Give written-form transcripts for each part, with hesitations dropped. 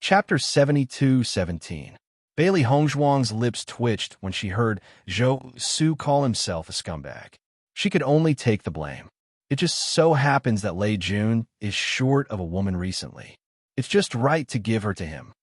Chapter 72:17. Bailey Hongzhuang's lips twitched when she heard Zhou Su call himself a scumbag. She could only take the blame. It just so happens that Lei Jun is short of a woman recently. It's just right to give her to him.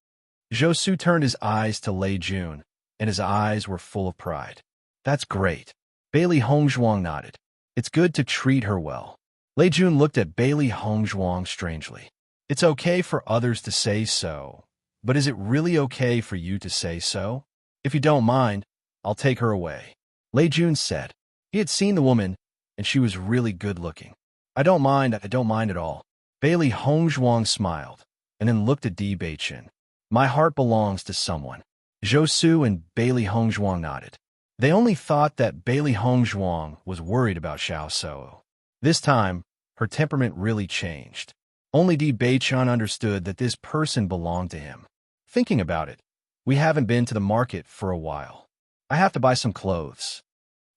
Zhou Su turned his eyes to Lei Jun, and his eyes were full of pride. That's great. Bailey Hongzhuang nodded. It's good to treat her well. Lei Jun looked at Bailey Hongzhuang strangely. It's okay for others to say so, but is it really okay for you to say so? If you don't mind, I'll take her away. Lei Jun said. He had seen the woman, and she was really good-looking. I don't mind at all. Bailey Hongzhuang smiled, and then looked at Di Beichen. My heart belongs to someone. Zhou Su and Bailey Hongzhuang nodded. They only thought that Bailey Hongzhuang was worried about Xiao So. This time, her temperament really changed. Only Di Beichen understood that this person belonged to him. Thinking about it, we haven't been to the market for a while. I have to buy some clothes.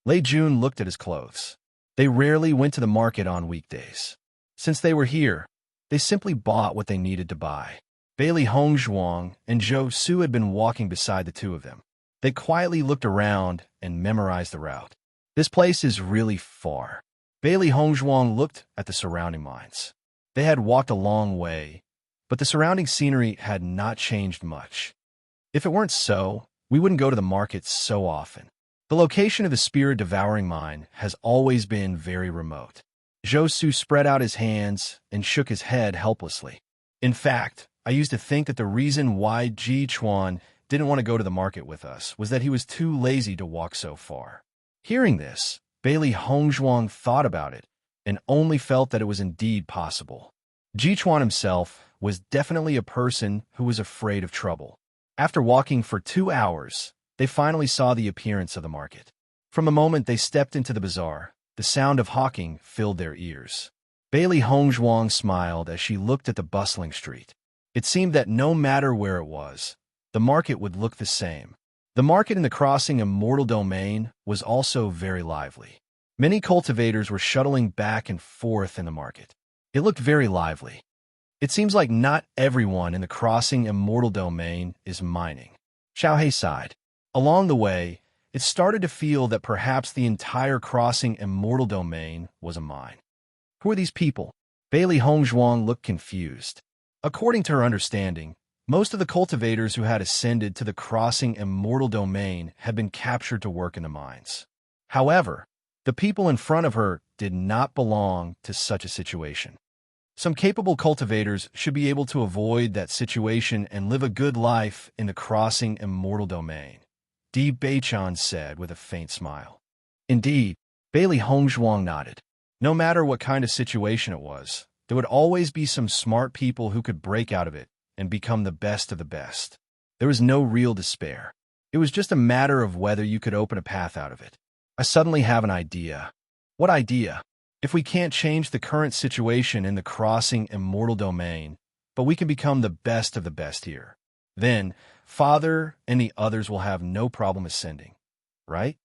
Lei Jun looked at his clothes. They rarely went to the market on weekdays. Since they were here, they simply bought what they needed to buy. Bailey Hongzhuang and Zhou Su had been walking beside the two of them. They quietly looked around and memorized the route. This place is really far. Bailey Hongzhuang looked at the surrounding mines. They had walked a long way, but the surrounding scenery had not changed much. If it weren't so, we wouldn't go to the market so often. The location of the spirit-devouring mine has always been very remote. Zhou Su spread out his hands and shook his head helplessly. In fact, I used to think that the reason why Ji Chuan didn't want to go to the market with us was that he was too lazy to walk so far. Hearing this, Bailey Hongzhuang thought about it and only felt that it was indeed possible. Ji Chuan himself was definitely a person who was afraid of trouble. After walking for 2 hours, they finally saw the appearance of the market. From the moment they stepped into the bazaar, the sound of hawking filled their ears. Bailey Hongzhuang smiled as she looked at the bustling street. It seemed that no matter where it was, the market would look the same. The market in the crossing Immortal Domain was also very lively. Many cultivators were shuttling back and forth in the market. It looked very lively. It seems like not everyone in the crossing Immortal Domain is mining. Xiaohei sighed. Along the way, it started to feel that perhaps the entire crossing Immortal Domain was a mine. Who are these people? Bailey Hongzhuang looked confused. According to her understanding, most of the cultivators who had ascended to the crossing Immortal Domain had been captured to work in the mines. However, the people in front of her did not belong to such a situation. Some capable cultivators should be able to avoid that situation and live a good life in the crossing Immortal Domain, Di Beichen said with a faint smile. Indeed, Bailey Hongzhuang nodded. No matter what kind of situation it was, there would always be some smart people who could break out of it and become the best of the best. There was no real despair. It was just a matter of whether you could open a path out of it. I suddenly have an idea. What idea? If we can't change the current situation in the crossing Immortal Domain, but we can become the best of the best here, then Father and the others will have no problem ascending, right?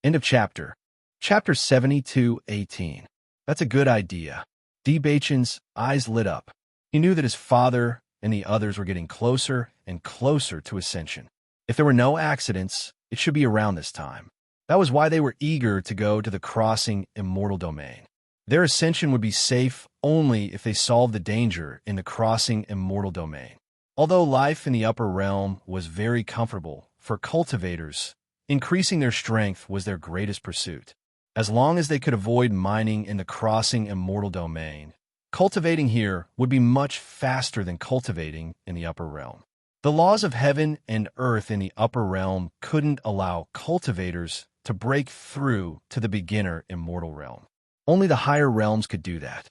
End of chapter. Chapter 72:18. That's a good idea. Di Beichen's eyes lit up. He knew that his father and the others were getting closer and closer to ascension. If there were no accidents, it should be around this time. That was why they were eager to go to the crossing Immortal Domain. Their ascension would be safe only if they solved the danger in the crossing Immortal Domain. Although life in the upper realm was very comfortable for cultivators, increasing their strength was their greatest pursuit. As long as they could avoid mining in the crossing Immortal Domain, cultivating here would be much faster than cultivating in the upper realm. The laws of heaven and earth in the upper realm couldn't allow cultivators to break through to the beginner immortal realm. Only the higher realms could do that.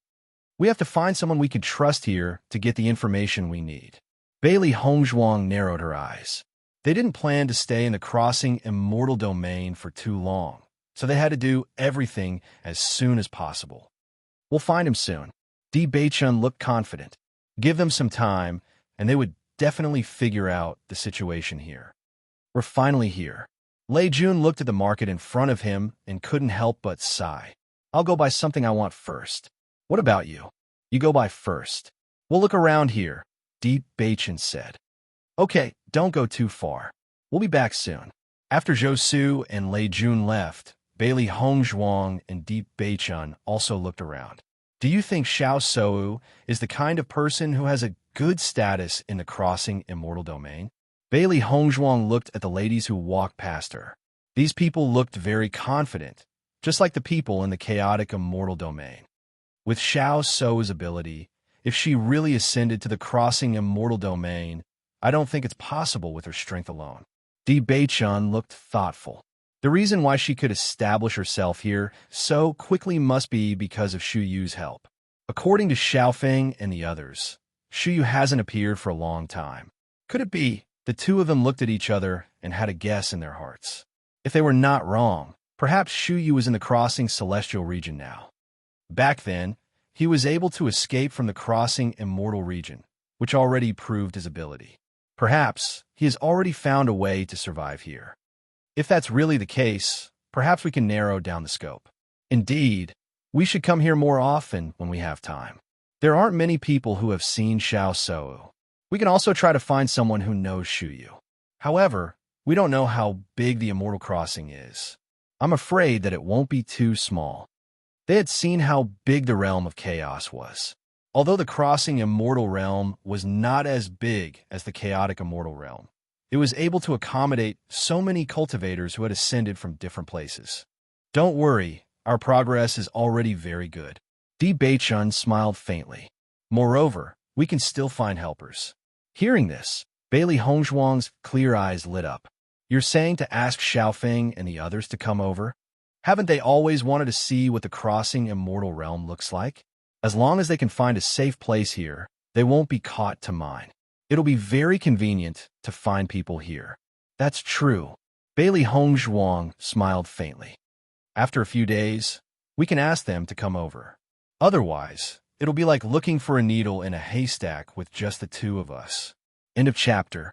We have to find someone we can trust here to get the information we need. Bailey Hongzhuang narrowed her eyes. They didn't plan to stay in the crossing Immortal Domain for too long, so they had to do everything as soon as possible. We'll find him soon. Di Beichen looked confident. Give them some time, and they would definitely figure out the situation here. We're finally here. Lei Jun looked at the market in front of him and couldn't help but sigh. I'll go buy something I want first. What about you? You go buy first. We'll look around here, Di Beichen said. Okay, don't go too far. We'll be back soon. After Zhou Su and Lei Jun left, Bailey Hongzhuang and Deep Beichun also looked around. Do you think Xiao Sou is the kind of person who has a good status in the crossing immortal domain? Bailey Hongzhuang looked at the ladies who walked past her. These people looked very confident, just like the people in the chaotic immortal domain. With Xiao Sou's ability, if she really ascended to the crossing immortal domain, I don't think it's possible with her strength alone. Di Beichun looked thoughtful. The reason why she could establish herself here so quickly must be because of Shu Yu's help. According to Xiaofeng and the others, Shu Yu hasn't appeared for a long time. Could it be? The two of them looked at each other and had a guess in their hearts. If they were not wrong, perhaps Shu Yu was in the crossing celestial region now. Back then, he was able to escape from the crossing immortal region, which already proved his ability. Perhaps he has already found a way to survive here. If that's really the case, perhaps we can narrow down the scope. Indeed, we should come here more often when we have time. There aren't many people who have seen Xiao Sou. We can also try to find someone who knows Shu Yu. However, we don't know how big the immortal crossing is. I'm afraid that it won't be too small. They had seen how big the realm of chaos was. Although the crossing immortal realm was not as big as the chaotic immortal realm, it was able to accommodate so many cultivators who had ascended from different places. Don't worry, our progress is already very good. Di Beichun smiled faintly. Moreover, we can still find helpers. Hearing this, Bailey Hongzhuang's clear eyes lit up. You're saying to ask Xiaofeng and the others to come over? Haven't they always wanted to see what the crossing immortal realm looks like? As long as they can find a safe place here, they won't be caught to mine. It'll be very convenient to find people here. That's true. Bailey Hongzhuang smiled faintly. After a few days, we can ask them to come over. Otherwise, it'll be like looking for a needle in a haystack with just the two of us. End of chapter.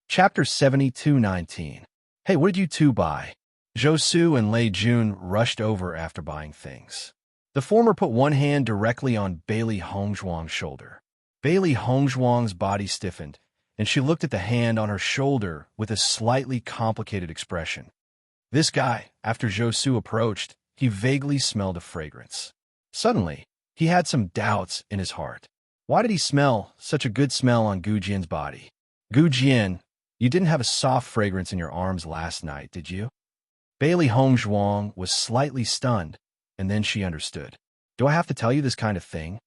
Chapter 72:19. Hey, what did you two buy? Zhou Su and Lei Jun rushed over after buying things. The former put one hand directly on Bailey Hongzhuang's shoulder. Bailey Hongzhuang's body stiffened, and she looked at the hand on her shoulder with a slightly complicated expression. This guy, after Zhou Su approached, he vaguely smelled a fragrance. Suddenly, he had some doubts in his heart. Why did he smell such a good smell on Gu Jian's body? Gu Jian, you didn't have a soft fragrance in your arms last night, did you? Bailey Hongzhuang was slightly stunned, and then she understood. Do I have to tell you this kind of thing?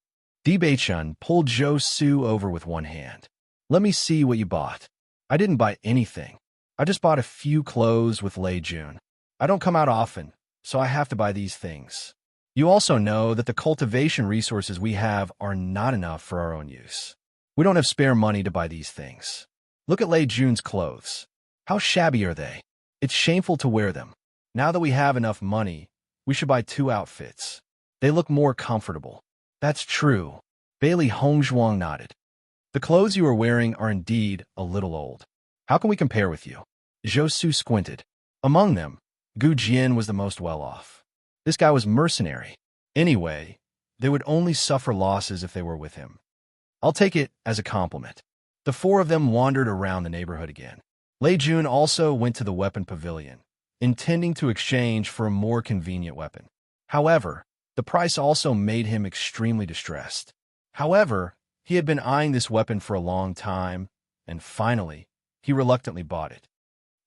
Di Beichun pulled Zhou Su over with one hand. Let me see what you bought. I didn't buy anything. I just bought a few clothes with Lei Jun. I don't come out often, so I have to buy these things. You also know that the cultivation resources we have are not enough for our own use. We don't have spare money to buy these things. Look at Lei Jun's clothes. How shabby are they? It's shameful to wear them. Now that we have enough money, we should buy 2 outfits. They look more comfortable. That's true. Bailey Hongzhuang nodded. The clothes you are wearing are indeed a little old. How can we compare with you? Zhou Su squinted. Among them, Gu Jian was the most well-off. This guy was mercenary. Anyway, they would only suffer losses if they were with him. I'll take it as a compliment. The 4 of them wandered around the neighborhood again. Lei Jun also went to the weapon pavilion, intending to exchange for a more convenient weapon. However, the price also made him extremely distressed. However, he had been eyeing this weapon for a long time, and finally, he reluctantly bought it.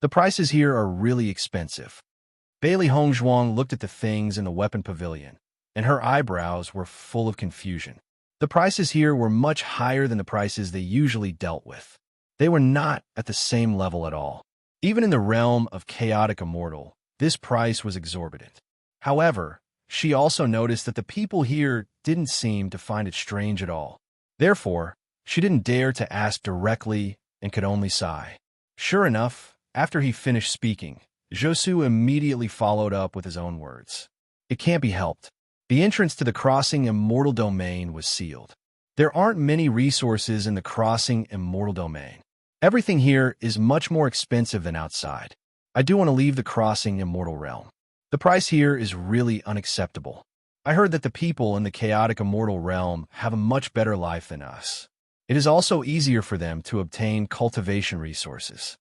The prices here are really expensive. Bailey Hongzhuang looked at the things in the weapon pavilion, and her eyebrows were full of confusion. The prices here were much higher than the prices they usually dealt with. They were not at the same level at all. Even in the realm of chaotic immortal, this price was exorbitant. However, she also noticed that the people here didn't seem to find it strange at all. Therefore, she didn't dare to ask directly and could only sigh. Sure enough, after he finished speaking, Zhou Su immediately followed up with his own words. It can't be helped. The entrance to the crossing immortal domain was sealed. There aren't many resources in the crossing immortal domain. Everything here is much more expensive than outside. I do want to leave the crossing immortal realm. The price here is really unacceptable. I heard that the people in the chaotic immortal realm have a much better life than us. It is also easier for them to obtain cultivation resources.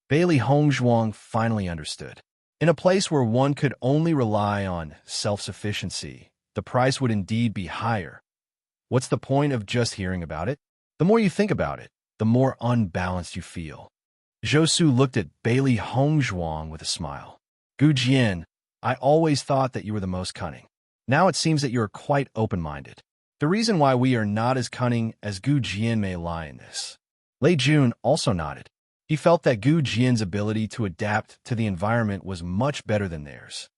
Bailey Hongzhuang finally understood. In a place where one could only rely on self-sufficiency, the price would indeed be higher. What's the point of just hearing about it? The more you think about it, the more unbalanced you feel. Zhou Su looked at Bailey Hongzhuang with a smile. Gu Jian, I always thought that you were the most cunning. Now it seems that you are quite open-minded. The reason why we are not as cunning as Gu Jian may lie in this. Lei Jun also nodded. He felt that Gu Jian's ability to adapt to the environment was much better than theirs.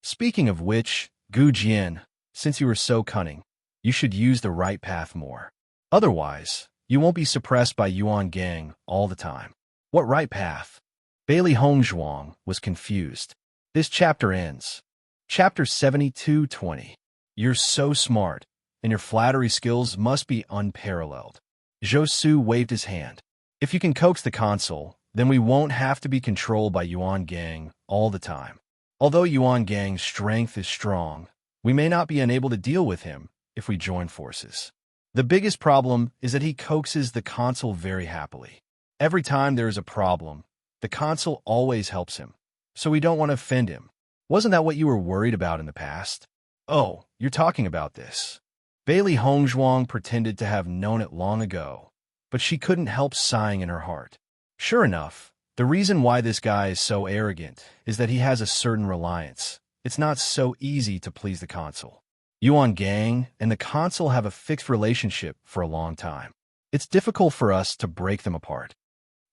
Speaking of which, Gu Jian, since you are so cunning, you should use the right path more. Otherwise, you won't be suppressed by Yuan Gang all the time. What right path? Bailey Hongzhuang was confused. This chapter ends. Chapter 72:20. You're so smart, and your flattery skills must be unparalleled. Zhou Su waved his hand. If you can coax the consul, then we won't have to be controlled by Yuan Gang all the time. Although Yuan Gang's strength is strong, we may not be unable to deal with him if we join forces. The biggest problem is that he coaxes the consul very happily. Every time there is a problem, the consul always helps him, so we don't want to offend him. Wasn't that what you were worried about in the past? Oh, you're talking about this. Bailey Hongzhuang pretended to have known it long ago, but she couldn't help sighing in her heart. Sure enough, the reason why this guy is so arrogant is that he has a certain reliance. It's not so easy to please the consul. Yuan Gang and the consul have a fixed relationship for a long time. It's difficult for us to break them apart.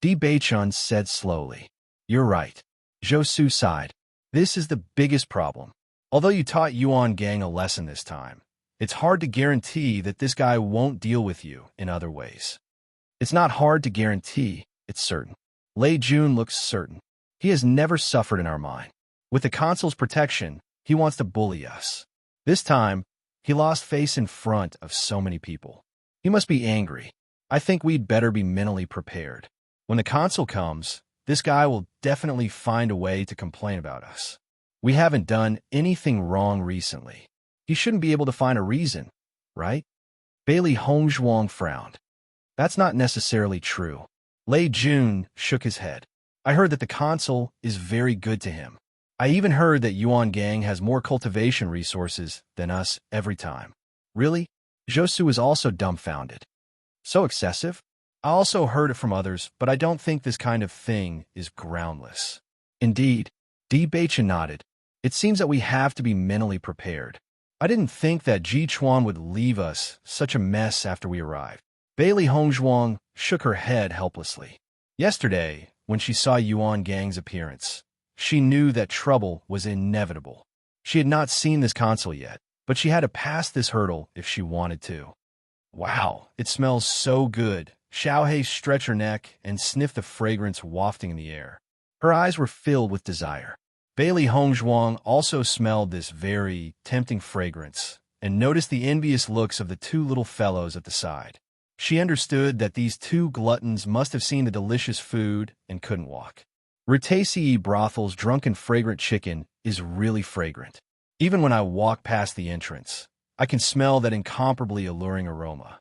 Di Beichun said slowly. You're right. Zhou Su sighed. This is the biggest problem. Although you taught Yuan Gang a lesson this time, it's hard to guarantee that this guy won't deal with you in other ways. It's not hard to guarantee, it's certain. Lei Jun looks certain. He has never suffered in our mind. With the consul's protection, he wants to bully us. This time, he lost face in front of so many people. He must be angry. I think we'd better be mentally prepared. When the consul comes, this guy will definitely find a way to complain about us. We haven't done anything wrong recently. He shouldn't be able to find a reason, right? Bailey Hongzhuang frowned. That's not necessarily true. Lei Jun shook his head. I heard that the consul is very good to him. I even heard that Yuan Gang has more cultivation resources than us every time. Really? Zhou Su is also dumbfounded. So excessive? I also heard it from others, but I don't think this kind of thing is groundless. Indeed, Di Beichun nodded. It seems that we have to be mentally prepared. I didn't think that Ji Chuan would leave us such a mess after we arrived. Bailey Hongzhuang shook her head helplessly. Yesterday, when she saw Yuan Gang's appearance, she knew that trouble was inevitable. She had not seen this consul yet, but she had to pass this hurdle if she wanted to. Wow, it smells so good. Xiaohei stretched her neck and sniffed the fragrance wafting in the air. Her eyes were filled with desire. Bailey Hongzhuang also smelled this very tempting fragrance and noticed the envious looks of the two little fellows at the side. She understood that these two gluttons must have seen the delicious food and couldn't walk. Rutacii Brothel's drunken fragrant chicken is really fragrant. Even when I walk past the entrance, I can smell that incomparably alluring aroma.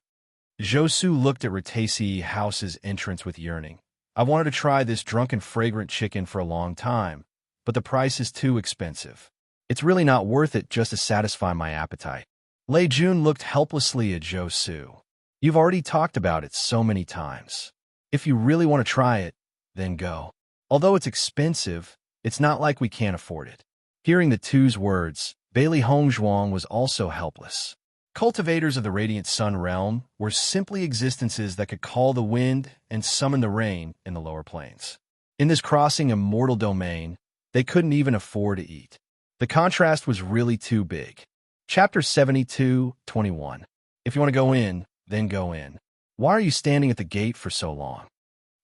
Zhou Su looked at Rutacii House's entrance with yearning. I wanted to try this drunken fragrant chicken for a long time, but the price is too expensive. It's really not worth it just to satisfy my appetite. Lei Jun looked helplessly at Zhou Su. You've already talked about it so many times. If you really want to try it, then go. Although it's expensive, it's not like we can't afford it. Hearing the two's words, Bailey Hongzhuang was also helpless. Cultivators of the Radiant Sun realm were simply existences that could call the wind and summon the rain in the lower planes. In this crossing a mortal domain, they couldn't even afford to eat. The contrast was really too big. Chapter 72:21. If you want to go in, then go in. Why are you standing at the gate for so long?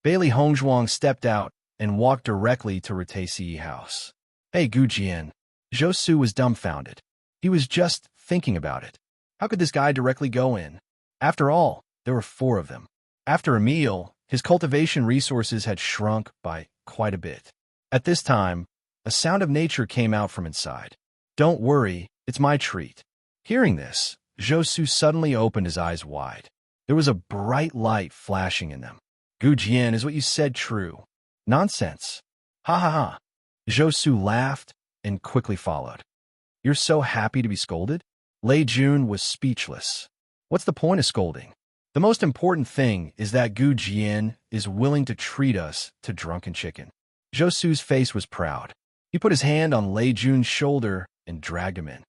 Bailey Hongzhuang stepped out and walked directly to Rutacii House. Hey, Gu Jian. Zhou Su was dumbfounded. He was just thinking about it. How could this guy directly go in? After all, there were 4 of them. After a meal, his cultivation resources had shrunk by quite a bit. At this time, a sound of nature came out from inside. Don't worry, it's my treat. Hearing this, Zhou Su suddenly opened his eyes wide. There was a bright light flashing in them. Gu Jian, is what you said true? Nonsense. Ha ha ha. Zhou Su laughed and quickly followed. You're so happy to be scolded? Lei Jun was speechless. What's the point of scolding? The most important thing is that Gu Jian is willing to treat us to drunken chicken. Zhou Su's face was proud. He put his hand on Lei Jun's shoulder and dragged him in.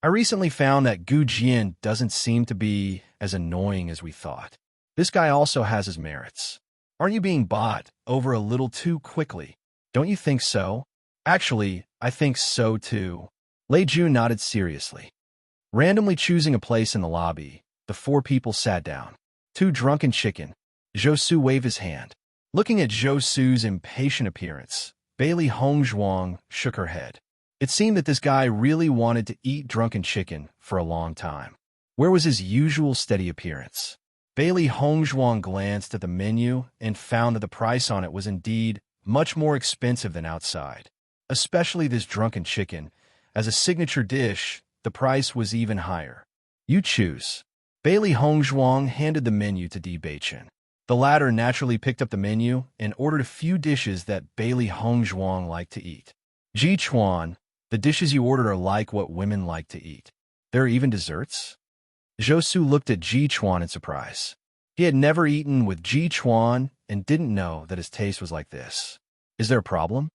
I recently found that Gu Jian doesn't seem to be as annoying as we thought. This guy also has his merits. Aren't you being bought over a little too quickly? Don't you think so? Actually, I think so too. Lei Jun nodded seriously. Randomly choosing a place in the lobby, the four people sat down. Two drunken chicken. Zhou Su waved his hand. Looking at Zhou Su's impatient appearance, Bailey Hongzhuang shook her head. It seemed that this guy really wanted to eat drunken chicken for a long time. Where was his usual steady appearance? Bailey Hongzhuang glanced at the menu and found that the price on it was indeed much more expensive than outside. Especially this drunken chicken. As a signature dish, the price was even higher. You choose. Bailey Hongzhuang handed the menu to Di Beichen. The latter naturally picked up the menu and ordered a few dishes that Bailey Hongzhuang liked to eat. Ji Chuan, the dishes you ordered are like what women like to eat. There are even desserts? Zhou Su looked at Ji Chuan in surprise. He had never eaten with Ji Chuan and didn't know that his taste was like this. Is there a problem?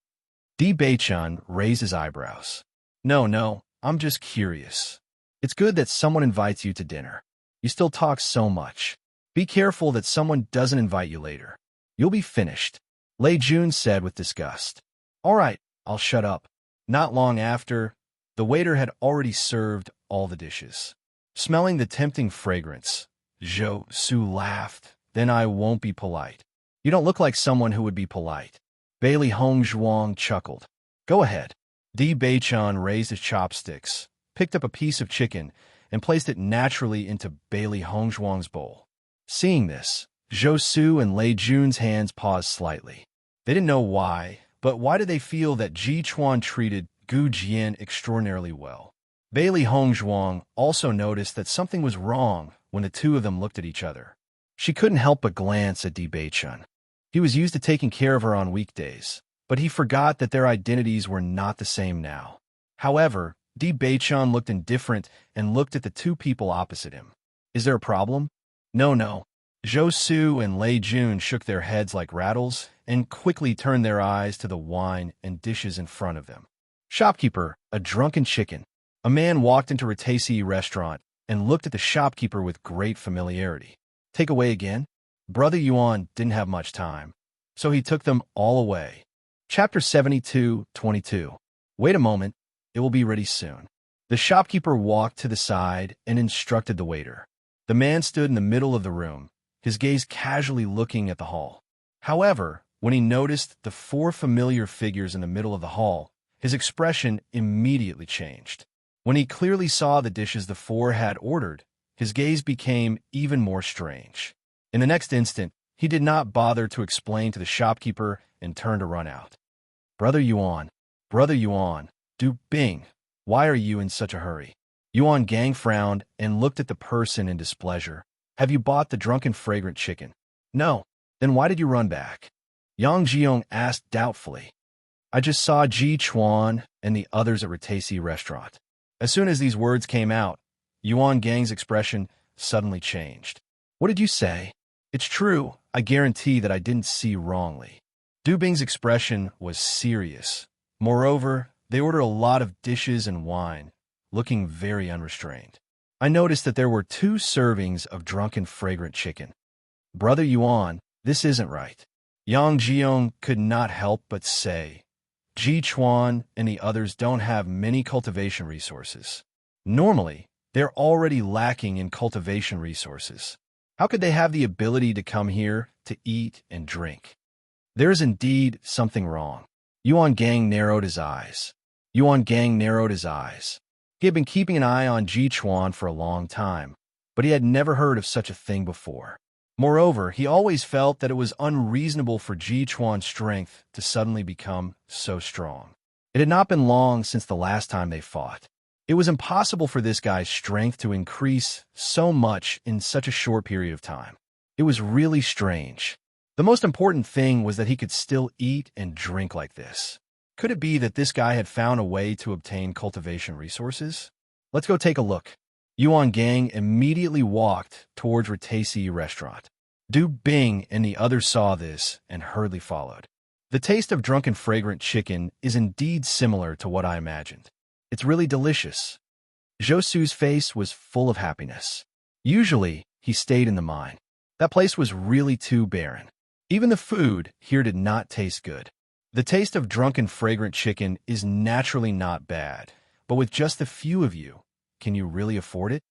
Di Beichen raised his eyebrows. No, I'm just curious. It's good that someone invites you to dinner. You still talk so much. Be careful that someone doesn't invite you later. You'll be finished, Lei Jun said with disgust. All right, I'll shut up. Not long after, the waiter had already served all the dishes. Smelling the tempting fragrance, Zhou Su laughed. Then I won't be polite. You don't look like someone who would be polite. Bailey Hongzhuang chuckled. Go ahead. Di Beichen raised his chopsticks, picked up a piece of chicken, and placed it naturally into Bailey Hongzhuang's bowl. Seeing this, Zhou Su and Lei Jun's hands paused slightly. They didn't know why, but why did they feel that Ji Chuan treated Gu Jian extraordinarily well? Bailey Hongzhuang also noticed that something was wrong when the two of them looked at each other. She couldn't help but glance at Di Beichen. He was used to taking care of her on weekdays, but he forgot that their identities were not the same now. However, Di Beichen looked indifferent and looked at the two people opposite him. Is there a problem? No. Zhou Su and Lei Jun shook their heads like rattles and quickly turned their eyes to the wine and dishes in front of them. Shopkeeper, a drunken chicken. A man walked into a Rendezvous restaurant and looked at the shopkeeper with great familiarity. Take away again? Brother Yuan didn't have much time, so he took them all away. Chapter 72:22. Wait a moment, it will be ready soon. The shopkeeper walked to the side and instructed the waiter. The man stood in the middle of the room, his gaze casually looking at the hall. However, when he noticed the four familiar figures in the middle of the hall, his expression immediately changed. When he clearly saw the dishes the four had ordered, his gaze became even more strange. In the next instant, he did not bother to explain to the shopkeeper and turned to run out. Brother Yuan, Du Bing, why are you in such a hurry? Yuan Gang frowned and looked at the person in displeasure. Have you bought the drunken fragrant chicken? No. Then why did you run back? Yang Jiong asked doubtfully. I just saw Ji Chuan and the others at Rendezvous restaurant. As soon as these words came out, Yuan Gang's expression suddenly changed. What did you say? It's true. I guarantee that I didn't see wrongly. Du Bing's expression was serious. Moreover, they ordered a lot of dishes and wine, looking very unrestrained. I noticed that there were 2 servings of drunken fragrant chicken. Brother Yuan, this isn't right. Yang Jiong could not help but say, Ji Chuan and the others don't have many cultivation resources. Normally, they're already lacking in cultivation resources. How could they have the ability to come here to eat and drink? There is indeed something wrong. Yuan Gang narrowed his eyes. He had been keeping an eye on Ji Chuan for a long time, but he had never heard of such a thing before. Moreover, he always felt that it was unreasonable for Ji Chuan's strength to suddenly become so strong. It had not been long since the last time they fought. It was impossible for this guy's strength to increase so much in such a short period of time. It was really strange. The most important thing was that he could still eat and drink like this. Could it be that this guy had found a way to obtain cultivation resources? Let's go take a look. Yuan Gang immediately walked towards Ratesi restaurant. Du Bing and the others saw this and hurriedly followed. The taste of drunken fragrant chicken is indeed similar to what I imagined. It's really delicious. Zhou Su's face was full of happiness. Usually, he stayed in the mine. That place was really too barren. Even the food here did not taste good. The taste of drunken fragrant chicken is naturally not bad, but with just a few of you, can you really afford it?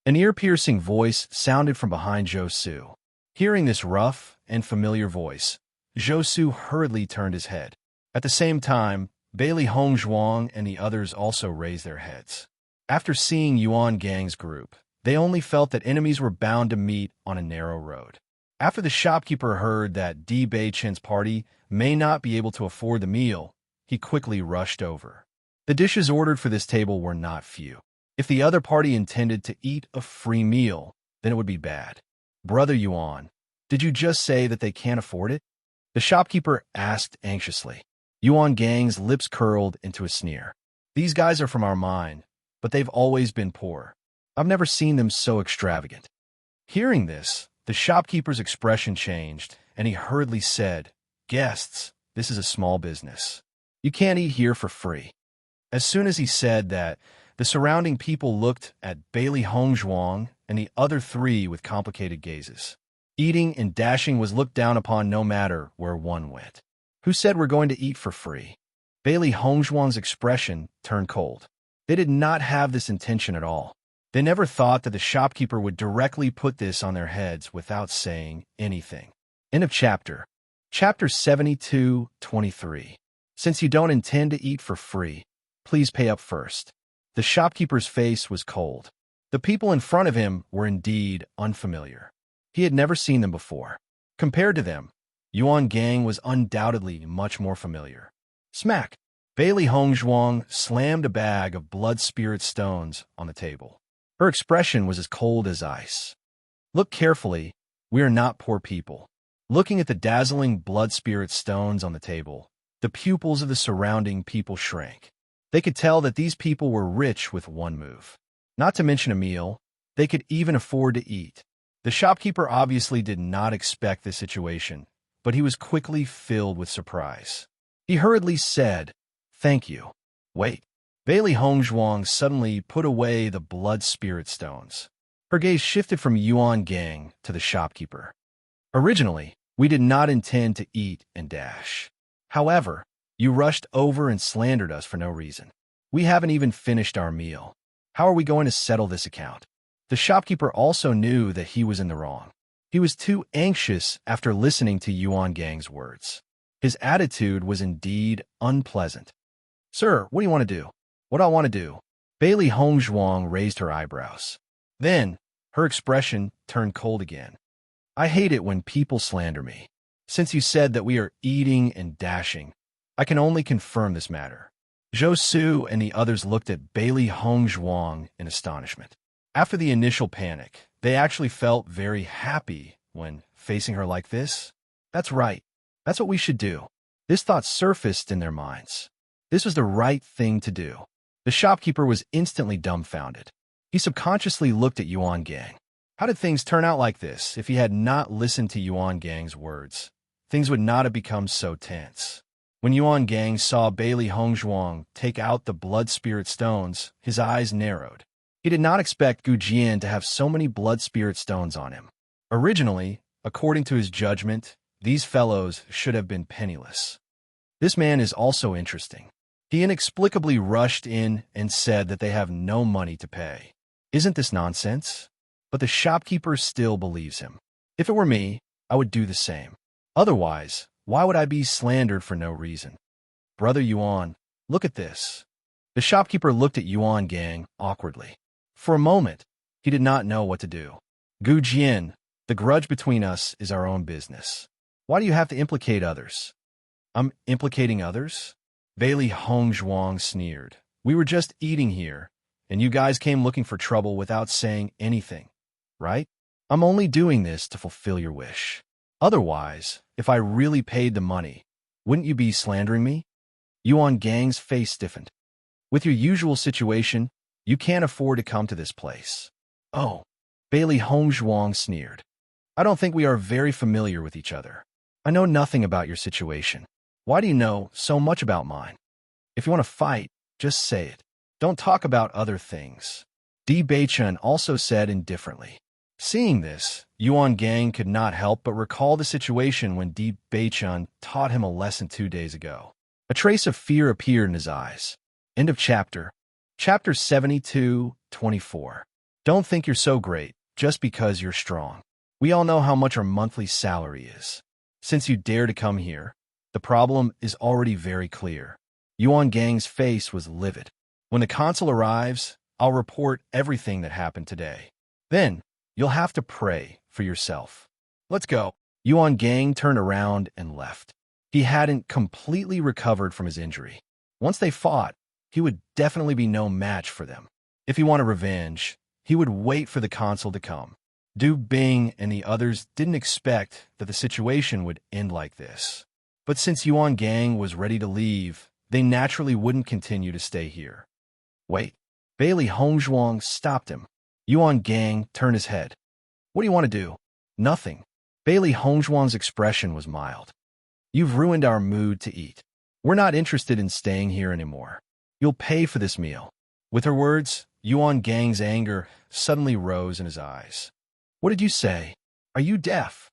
An ear-piercing voice sounded from behind Zhou Su. Hearing this rough and familiar voice, Zhou Su hurriedly turned his head. At the same time, Bailey Hongzhuang and the others also raised their heads. After seeing Yuan Gang's group, they only felt that enemies were bound to meet on a narrow road. After the shopkeeper heard that Di Beichen's party may not be able to afford the meal, he quickly rushed over. The dishes ordered for this table were not few. If the other party intended to eat a free meal, then it would be bad. Brother Yuan, did you just say that they can't afford it? The shopkeeper asked anxiously. Yuan Gang's lips curled into a sneer. These guys are from our mine, but they've always been poor. I've never seen them so extravagant. Hearing this, the shopkeeper's expression changed, and he hurriedly said, Guests, this is a small business. You can't eat here for free. As soon as he said that, the surrounding people looked at Bailey Hongzhuang and the other three with complicated gazes. Eating and dashing was looked down upon no matter where one went. Who said we're going to eat for free? Bailey Hongzhuang's expression turned cold. They did not have this intention at all. They never thought that the shopkeeper would directly put this on their heads without saying anything. End of chapter. Chapter 72-23. Since you don't intend to eat for free, please pay up first. The shopkeeper's face was cold. The people in front of him were indeed unfamiliar. He had never seen them before. Compared to them, Yuan Gang was undoubtedly much more familiar. Smack! Bailey Hongzhuang slammed a bag of blood spirit stones on the table. Her expression was as cold as ice. Look carefully, we are not poor people. Looking at the dazzling blood spirit stones on the table, the pupils of the surrounding people shrank. They could tell that these people were rich with one move. Not to mention a meal, they could even afford to eat. The shopkeeper obviously did not expect this situation, but he was quickly filled with surprise. He hurriedly said, Thank you. Wait. Bailey Hongzhuang suddenly put away the blood spirit stones. Her gaze shifted from Yuan Gang to the shopkeeper. Originally, we did not intend to eat and dash. However, you rushed over and slandered us for no reason. We haven't even finished our meal. How are we going to settle this account? The shopkeeper also knew that he was in the wrong. He was too anxious after listening to Yuan Gang's words. His attitude was indeed unpleasant. Sir, what do you want to do? What do I want to do? Bailey Hongzhuang raised her eyebrows. Then, her expression turned cold again. I hate it when people slander me. Since you said that we are eating and dashing, I can only confirm this matter. Zhou Su and the others looked at Bailey Hongzhuang in astonishment. After the initial panic, they actually felt very happy when facing her like this. That's right. That's what we should do. This thought surfaced in their minds. This was the right thing to do. The shopkeeper was instantly dumbfounded. He subconsciously looked at Yuan Gang. How did things turn out like this if he had not listened to Yuan Gang's words? Things would not have become so tense. When Yuan Gang saw Bailey Hongzhuang take out the blood spirit stones, his eyes narrowed. He did not expect Gu Jian to have so many blood spirit stones on him. Originally, according to his judgment, these fellows should have been penniless. This man is also interesting. He inexplicably rushed in and said that they have no money to pay. Isn't this nonsense? But the shopkeeper still believes him. If it were me, I would do the same. Otherwise, why would I be slandered for no reason? Brother Yuan, look at this. The shopkeeper looked at Yuan Gang awkwardly. For a moment, he did not know what to do. Gu Jian, the grudge between us is our own business. Why do you have to implicate others? I'm implicating others? Bailey Hongzhuang sneered. We were just eating here, and you guys came looking for trouble without saying anything, right? I'm only doing this to fulfill your wish. Otherwise, if I really paid the money, wouldn't you be slandering me? Yuan Gang's face stiffened. With your usual situation, you can't afford to come to this place. Oh, Bailey Hongzhuang sneered. I don't think we are very familiar with each other. I know nothing about your situation. Why do you know so much about mine? If you want to fight, just say it. Don't talk about other things. Di Beichun also said indifferently. Seeing this, Yuan Gang could not help but recall the situation when Di Beichun taught him a lesson 2 days ago. A trace of fear appeared in his eyes. End of chapter. Chapter 72:24. Don't think you're so great just because you're strong. We all know how much our monthly salary is. Since you dare to come here, the problem is already very clear. Yuan Gang's face was livid. When the consul arrives, I'll report everything that happened today. Then, you'll have to pray for yourself. Let's go. Yuan Gang turned around and left. He hadn't completely recovered from his injury. Once they fought, he would definitely be no match for them. If he wanted revenge, he would wait for the consul to come. Du Bing and the others didn't expect that the situation would end like this. But since Yuan Gang was ready to leave, they naturally wouldn't continue to stay here. Wait. Bailey Hongzhuang stopped him. Yuan Gang turned his head. What do you want to do? Nothing. Bailey Hongzhuang's expression was mild. You've ruined our mood to eat. We're not interested in staying here anymore. You'll pay for this meal. With her words, Yuan Gang's anger suddenly rose in his eyes. What did you say? Are you deaf?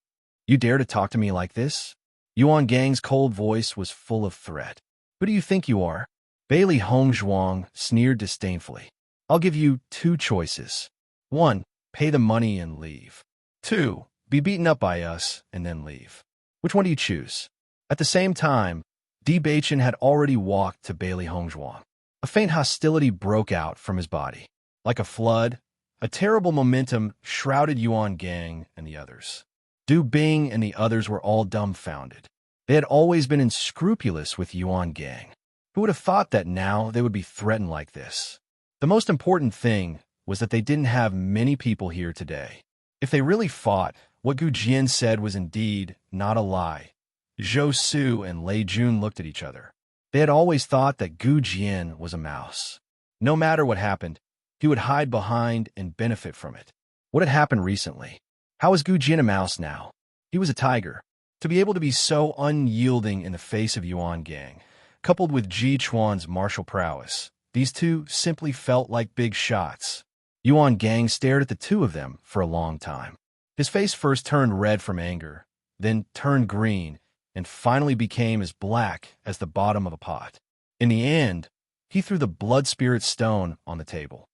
You dare to talk to me like this? Yuan Gang's cold voice was full of threat. Who do you think you are? Bailey Hongzhuang sneered disdainfully. I'll give you 2 choices. 1. Pay the money and leave. 2. Be beaten up by us and then leave. Which one do you choose? At the same time, Di Beichun had already walked to Bailey Hongzhuang. A faint hostility broke out from his body. Like a flood, a terrible momentum shrouded Yuan Gang and the others. Du Bing and the others were all dumbfounded. They had always been unscrupulous with Yuan Gang. Who would have thought that now they would be threatened like this? The most important thing was that they didn't have many people here today. If they really fought, what Gu Jian said was indeed not a lie. Zhou Su and Lei Jun looked at each other. They had always thought that Gu Jian was a mouse. No matter what happened, he would hide behind and benefit from it. What had happened recently? How is Gu Jian a mouse now? He was a tiger. To be able to be so unyielding in the face of Yuan Gang, coupled with Ji Chuan's martial prowess, these two simply felt like big shots. Yuan Gang stared at the two of them for a long time. His face first turned red from anger, then turned green, and finally became as black as the bottom of a pot. In the end, he threw the blood spirit stone on the table.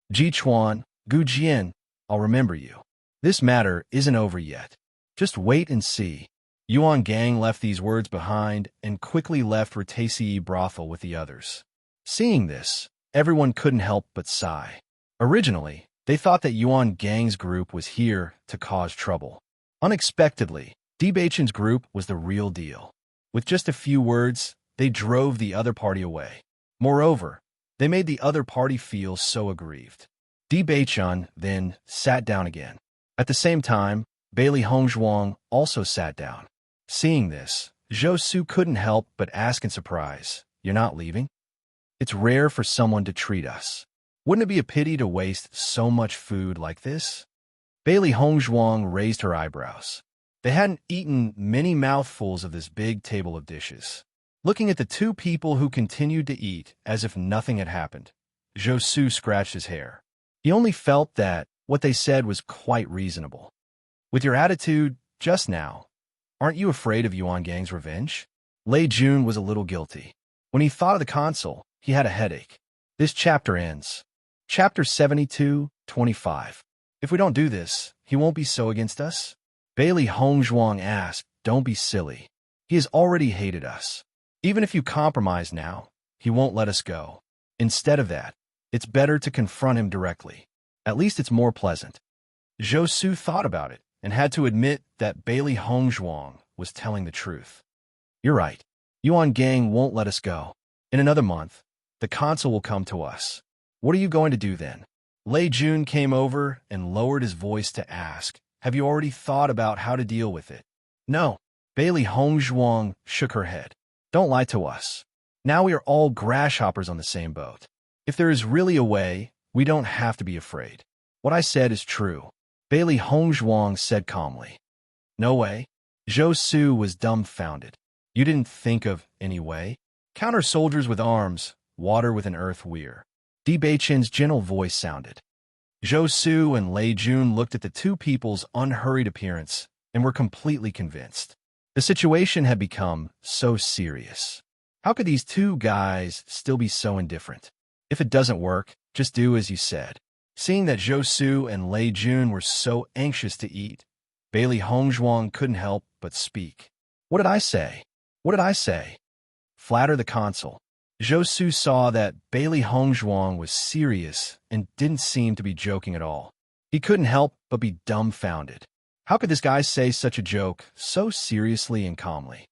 Ji Chuan, Gu Jian, I'll remember you. This matter isn't over yet. Just wait and see. Yuan Gang left these words behind and quickly left Rataci brothel with the others. Seeing this, everyone couldn't help but sigh. Originally, they thought that Yuan Gang's group was here to cause trouble. Unexpectedly, Di Beichun's group was the real deal. With just a few words, they drove the other party away. Moreover, they made the other party feel so aggrieved. Di Beichun then sat down again. At the same time, Bailey Hongzhuang also sat down. Seeing this, Zhou Su couldn't help but ask in surprise, "You're not leaving?" It's rare for someone to treat us. Wouldn't it be a pity to waste so much food like this? Bailey Hongzhuang raised her eyebrows. They hadn't eaten many mouthfuls of this big table of dishes. Looking at the two people who continued to eat as if nothing had happened, Zhou Su scratched his hair. He only felt that what they said was quite reasonable. With your attitude just now, aren't you afraid of Yuan Gang's revenge? Lei Jun was a little guilty. When he thought of the consul, he had a headache. This chapter ends. Chapter 72:25. If we don't do this, he won't be so against us? Bailey Hongzhuang asked, "Don't be silly. He has already hated us. Even if you compromise now, he won't let us go. Instead of that, it's better to confront him directly. At least it's more pleasant." Zhou Su thought about it and had to admit that Bailey Hongzhuang was telling the truth. You're right. Yuan Gang won't let us go. In another month, the consul will come to us. What are you going to do then? Lei Jun came over and lowered his voice to ask, have you already thought about how to deal with it? No. Bailey Hongzhuang shook her head. Don't lie to us. Now we are all grasshoppers on the same boat. If there is really a way, we don't have to be afraid. What I said is true, Bailey Hongzhuang said calmly. No way. Zhou Su was dumbfounded. You didn't think of any way? Counter soldiers with arms, water with an earth weir. Di Beichen's gentle voice sounded. Zhou Su and Lei Jun looked at the two people's unhurried appearance and were completely convinced. The situation had become so serious. How could these two guys still be so indifferent? If it doesn't work, just do as you said. Seeing that Zhou Su and Lei Jun were so anxious to eat, Bailey Hongzhuang couldn't help but speak. What did I say? What did I say? Flatter the consul. Zhou Su saw that Bailey Hongzhuang was serious and didn't seem to be joking at all. He couldn't help but be dumbfounded. How could this guy say such a joke so seriously and calmly?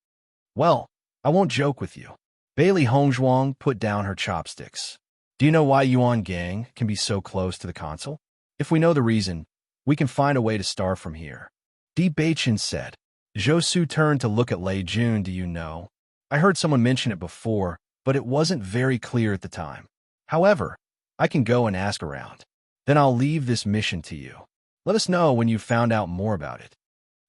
Well, I won't joke with you. Bailey Hongzhuang put down her chopsticks. Do you know why Yuan Gang can be so close to the consul? If we know the reason, we can find a way to start from here. Di Beichen said. Zhou Su turned to look at Lei Jun. Do you know? I heard someone mention it before, but it wasn't very clear at the time. However, I can go and ask around. Then I'll leave this mission to you. Let us know when you've found out more about it.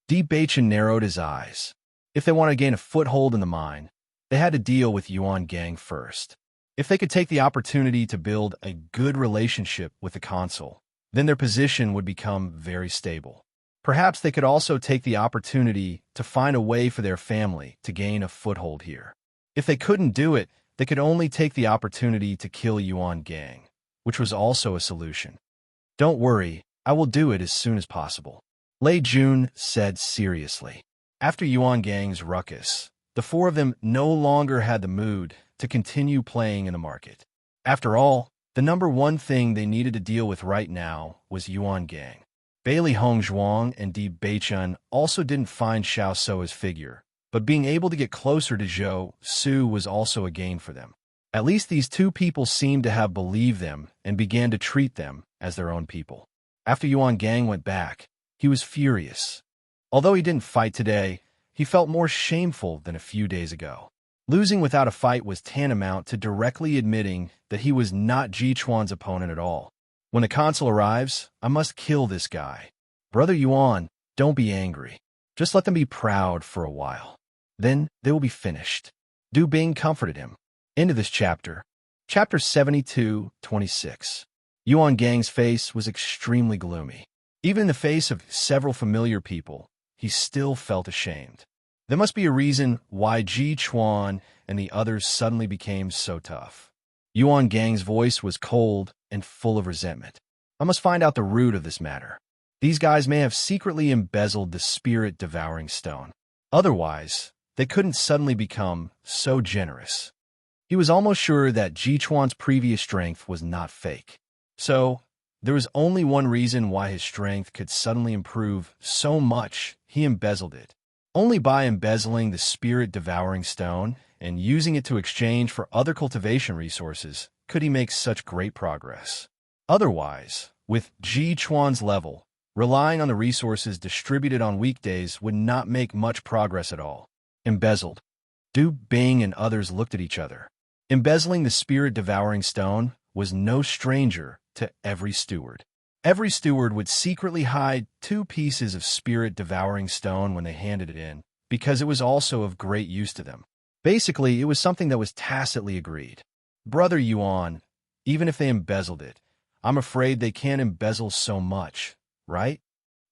Di Beichen narrowed his eyes. If they want to gain a foothold in the mine, they had to deal with Yuan Gang first. If they could take the opportunity to build a good relationship with the consul, then their position would become very stable. Perhaps they could also take the opportunity to find a way for their family to gain a foothold here. If they couldn't do it, they could only take the opportunity to kill Yuan Gang, which was also a solution. Don't worry, I will do it as soon as possible, Lei Jun said seriously. After Yuan Gang's ruckus, the four of them no longer had the mood to continue playing in the market. After all, the number one thing they needed to deal with right now was Yuan Gang. Bailey Hongzhuang and Di Beichen also didn't find Xiao Soa's figure, but being able to get closer to Zhou Su was also a gain for them. At least these two people seemed to have believed them and began to treat them as their own people. After Yuan Gang went back, he was furious. Although he didn't fight today, he felt more shameful than a few days ago. Losing without a fight was tantamount to directly admitting that he was not Ji Chuan's opponent at all. When the consul arrives, I must kill this guy. Brother Yuan, don't be angry. Just let them be proud for a while. Then they will be finished. Du Bing comforted him. End of this chapter. Chapter 72-26. Yuan Gang's face was extremely gloomy. Even in the face of several familiar people, he still felt ashamed. There must be a reason why Ji Chuan and the others suddenly became so tough. Yuan Gang's voice was cold and full of resentment. I must find out the root of this matter. These guys may have secretly embezzled the spirit-devouring stone. Otherwise, they couldn't suddenly become so generous. He was almost sure that Ji Chuan's previous strength was not fake. So, there was only one reason why his strength could suddenly improve so much. He embezzled it. Only by embezzling the spirit-devouring stone and using it to exchange for other cultivation resources could he make such great progress. Otherwise, with Ji Chuan's level, relying on the resources distributed on weekdays would not make much progress at all. Embezzled. Du Bing and others looked at each other. Embezzling the spirit-devouring stone was no stranger to every steward. Every steward would secretly hide 2 pieces of spirit-devouring stone when they handed it in, because it was also of great use to them. Basically, it was something that was tacitly agreed. Brother Yuan, even if they embezzled it, I'm afraid they can't embezzle so much, right?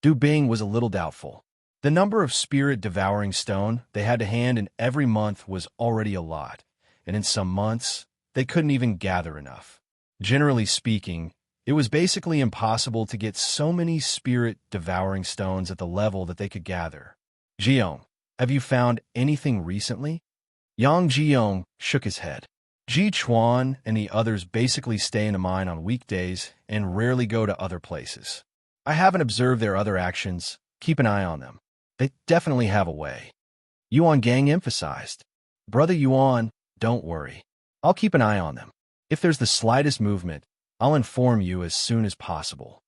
Du Bing was a little doubtful. The number of spirit-devouring stone they had to hand in every month was already a lot, and in some months, they couldn't even gather enough. Generally speaking, it was basically impossible to get so many spirit-devouring stones at the level that they could gather. Jiong, have you found anything recently? Yang Jiong shook his head. Ji Chuan and the others basically stay in the mine on weekdays and rarely go to other places. I haven't observed their other actions. Keep an eye on them. They definitely have a way. Yuan Gang emphasized. Brother Yuan, don't worry. I'll keep an eye on them. If there's the slightest movement, I'll inform you as soon as possible.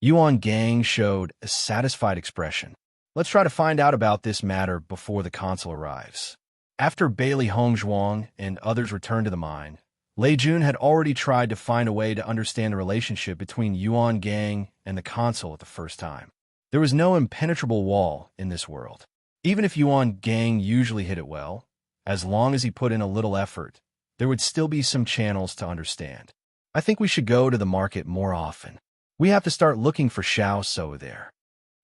Yuan Gang showed a satisfied expression. Let's try to find out about this matter before the consul arrives. After Bailey Hongzhuang and others returned to the mine, Lei Jun had already tried to find a way to understand the relationship between Yuan Gang and the consul at the first time. There was no impenetrable wall in this world. Even if Yuan Gang usually hit it well, as long as he put in a little effort, there would still be some channels to understand. I think we should go to the market more often. We have to start looking for Xiao So there.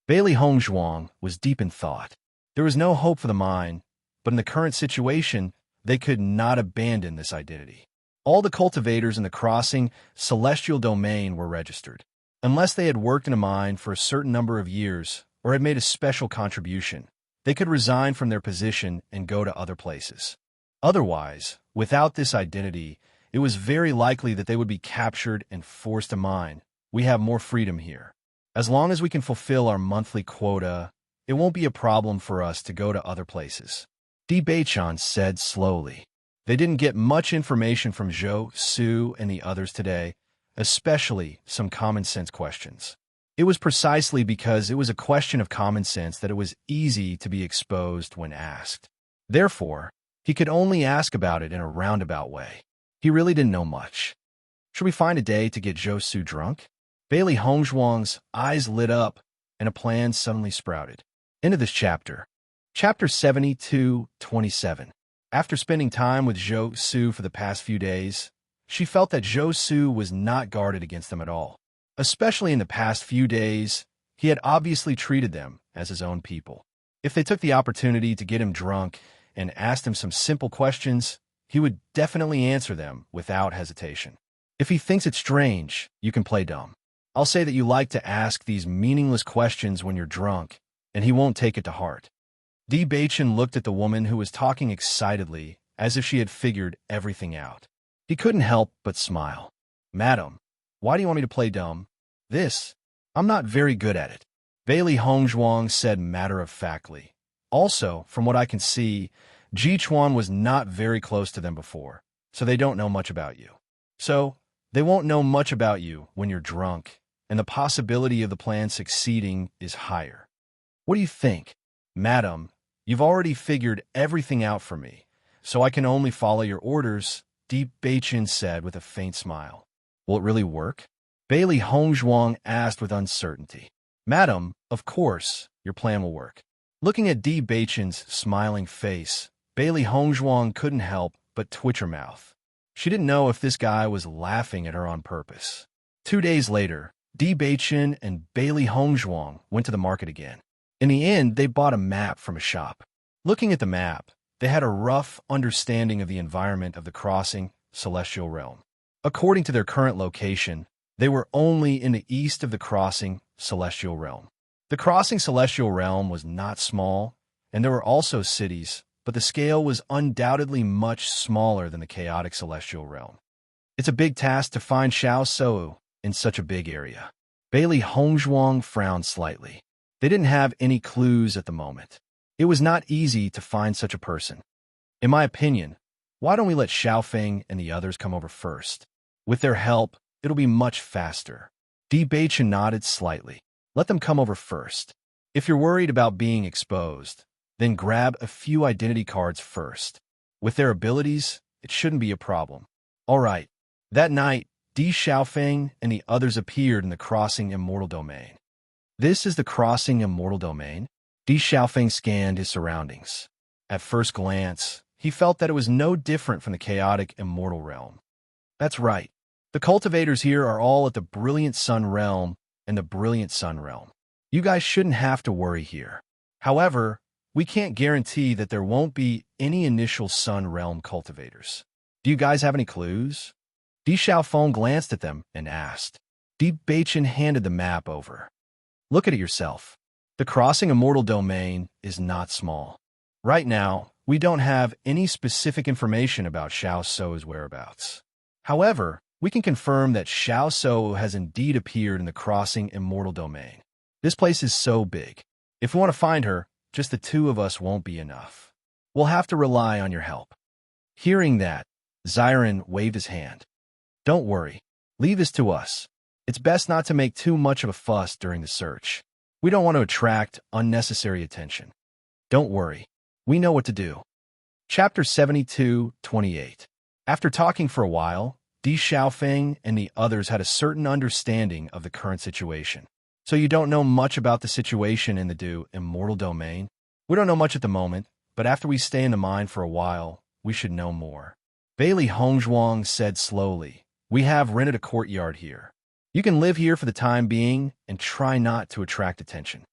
Bailey Hongzhuang was deep in thought. There was no hope for the mine, but in the current situation, they could not abandon this identity. All the cultivators in the crossing celestial domain were registered. Unless they had worked in a mine for a certain number of years or had made a special contribution, they could resign from their position and go to other places. Otherwise, without this identity, it was very likely that they would be captured and forced to mine. We have more freedom here. As long as we can fulfill our monthly quota, it won't be a problem for us to go to other places. Di Beichan said slowly. They didn't get much information from Zhou, Su, and the others today, especially some common sense questions. It was precisely because it was a question of common sense that it was easy to be exposed when asked. Therefore, he could only ask about it in a roundabout way. He really didn't know much. Should we find a day to get Zhou Su drunk? Bailey Hongzhuang's eyes lit up, and a plan suddenly sprouted. End of this chapter. Chapter 72-27. After spending time with Zhou Su for the past few days, she felt that Zhou Su was not guarded against them at all. Especially in the past few days, he had obviously treated them as his own people. If they took the opportunity to get him drunk and asked him some simple questions, he would definitely answer them without hesitation. If he thinks it's strange, you can play dumb. I'll say that you like to ask these meaningless questions when you're drunk, and he won't take it to heart. Di Beichan looked at the woman who was talking excitedly, as if she had figured everything out. He couldn't help but smile. Madam, why do you want me to play dumb? I'm not very good at it. Bailey Hongzhuang said matter-of-factly. Also, from what I can see, Ji Chuan was not very close to them before, so they don't know much about you. So, they won't know much about you when you're drunk, and the possibility of the plan succeeding is higher. What do you think? Madam, you've already figured everything out for me, so I can only follow your orders, Di Beichan said with a faint smile. Will it really work? Bailey Hongzhuang asked with uncertainty. Madam, of course, your plan will work. Looking at Di Beichan's smiling face, Bailey Hongzhuang couldn't help but twitch her mouth. She didn't know if this guy was laughing at her on purpose. 2 days later, Di Beichan and Bailey Hongzhuang went to the market again. In the end, they bought a map from a shop. Looking at the map, they had a rough understanding of the environment of the crossing celestial realm. According to their current location, they were only in the east of the crossing celestial realm. The crossing celestial realm was not small, and there were also cities, but the scale was undoubtedly much smaller than the chaotic celestial realm. It's a big task to find Xiao So in such a big area. Bailey Hongzhuang frowned slightly. They didn't have any clues at the moment. It was not easy to find such a person. In my opinion, why don't we let Xiaofeng and the others come over first? With their help, it'll be much faster. Di Beichan nodded slightly. Let them come over first. If you're worried about being exposed, then grab a few identity cards first. With their abilities, it shouldn't be a problem. All right. That night, Di Xiaofeng and the others appeared in the crossing immortal domain. This is the crossing immortal domain? Di Xiaofeng scanned his surroundings. At first glance, he felt that it was no different from the chaotic immortal realm. That's right. The cultivators here are all at the Brilliant Sun Realm and the Brilliant Sun Realm. You guys shouldn't have to worry here. However, we can't guarantee that there won't be any initial Sun Realm cultivators. Do you guys have any clues? Di Xiaofeng glanced at them and asked. Di Beichan handed the map over. Look at it yourself. The crossing immortal domain is not small. Right now, we don't have any specific information about Xiao So's whereabouts. However, we can confirm that Xiao So has indeed appeared in the crossing immortal domain. This place is so big. If we want to find her, just the two of us won't be enough. We'll have to rely on your help. Hearing that, Xiren waved his hand. Don't worry. Leave this to us. It's best not to make too much of a fuss during the search. We don't want to attract unnecessary attention. Don't worry. We know what to do. Chapter 72:28. After talking for a while, Di Xiaofeng and the others had a certain understanding of the current situation. So you don't know much about the situation in the immortal domain? We don't know much at the moment, but after we stay in the mine for a while, we should know more. Bailey Hongzhuang said slowly, we have rented a courtyard here. You can live here for the time being and try not to attract attention.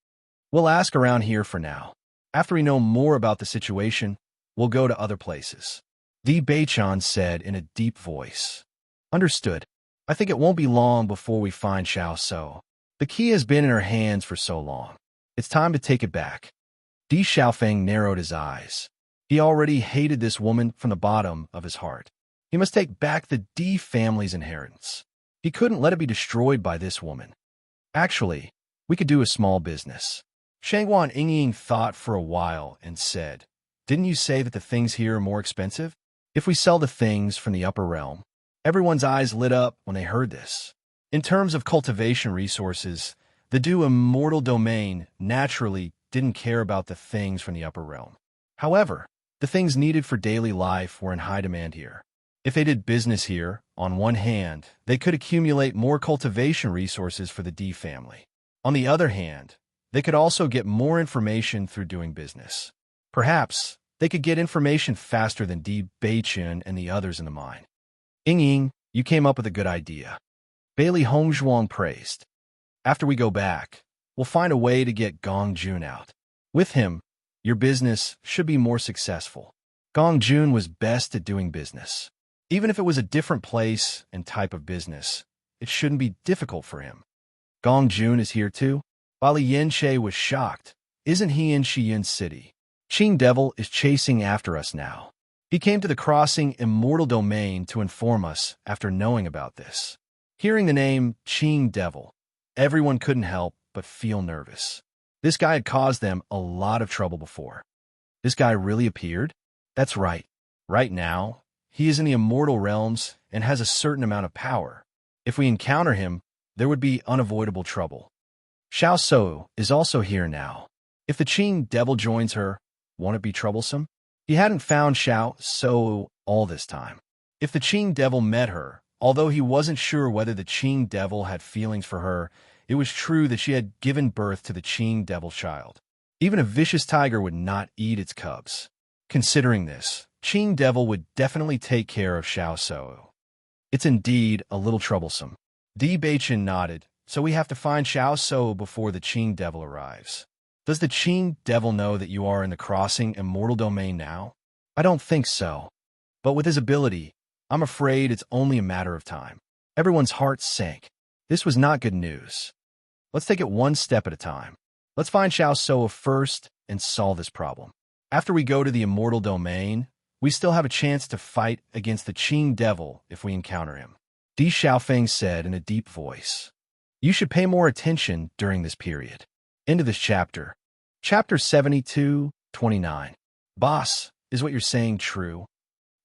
We'll ask around here for now. After we know more about the situation, we'll go to other places. Di Beichan said in a deep voice. Understood. I think it won't be long before we find Xiao So. The key has been in her hands for so long. It's time to take it back. Di Xiaofeng narrowed his eyes. He already hated this woman from the bottom of his heart. He must take back the Di family's inheritance. He couldn't let it be destroyed by this woman. Actually, we could do a small business. Shangguan Yingying thought for a while and said, didn't you say that the things here are more expensive? If we sell the things from the upper realm, everyone's eyes lit up when they heard this. In terms of cultivation resources, the immortal domain naturally didn't care about the things from the upper realm. However, the things needed for daily life were in high demand here. If they did business here, on one hand, they could accumulate more cultivation resources for the Di family. On the other hand, they could also get more information through doing business. Perhaps they could get information faster than Di Beichan and the others in the mine. Ying, you came up with a good idea. Bailey Hongzhuang praised. After we go back, we'll find a way to get Gong Jun out. With him, your business should be more successful. Gong Jun was best at doing business. Even if it was a different place and type of business, it shouldn't be difficult for him. Gong Jun is here too? Bali Yanxie was shocked. Isn't he in Xiyin City? Qing Devil is chasing after us now. He came to the crossing immortal domain to inform us after knowing about this. Hearing the name Qing Devil, everyone couldn't help but feel nervous. This guy had caused them a lot of trouble before. This guy really appeared? That's right. Right now, he is in the immortal realms and has a certain amount of power. If we encounter him, there would be unavoidable trouble. Xiao So is also here now. If the Qing Devil joins her, won't it be troublesome? He hadn't found Xiao So all this time. If the Qing Devil met her, although he wasn't sure whether the Qing Devil had feelings for her, it was true that she had given birth to the Qing Devil child. Even a vicious tiger would not eat its cubs. Considering this, Qing Devil would definitely take care of Xiao So. It's indeed a little troublesome. Di Beichan nodded, so we have to find Xiao So before the Qing Devil arrives. Does the Qing Devil know that you are in the crossing immortal domain now? I don't think so. But with his ability, I'm afraid it's only a matter of time. Everyone's hearts sank. This was not good news. Let's take it one step at a time. Let's find Xiao So first and solve this problem. After we go to the immortal domain, we still have a chance to fight against the Qing Devil if we encounter him. Di Xiaofeng said in a deep voice. You should pay more attention during this period. End of this chapter. Chapter 72:29. Boss, is what you're saying true?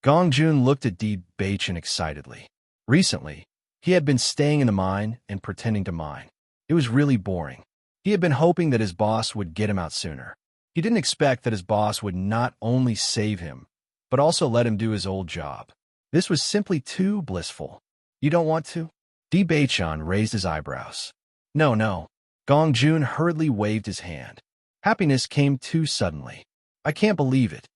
Gong Jun looked at Di Beichan excitedly. Recently, he had been staying in the mine and pretending to mine. It was really boring. He had been hoping that his boss would get him out sooner. He didn't expect that his boss would not only save him, but also let him do his old job. This was simply too blissful. You don't want to? Di Beichan raised his eyebrows. No. Gong Jun hurriedly waved his hand. Happiness came too suddenly. I can't believe it.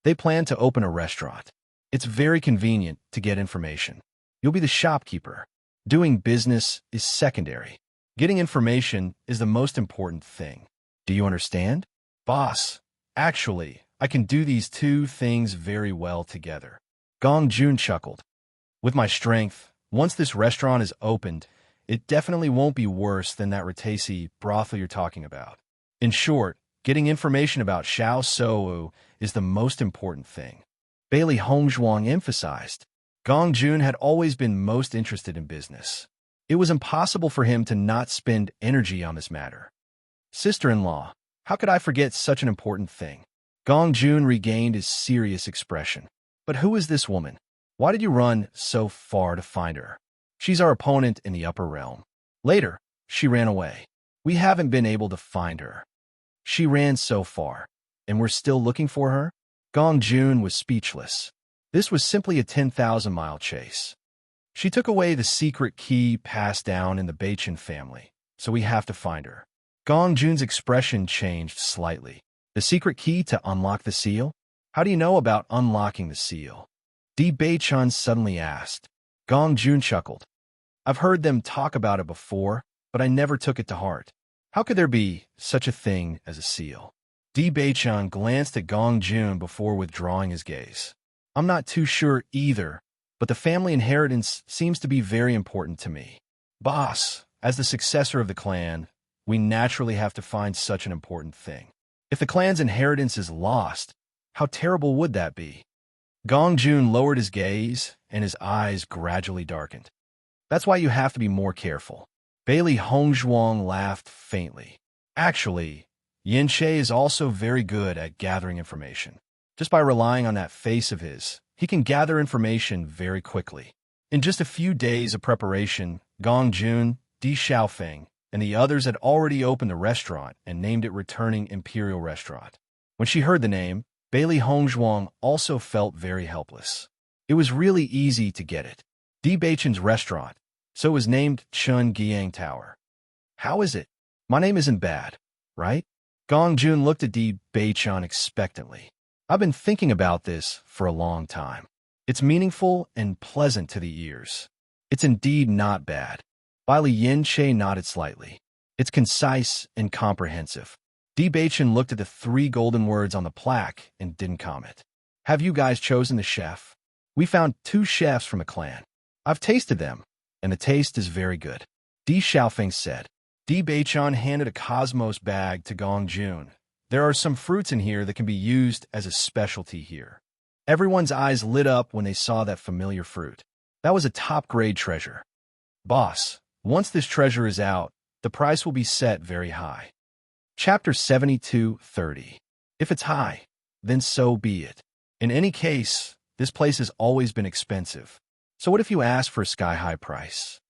They plan to open a restaurant. It's very convenient to get information. You'll be the shopkeeper. Doing business is secondary. Getting information is the most important thing. Do you understand? Boss, actually, I can do these two things very well together. Gong Jun chuckled. With my strength, once this restaurant is opened, it definitely won't be worse than that Ratasi brothel you're talking about. In short, getting information about Xiao So is the most important thing. Bailey Hongzhuang emphasized. Gong Jun had always been most interested in business. It was impossible for him to not spend energy on this matter. Sister-in-law, how could I forget such an important thing? Gong Jun regained his serious expression. But who is this woman? Why did you run so far to find her? She's our opponent in the upper realm. Later, she ran away. We haven't been able to find her. She ran so far, and we're still looking for her? Gong Jun was speechless. This was simply a 10,000-mile chase. She took away the secret key passed down in the Bachin family, so we have to find her. Gong Jun's expression changed slightly. The secret key to unlock the seal? How do you know about unlocking the seal? Di Bachin suddenly asked. Gong Jun chuckled. I've heard them talk about it before, but I never took it to heart. How could there be such a thing as a seal? Di Bachin glanced at Gong Jun before withdrawing his gaze. I'm not too sure either, but the family inheritance seems to be very important to me. Boss, as the successor of the clan, we naturally have to find such an important thing. If the clan's inheritance is lost, how terrible would that be? Gong Jun lowered his gaze, and his eyes gradually darkened. That's why you have to be more careful. Bailey Hongzhuang laughed faintly. Actually, Yin Che is also very good at gathering information. Just by relying on that face of his, he can gather information very quickly. In just a few days of preparation, Gong Jun, Di Xiaofeng, and the others had already opened the restaurant and named it Returning Imperial Restaurant. When she heard the name, Bailey Hongzhuang also felt very helpless. It was really easy to get it. Di Bachin's restaurant, so it was named Chun Giang Tower. How is it? My name isn't bad, right? Gong Jun looked at Di Bachin expectantly. I've been thinking about this for a long time. It's meaningful and pleasant to the ears. It's indeed not bad. Bailey Yin Che nodded slightly. It's concise and comprehensive. Di Bachin looked at the 3 golden words on the plaque and didn't comment. Have you guys chosen the chef? We found 2 chefs from a clan. I've tasted them, and the taste is very good. Di Xiaofeng said. Di Bachin handed a Cosmos bag to Gong Jun. There are some fruits in here that can be used as a specialty here. Everyone's eyes lit up when they saw that familiar fruit. That was a top-grade treasure. Boss, once this treasure is out, the price will be set very high. Chapter 72:30. If it's high, then so be it. In any case, this place has always been expensive. So what if you ask for a sky-high price?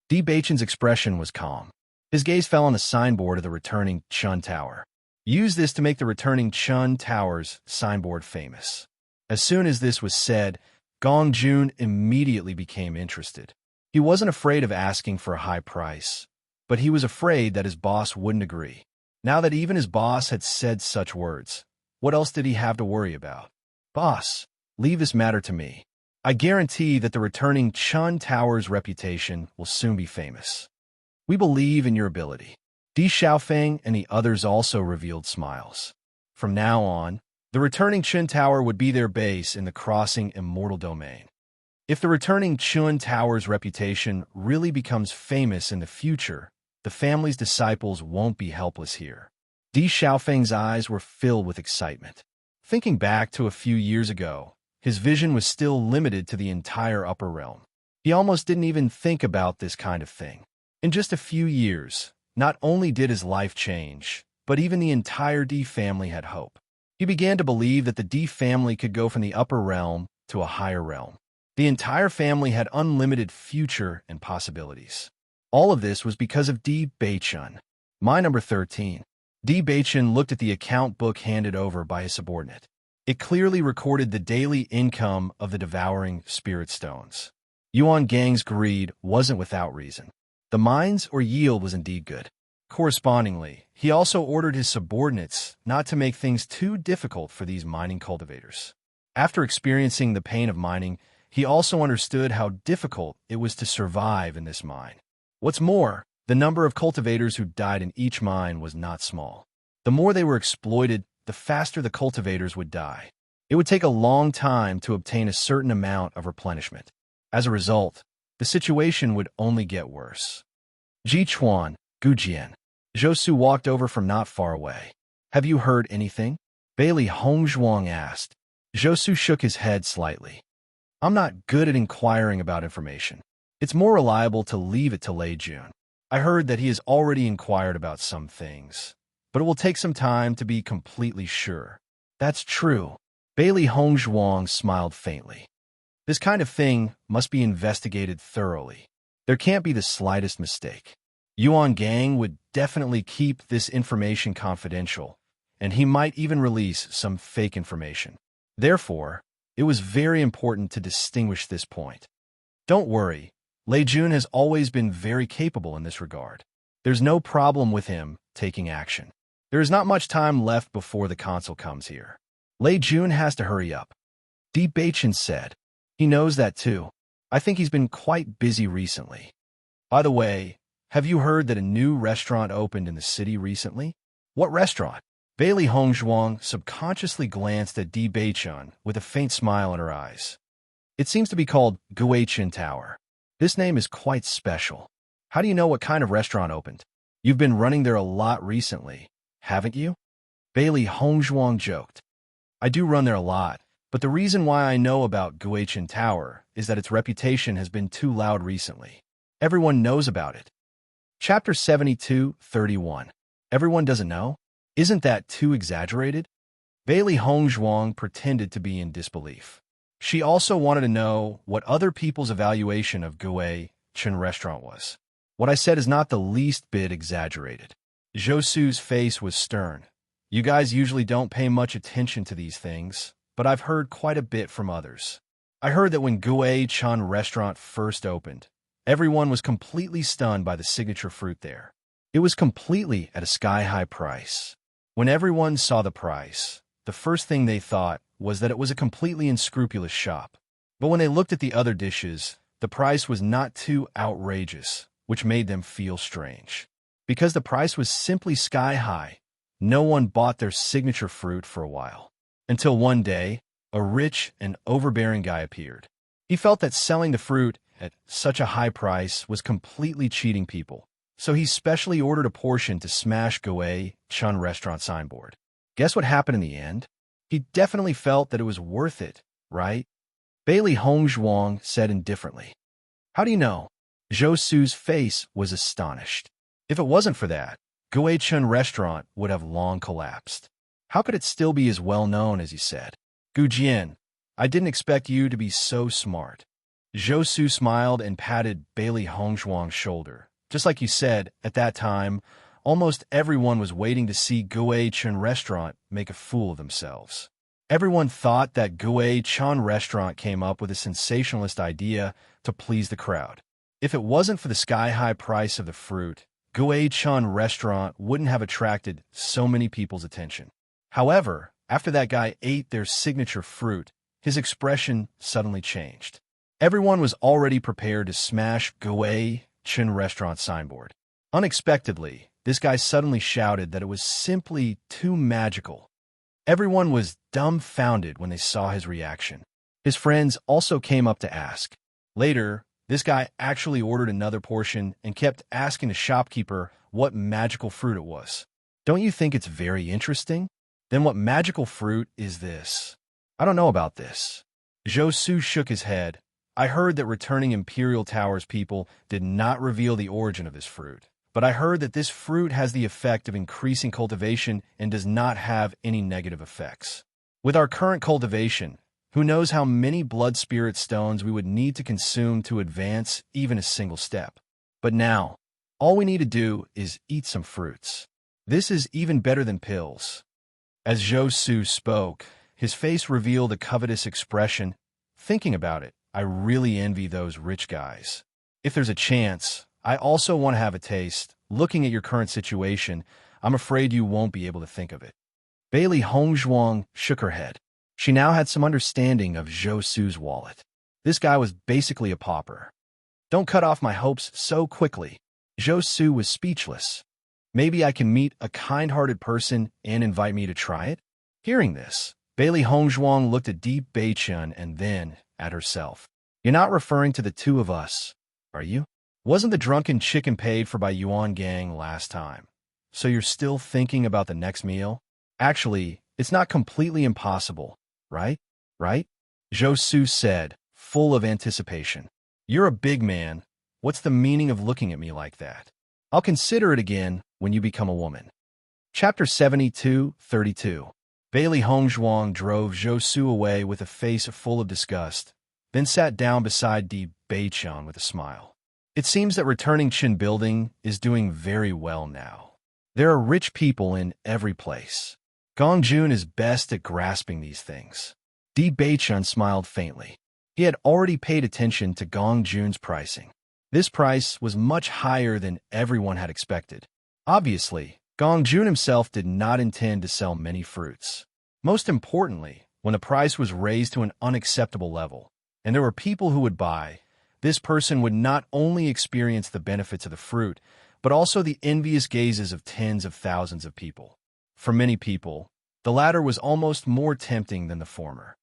Di Bachin's expression was calm. His gaze fell on the signboard of the returning Chun Tower. Use this to make the returning Chun Tower's signboard famous. As soon as this was said, Gong Jun immediately became interested. He wasn't afraid of asking for a high price, but he was afraid that his boss wouldn't agree. Now that even his boss had said such words, what else did he have to worry about? Boss, leave this matter to me. I guarantee that the returning Chun Tower's reputation will soon be famous. We believe in your ability. Di Xiaofeng and the others also revealed smiles. From now on, the returning Chun Tower would be their base in the crossing immortal domain. If the returning Chun Tower's reputation really becomes famous in the future, the family's disciples won't be helpless here. Di Xiaofeng's eyes were filled with excitement. Thinking back to a few years ago, his vision was still limited to the entire upper realm. He almost didn't even think about this kind of thing. In just a few years, not only did his life change, but even the entire Di family had hope. He began to believe that the Di family could go from the upper realm to a higher realm. The entire family had unlimited future and possibilities. All of this was because of Di Bachin. My number 13. Di Bachin looked at the account book handed over by his subordinate. It clearly recorded the daily income of the devouring spirit stones. Yuan Gang's greed wasn't without reason. The mines or yield was indeed good. Correspondingly, he also ordered his subordinates not to make things too difficult for these mining cultivators. After experiencing the pain of mining, he also understood how difficult it was to survive in this mine. What's more, the number of cultivators who died in each mine was not small. The more they were exploited, the faster the cultivators would die. It would take a long time to obtain a certain amount of replenishment. As a result, the situation would only get worse. Ji Chuan, Gujian. Zhou walked over from not far away. Have you heard anything? Bailey Hongzhuang asked. Zhou shook his head slightly. I'm not good at inquiring about information. It's more reliable to leave it to Lei Jun. I heard that he has already inquired about some things, but it will take some time to be completely sure. That's true. Bailey Hongzhuang smiled faintly. This kind of thing must be investigated thoroughly. There can't be the slightest mistake. Yuan Gang would definitely keep this information confidential, and he might even release some fake information. Therefore, it was very important to distinguish this point. Don't worry, Lei Jun has always been very capable in this regard. There's no problem with him taking action. There is not much time left before the consul comes here. Lei Jun has to hurry up. Di Baichen said. He knows that too. I think he's been quite busy recently. By the way, have you heard that a new restaurant opened in the city recently? What restaurant? Bailey Hongzhuang subconsciously glanced at Di Baichen with a faint smile in her eyes. It seems to be called Guichin Tower. This name is quite special. How do you know what kind of restaurant opened? You've been running there a lot recently, haven't you? Bailey Hongzhuang joked. I do run there a lot, but the reason why I know about Guichin Tower is that its reputation has been too loud recently. Everyone knows about it. Chapter 72:31. Everyone doesn't know? Isn't that too exaggerated? Bailey Hongzhuang pretended to be in disbelief. She also wanted to know what other people's evaluation of Guichin restaurant was. What I said is not the least bit exaggerated. Zhou Su's face was stern. You guys usually don't pay much attention to these things, but I've heard quite a bit from others. I heard that when Guichin restaurant first opened, everyone was completely stunned by the signature fruit there. It was completely at a sky-high price. When everyone saw the price, the first thing they thought was that it was a completely unscrupulous shop. But when they looked at the other dishes, the price was not too outrageous, which made them feel strange. Because the price was simply sky-high, no one bought their signature fruit for a while. Until one day, a rich and overbearing guy appeared. He felt that selling the fruit at such a high price was completely cheating people, so he specially ordered a portion to smash Guichin restaurant signboard. Guess what happened in the end? He definitely felt that it was worth it, right? Bailey Hongzhuang said indifferently. How do you know? Zhou Su's face was astonished. If it wasn't for that, Guichin restaurant would have long collapsed. How could it still be as well known as you said? Gu Jian, I didn't expect you to be so smart. Zhou Su smiled and patted Bailey Hongzhuang's shoulder. Just like you said, at that time, almost everyone was waiting to see Guichin restaurant make a fool of themselves. Everyone thought that Guichin restaurant came up with a sensationalist idea to please the crowd. If it wasn't for the sky-high price of the fruit, Guichin restaurant wouldn't have attracted so many people's attention. However, after that guy ate their signature fruit, his expression suddenly changed. Everyone was already prepared to smash Guichin restaurant signboard. Unexpectedly, this guy suddenly shouted that it was simply too magical. Everyone was dumbfounded when they saw his reaction. His friends also came up to ask. Later, this guy actually ordered another portion and kept asking the shopkeeper what magical fruit it was. Don't you think it's very interesting? Then what magical fruit is this? I don't know about this. Zhou Su shook his head. I heard that returning Imperial Tower's people did not reveal the origin of this fruit. But I heard that this fruit has the effect of increasing cultivation and does not have any negative effects. With our current cultivation, who knows how many blood spirit stones we would need to consume to advance even a single step. But now, all we need to do is eat some fruits. This is even better than pills. As Zhou Su spoke, his face revealed a covetous expression. Thinking about it, I really envy those rich guys. If there's a chance, I also want to have a taste. Looking at your current situation, I'm afraid you won't be able to think of it. Bailey Hongzhuang shook her head. She now had some understanding of Zhou Su's wallet. This guy was basically a pauper. Don't cut off my hopes so quickly. Zhou Su was speechless. Maybe I can meet a kind-hearted person and invite me to try it? Hearing this, Bailey Hongzhuang looked at Di Baichen and then at herself. You're not referring to the two of us, are you? Wasn't the drunken chicken paid for by Yuan Gang last time? So you're still thinking about the next meal? Actually, it's not completely impossible, right? Right? Zhou Su said, full of anticipation. You're a big man. What's the meaning of looking at me like that? I'll consider it again when you become a woman. Chapter 72:32. Bailey Hongzhuang drove Zhou Su away with a face full of disgust, then sat down beside Di Baichen with a smile. It seems that returning Qin building is doing very well now. There are rich people in every place. Gong Jun is best at grasping these things. Di Beichun smiled faintly. He had already paid attention to Gong Jun's pricing. This price was much higher than everyone had expected. Obviously, Gong Jun himself did not intend to sell many fruits. Most importantly, when the price was raised to an unacceptable level, and there were people who would buy, this person would not only experience the benefits of the fruit, but also the envious gazes of tens of thousands of people. For many people, the latter was almost more tempting than the former.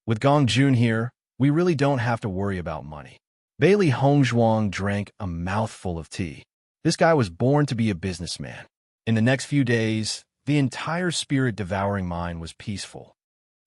With Gong Jun here, we really don't have to worry about money. Bailey Hongzhuang drank a mouthful of tea. This guy was born to be a businessman. In the next few days, the entire spirit-devouring mine was peaceful.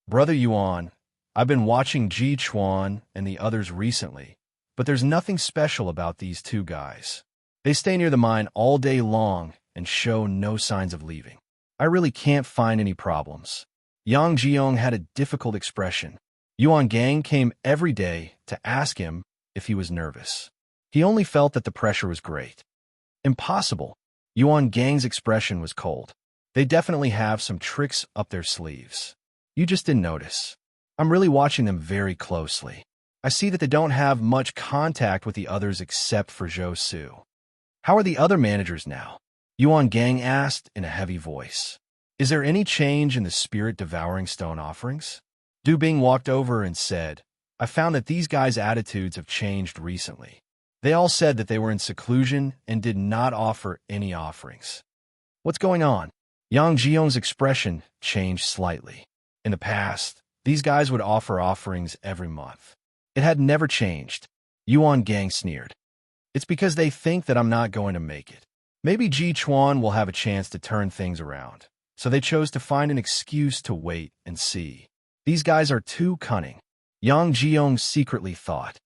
Brother Yuan, I've been watching Ji Chuan and the others recently, but there's nothing special about these two guys. They stay near the mine all day long and show no signs of leaving. I really can't find any problems. Yang Jiong had a difficult expression. Yuan Gang came every day to ask him if he was nervous. He only felt that the pressure was great. Impossible. Yuan Gang's expression was cold. They definitely have some tricks up their sleeves. You just didn't notice. I'm really watching them very closely. I see that they don't have much contact with the others except for Zhou Su. How are the other managers now? Yuan Gang asked in a heavy voice. Is there any change in the spirit-devouring stone offerings? Du Bing walked over and said, I found that these guys' attitudes have changed recently. They all said that they were in seclusion and did not offer any offerings. What's going on? Yang Jiong's expression changed slightly. In the past, these guys would offer offerings every month. It had never changed. Yuan Gang sneered. It's because they think that I'm not going to make it. Maybe Ji Chuan will have a chance to turn things around, so they chose to find an excuse to wait and see. These guys are too cunning. Yang Jiong secretly thought.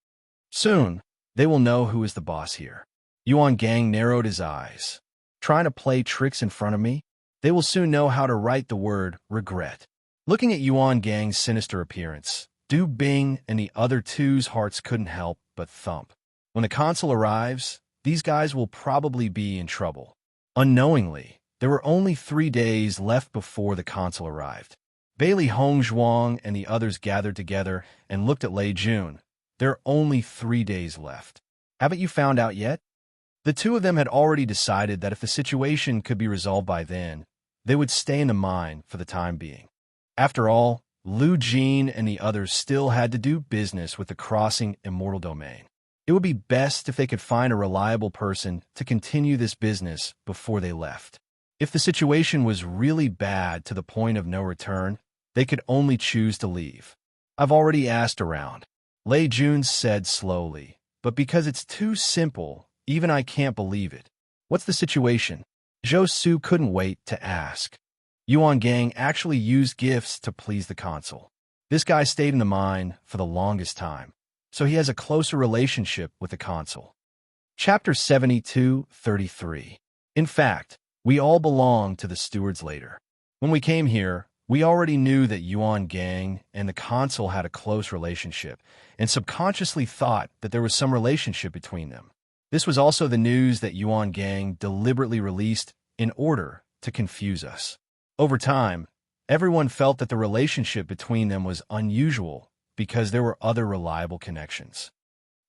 Soon, they will know who is the boss here. Yuan Gang narrowed his eyes. Trying to play tricks in front of me? They will soon know how to write the word regret. Looking at Yuan Gang's sinister appearance, Du Bing and the other two's hearts couldn't help but thump. When the consul arrives, these guys will probably be in trouble. Unknowingly, there were only 3 days left before the consul arrived. Bailey Hongzhuang and the others gathered together and looked at Lei Jun. There are only 3 days left. Haven't you found out yet? The two of them had already decided that if the situation could be resolved by then, they would stay in the mine for the time being. After all, Lu Jin and the others still had to do business with the crossing immortal domain. It would be best if they could find a reliable person to continue this business before they left. If the situation was really bad to the point of no return, they could only choose to leave. I've already asked around. Lei Jun said slowly, but because it's too simple, even I can't believe it. What's the situation? Zhou Su couldn't wait to ask. Yuan Gang actually used gifts to please the consul. This guy stayed in the mine for the longest time, so he has a closer relationship with the consul. Chapter 72:33. In fact, we all belong to the stewards later. When we came here, we already knew that Yuan Gang and the consul had a close relationship, and subconsciously thought that there was some relationship between them. This was also the news that Yuan Gang deliberately released in order to confuse us. Over time, everyone felt that the relationship between them was unusual because there were other reliable connections.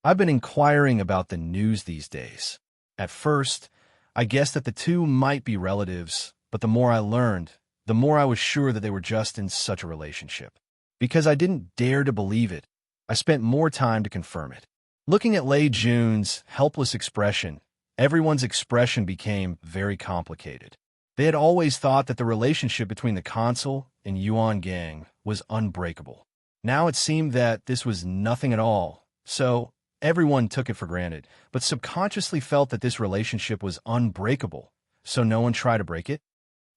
I've been inquiring about the news these days. At first, I guessed that the two might be relatives, but the more I learned, the more I was sure that they were just in such a relationship. Because I didn't dare to believe it, I spent more time to confirm it. Looking at Lei Jun's helpless expression, everyone's expression became very complicated. They had always thought that the relationship between the consul and Yuan Gang was unbreakable. Now it seemed that this was nothing at all, so everyone took it for granted, but subconsciously felt that this relationship was unbreakable, so no one tried to break it.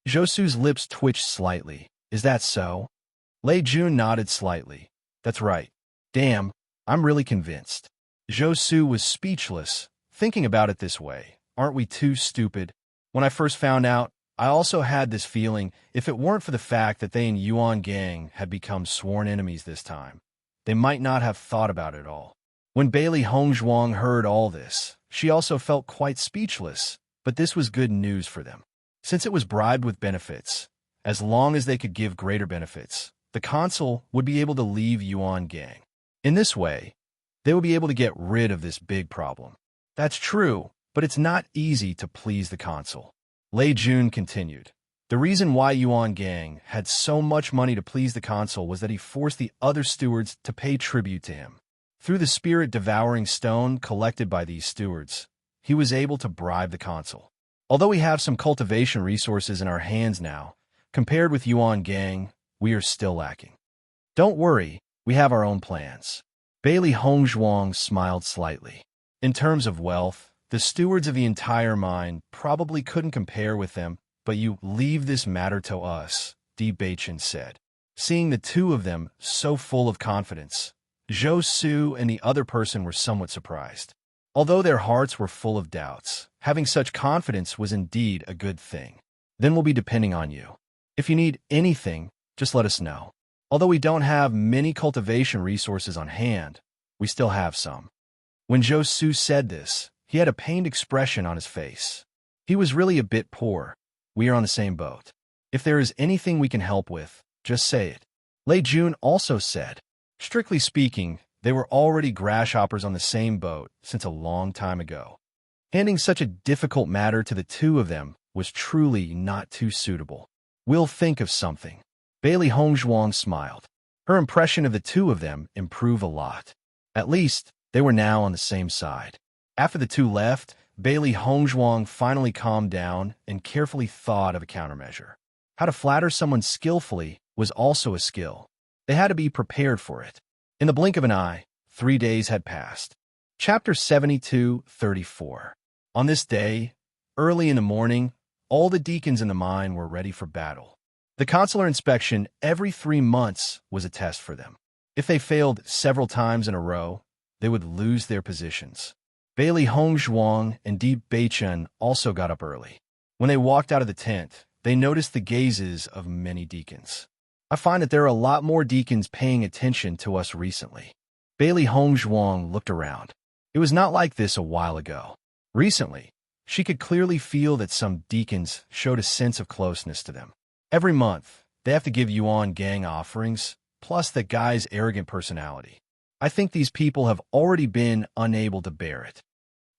Zhou Su's lips twitched slightly. Is that so? Lei Jun nodded slightly. That's right. Damn, I'm really convinced. Zhou Su was speechless, thinking about it this way. Aren't we too stupid? When I first found out, I also had this feeling, if it weren't for the fact that they and Yuan Gang had become sworn enemies this time, they might not have thought about it at all. When Bailey Hongzhuang heard all this, she also felt quite speechless, but this was good news for them. Since it was bribed with benefits, as long as they could give greater benefits, the consul would be able to leave Yuan Gang. In this way, they would be able to get rid of this big problem. That's true, but it's not easy to please the consul. Lei Jun continued. The reason why Yuan Gang had so much money to please the consul was that he forced the other stewards to pay tribute to him. Through the spirit-devouring stone collected by these stewards, he was able to bribe the consul. Although we have some cultivation resources in our hands now, compared with Yuan Gang, we are still lacking. Don't worry, we have our own plans. Bailey Hongzhuang smiled slightly. In terms of wealth, the stewards of the entire mine probably couldn't compare with them, but you leave this matter to us, Di Beichen said. Seeing the two of them so full of confidence, Zhou Su and the other person were somewhat surprised. Although their hearts were full of doubts, having such confidence was indeed a good thing. Then we'll be depending on you. If you need anything, just let us know. Although we don't have many cultivation resources on hand, we still have some. When Zhou Su said this, he had a pained expression on his face. He was really a bit poor. We are on the same boat. If there is anything we can help with, just say it. Lei Jun also said. Strictly speaking, they were already grasshoppers on the same boat since a long time ago. Handing such a difficult matter to the two of them was truly not too suitable. We'll think of something. Bailey Hongzhuang smiled. Her impression of the two of them improved a lot. At least, they were now on the same side. After the two left, Bailey Hongzhuang finally calmed down and carefully thought of a countermeasure. How to flatter someone skillfully was also a skill. They had to be prepared for it. In the blink of an eye, 3 days had passed. Chapter 72:34. On this day, early in the morning, all the deacons in the mine were ready for battle. The consular inspection every 3 months was a test for them. If they failed several times in a row, they would lose their positions. Bailey Hongzhuang and Di Beichen also got up early. When they walked out of the tent, they noticed the gazes of many deacons. I find that there are a lot more deacons paying attention to us recently. Bailey Hongzhuang looked around. It was not like this a while ago. Recently, she could clearly feel that some deacons showed a sense of closeness to them. Every month, they have to give Yuan Gang offerings, plus that guy's arrogant personality. I think these people have already been unable to bear it.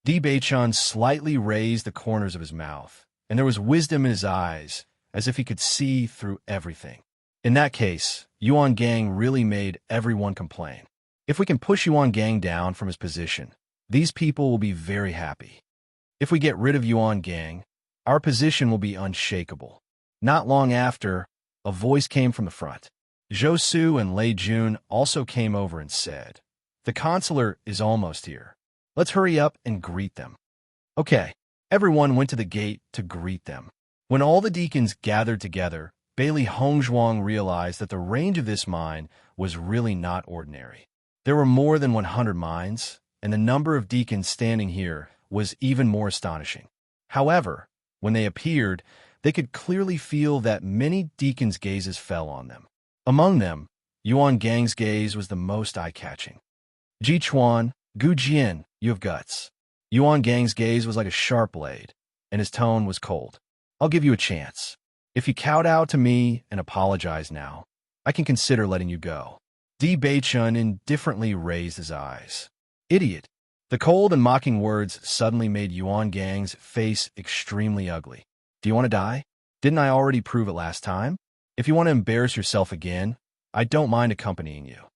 Di Beichen slightly raised the corners of his mouth, and there was wisdom in his eyes, as if he could see through everything. In that case, Yuan Gang really made everyone complain. If we can push Yuan Gang down from his position, these people will be very happy. If we get rid of Yuan Gang, our position will be unshakable. Not long after, a voice came from the front. Zhou Su and Lei Jun also came over and said, "The consular is almost here. Let's hurry up and greet them." Okay, everyone went to the gate to greet them. When all the deacons gathered together, Bailey Hongzhuang realized that the range of this mine was really not ordinary. There were more than 100 mines, and the number of deacons standing here was even more astonishing. However, when they appeared, they could clearly feel that many deacons' gazes fell on them. Among them, Yuan Gang's gaze was the most eye-catching. "Ji Chuan, Gu Jian, you have guts." Yuan Gang's gaze was like a sharp blade, and his tone was cold. "I'll give you a chance. If you kowtow to me and apologize now, I can consider letting you go." Di Beichen indifferently raised his eyes. "Idiot." The cold and mocking words suddenly made Yuan Gang's face extremely ugly. "Do you want to die? Didn't I already prove it last time? If you want to embarrass yourself again, I don't mind accompanying you."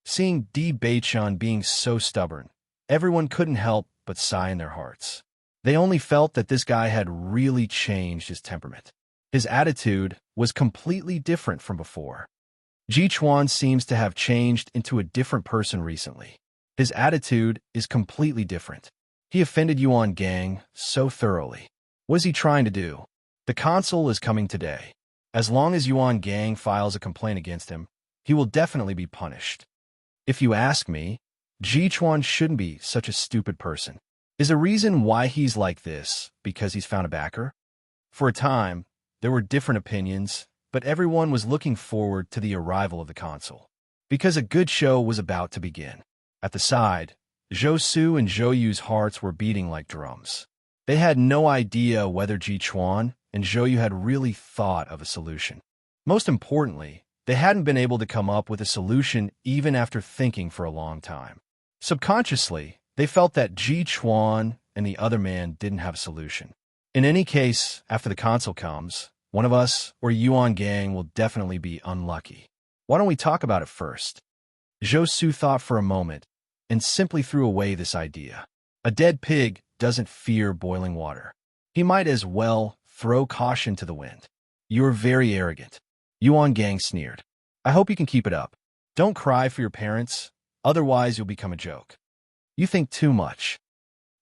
Seeing Di Beichen being so stubborn, everyone couldn't help but sigh in their hearts. They only felt that this guy had really changed his temperament. His attitude was completely different from before. Ji Chuan seems to have changed into a different person recently. His attitude is completely different. He offended Yuan Gang so thoroughly. What is he trying to do? The consul is coming today. As long as Yuan Gang files a complaint against him, he will definitely be punished. If you ask me, Ji Chuan shouldn't be such a stupid person. Is the reason why he's like this because he's found a backer? For a time, there were different opinions, but everyone was looking forward to the arrival of the consul, because a good show was about to begin. At the side, Zhou Su and Zhou Yu's hearts were beating like drums. They had no idea whether Ji Chuan and Zhou Yu had really thought of a solution. Most importantly, they hadn't been able to come up with a solution even after thinking for a long time. Subconsciously, they felt that Ji Chuan and the other man didn't have a solution. In any case, after the console comes, one of us or Yuan Gang will definitely be unlucky. Why don't we talk about it first? Zhou Su thought for a moment and simply threw away this idea. A dead pig doesn't fear boiling water. He might as well throw caution to the wind. You're very arrogant. Yuan Gang sneered. I hope you can keep it up. Don't cry for your parents, otherwise you'll become a joke. You think too much.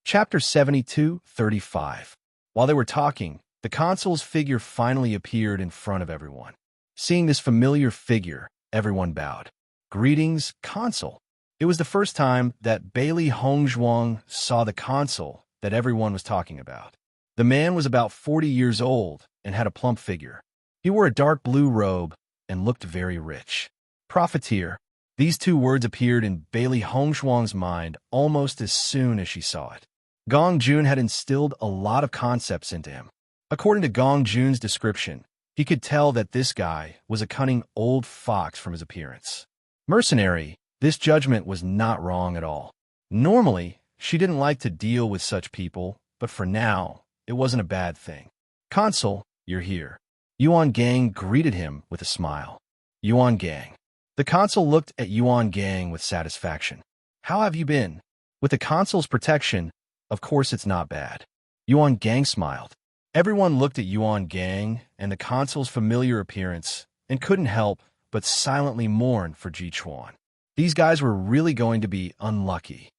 Chapter 72:35. While they were talking, the consul's figure finally appeared in front of everyone. Seeing this familiar figure, everyone bowed. Greetings, consul. It was the first time that Bailey Hongzhuang saw the consul that everyone was talking about. The man was about 40 years old and had a plump figure. He wore a dark blue robe and looked very rich. Profiteer. These two words appeared in Bailey Hongzhuang's mind almost as soon as she saw it. Gong Jun had instilled a lot of concepts into him. According to Gong Jun's description, he could tell that this guy was a cunning old fox from his appearance. Mercenary, this judgment was not wrong at all. Normally, she didn't like to deal with such people, but for now, it wasn't a bad thing. Consul, you're here. Yuan Gang greeted him with a smile. Yuan Gang. The consul looked at Yuan Gang with satisfaction. How have you been? With the consul's protection, of course it's not bad. Yuan Gang smiled. Everyone looked at Yuan Gang and the consul's familiar appearance and couldn't help but silently mourn for Ji Chuan. These guys were really going to be unlucky.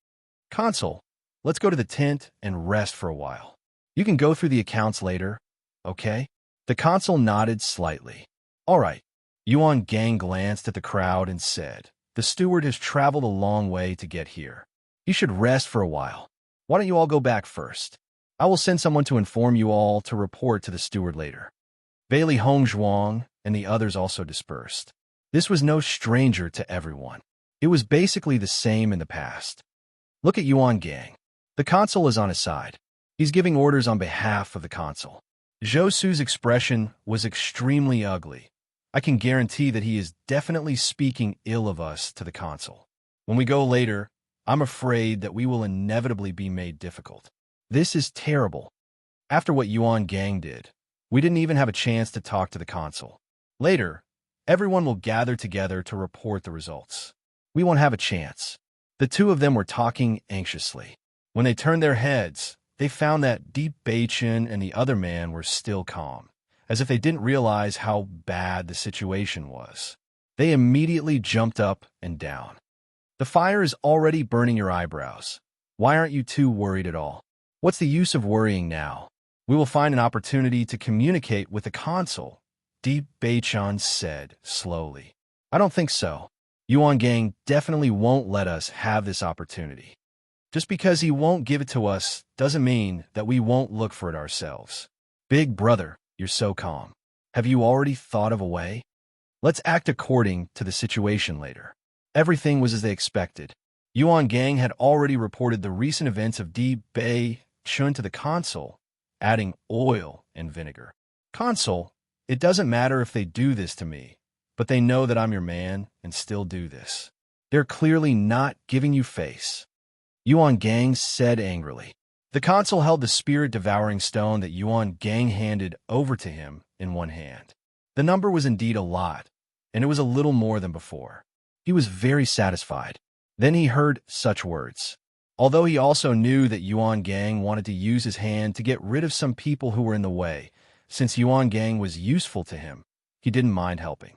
Consul, let's go to the tent and rest for a while. You can go through the accounts later, okay? The consul nodded slightly. All right. Yuan Gang glanced at the crowd and said, the steward has traveled a long way to get here. He should rest for a while. Why don't you all go back first? I will send someone to inform you all to report to the steward later. Bailey Hongzhuang and the others also dispersed. This was no stranger to everyone. It was basically the same in the past. Look at Yuan Gang. The consul is on his side. He's giving orders on behalf of the consul. Zhou Su's expression was extremely ugly. I can guarantee that he is definitely speaking ill of us to the consul. When we go later, I'm afraid that we will inevitably be made difficult. This is terrible. After what Yuan Gang did, we didn't even have a chance to talk to the consul. Later, everyone will gather together to report the results. We won't have a chance. The two of them were talking anxiously. When they turned their heads, they found that Deep Beichen and the other man were still calm, as if they didn't realize how bad the situation was. They immediately jumped up and down. The fire is already burning your eyebrows. Why aren't you too worried at all? What's the use of worrying now? We will find an opportunity to communicate with the consul, Deep Beichen said slowly. I don't think so. Yuan Gang definitely won't let us have this opportunity. Just because he won't give it to us doesn't mean that we won't look for it ourselves. Big brother, you're so calm. Have you already thought of a way? Let's act according to the situation later. Everything was as they expected. Yuan Gang had already reported the recent events of Di Bei Chun to the consul, adding oil and vinegar. Consul, it doesn't matter if they do this to me, but they know that I'm your man and still do this. They're clearly not giving you face. Yuan Gang said angrily. The consul held the spirit-devouring stone that Yuan Gang handed over to him in one hand. The number was indeed a lot, and it was a little more than before. He was very satisfied. Then he heard such words. Although he also knew that Yuan Gang wanted to use his hand to get rid of some people who were in the way, since Yuan Gang was useful to him, he didn't mind helping.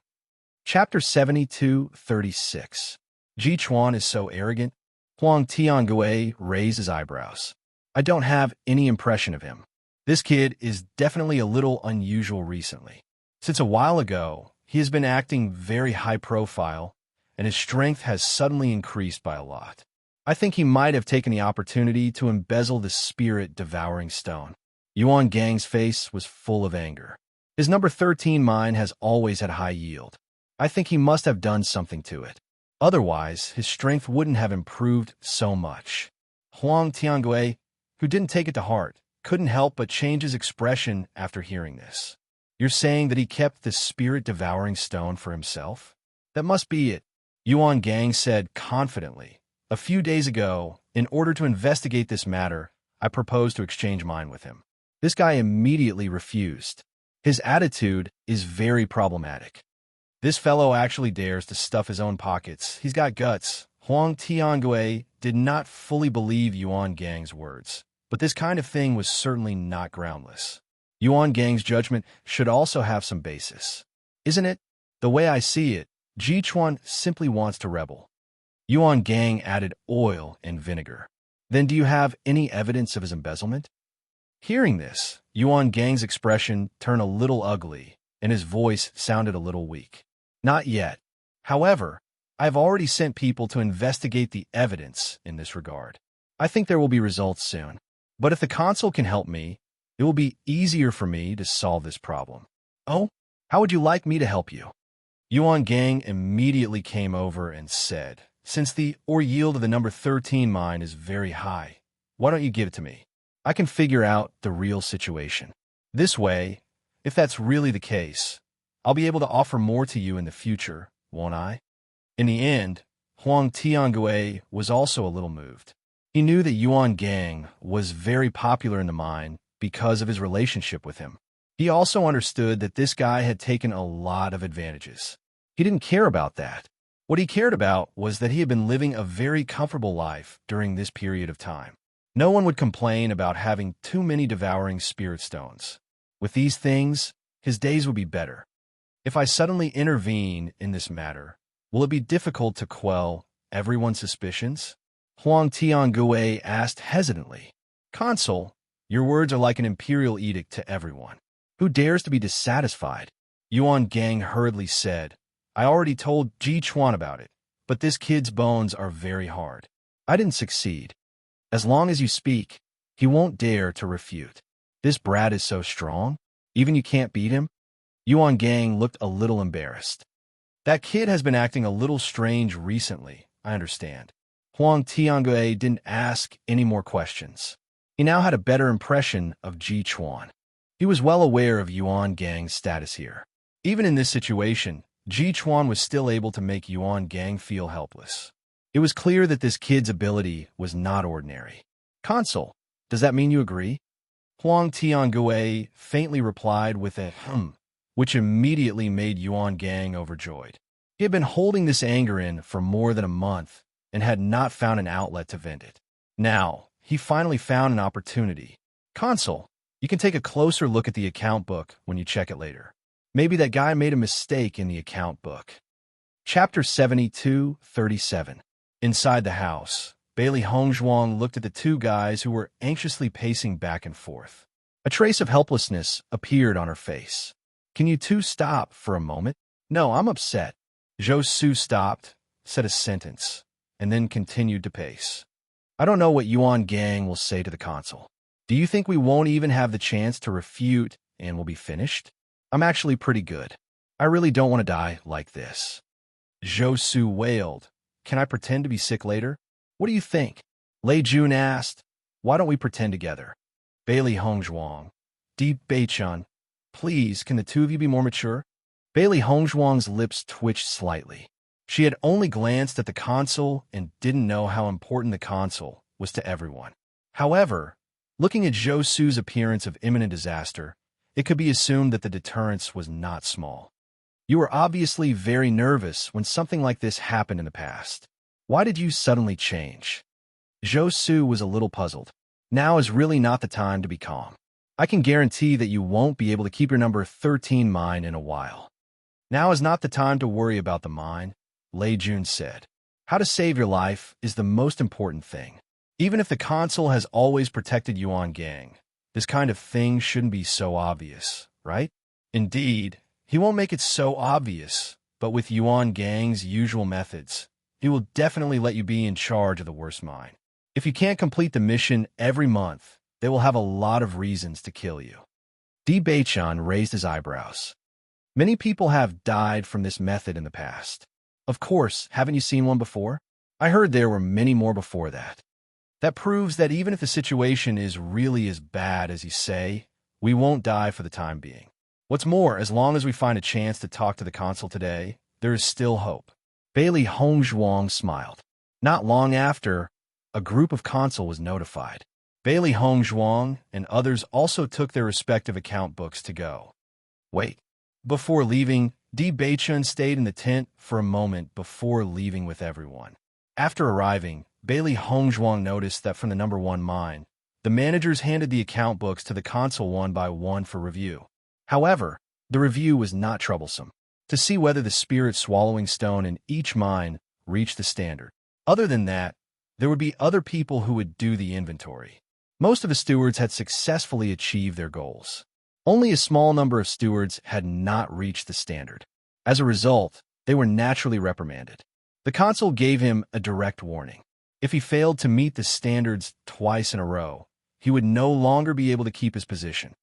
Chapter 72:36. Ji Chuan is so arrogant. Huang Tiangue raised his eyebrows. I don't have any impression of him. This kid is definitely a little unusual recently. Since a while ago, he has been acting very high profile, and his strength has suddenly increased by a lot. I think he might have taken the opportunity to embezzle the spirit-devouring stone. Yuan Gang's face was full of anger. His number 13 mine has always had high yield. I think he must have done something to it. Otherwise, his strength wouldn't have improved so much. Huang Tiangui, who didn't take it to heart, couldn't help but change his expression after hearing this. You're saying that he kept the spirit-devouring stone for himself? That must be it, Yuan Gang said confidently. A few days ago, in order to investigate this matter, I proposed to exchange mine with him. This guy immediately refused. His attitude is very problematic. This fellow actually dares to stuff his own pockets. He's got guts. Huang Tiangui did not fully believe Yuan Gang's words, but this kind of thing was certainly not groundless. Yuan Gang's judgment should also have some basis. Isn't it? The way I see it, Ji Chuan simply wants to rebel. Yuan Gang added oil and vinegar. Then do you have any evidence of his embezzlement? Hearing this, Yuan Gang's expression turned a little ugly, and his voice sounded a little weak. Not yet. However, I've already sent people to investigate the evidence in this regard. I think there will be results soon. But if the console can help me, it will be easier for me to solve this problem. Oh, how would you like me to help you? Yuan Gang immediately came over and said, since the ore yield of the number 13 mine is very high, why don't you give it to me? I can figure out the real situation. This way, if that's really the case, I'll be able to offer more to you in the future, won't I? In the end, Huang Tiangui was also a little moved. He knew that Yuan Gang was very popular in the mine because of his relationship with him. He also understood that this guy had taken a lot of advantages. He didn't care about that. What he cared about was that he had been living a very comfortable life during this period of time. No one would complain about having too many devouring spirit stones. With these things, his days would be better. If I suddenly intervene in this matter, will it be difficult to quell everyone's suspicions? Huang Tiangui asked hesitantly. Consul, your words are like an imperial edict to everyone. Who dares to be dissatisfied? Yuan Gang hurriedly said, I already told Ji Chuan about it, but this kid's bones are very hard. I didn't succeed. As long as you speak, he won't dare to refute. This brat is so strong, even you can't beat him? Yuan Gang looked a little embarrassed. That kid has been acting a little strange recently, I understand. Huang Tiangui didn't ask any more questions. He now had a better impression of Ji Chuan. He was well aware of Yuan Gang's status here. Even in this situation, Ji Chuan was still able to make Yuan Gang feel helpless. It was clear that this kid's ability was not ordinary. Consul, does that mean you agree? Huang Tiangui faintly replied with a which immediately made Yuan Gang overjoyed. He had been holding this anger in for more than a month and had not found an outlet to vent it. Now, he finally found an opportunity. Consul, you can take a closer look at the account book when you check it later. Maybe that guy made a mistake in the account book. Chapter 72-37. Inside the house, Bailey Hongzhuang looked at the two guys who were anxiously pacing back and forth. A trace of helplessness appeared on her face. Can you two stop for a moment? No, I'm upset. Zhou Su stopped, said a sentence, and then continued to pace. I don't know what Yuan Gang will say to the consul. Do you think we won't even have the chance to refute and we'll be finished? I'm actually pretty good. I really don't want to die like this. Zhou Su wailed. Can I pretend to be sick later? What do you think? Lei Jun asked. Why don't we pretend together? Bailey Hongzhuang. Deep Beichun. Please, can the two of you be more mature? Bailey Hongzhuang's lips twitched slightly. She had only glanced at the consul and didn't know how important the consul was to everyone. However, looking at Zhou Su's appearance of imminent disaster, it could be assumed that the deterrence was not small. You were obviously very nervous when something like this happened in the past. Why did you suddenly change? Zhou Su was a little puzzled. Now is really not the time to be calm. I can guarantee that you won't be able to keep your number 13 mine in a while. Now is not the time to worry about the mine, Lei Jun said. How to save your life is the most important thing. Even if the consul has always protected Yuan Gang, this kind of thing shouldn't be so obvious, right? Indeed, he won't make it so obvious, but with Yuan Gang's usual methods, he will definitely let you be in charge of the worst mine. If you can't complete the mission every month, they will have a lot of reasons to kill you. Di Beichan raised his eyebrows. Many people have died from this method in the past. Of course, haven't you seen one before? I heard there were many more before that. That proves that even if the situation is really as bad as you say, we won't die for the time being. What's more, as long as we find a chance to talk to the consul today, there is still hope. Bailey Hongzhuang smiled. Not long after, a group of consul was notified. Bailey Hongzhuang and others also took their respective account books to go. Wait. Before leaving, Di Beichun stayed in the tent for a moment before leaving with everyone. After arriving, Bailey Hongzhuang noticed that from the number 1 mine, the managers handed the account books to the consul one by one for review. However, the review was not troublesome, to see whether the spirit swallowing stone in each mine reached the standard. Other than that, there would be other people who would do the inventory. Most of the stewards had successfully achieved their goals. Only a small number of stewards had not reached the standard. As a result, they were naturally reprimanded. The consul gave him a direct warning. If he failed to meet the standards twice in a row, he would no longer be able to keep his position.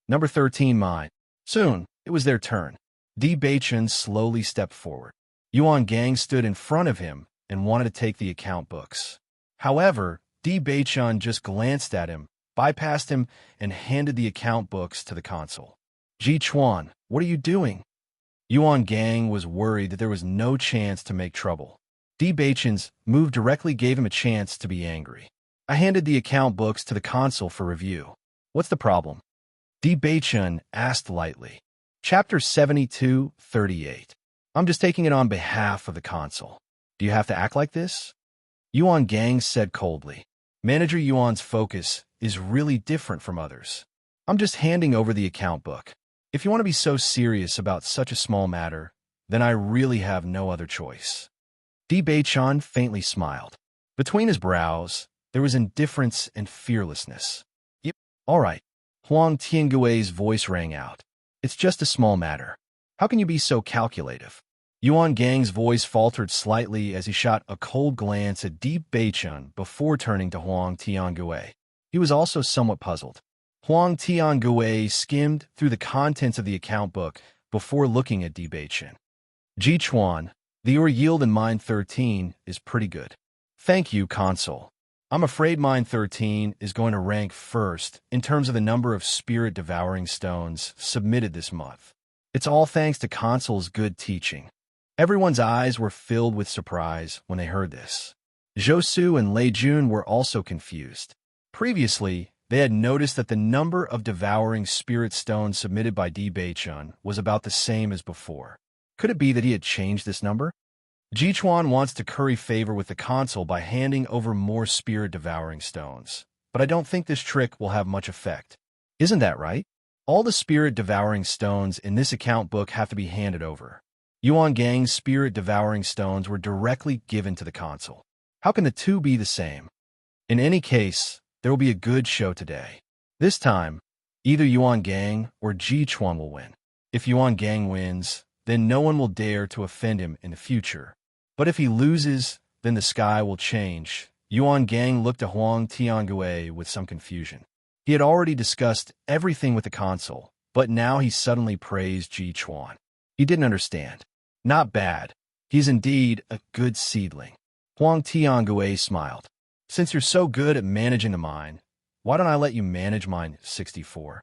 Number 13 mine. Soon, it was their turn. Di Beichun slowly stepped forward. Yuan Gang stood in front of him and wanted to take the account books. However, Di Beichun just glanced at him, bypassed him, and handed the account books to the consul. Ji Chuan, what are you doing? Yuan Gang was worried that there was no chance to make trouble. Di Beichun's move directly gave him a chance to be angry. I handed the account books to the consul for review. What's the problem? Di Beichun asked lightly. Chapter 72:38. I'm just taking it on behalf of the consul. Do you have to act like this? Yuan Gang said coldly. Manager Yuan's focus is really different from others. I'm just handing over the account book. If you want to be so serious about such a small matter, then I really have no other choice. Di Beichun faintly smiled. Between his brows, there was indifference and fearlessness. Yep, all right. Huang Tiangui's voice rang out. It's just a small matter. How can you be so calculative? Yuan Gang's voice faltered slightly as he shot a cold glance at Di Beichun before turning to Huang Tiangui. He was also somewhat puzzled. Huang Tiangui skimmed through the contents of the account book before looking at Di Beichun. Ji Chuan, the ore yield in Mine 13 is pretty good. Thank you, Consul. I'm afraid Mine 13 is going to rank first in terms of the number of spirit-devouring stones submitted this month. It's all thanks to Consul's good teaching. Everyone's eyes were filled with surprise when they heard this. Zhou Su and Lei Jun were also confused. Previously, they had noticed that the number of devouring spirit stones submitted by Di Beichun was about the same as before. Could it be that he had changed this number? Ji Chuan wants to curry favor with the consul by handing over more spirit-devouring stones, but I don't think this trick will have much effect. Isn't that right? All the spirit-devouring stones in this account book have to be handed over. Yuan Gang's spirit-devouring stones were directly given to the consul. How can the two be the same? In any case, there will be a good show today. This time, either Yuan Gang or Ji Chuan will win. If Yuan Gang wins, then no one will dare to offend him in the future. But if he loses, then the sky will change. Yuan Gang looked at Huang Tiangui with some confusion. He had already discussed everything with the consul, but now he suddenly praised Ji Chuan. He didn't understand. Not bad. He's indeed a good seedling. Huang Tiangui smiled. Since you're so good at managing the mine, why don't I let you manage mine 64?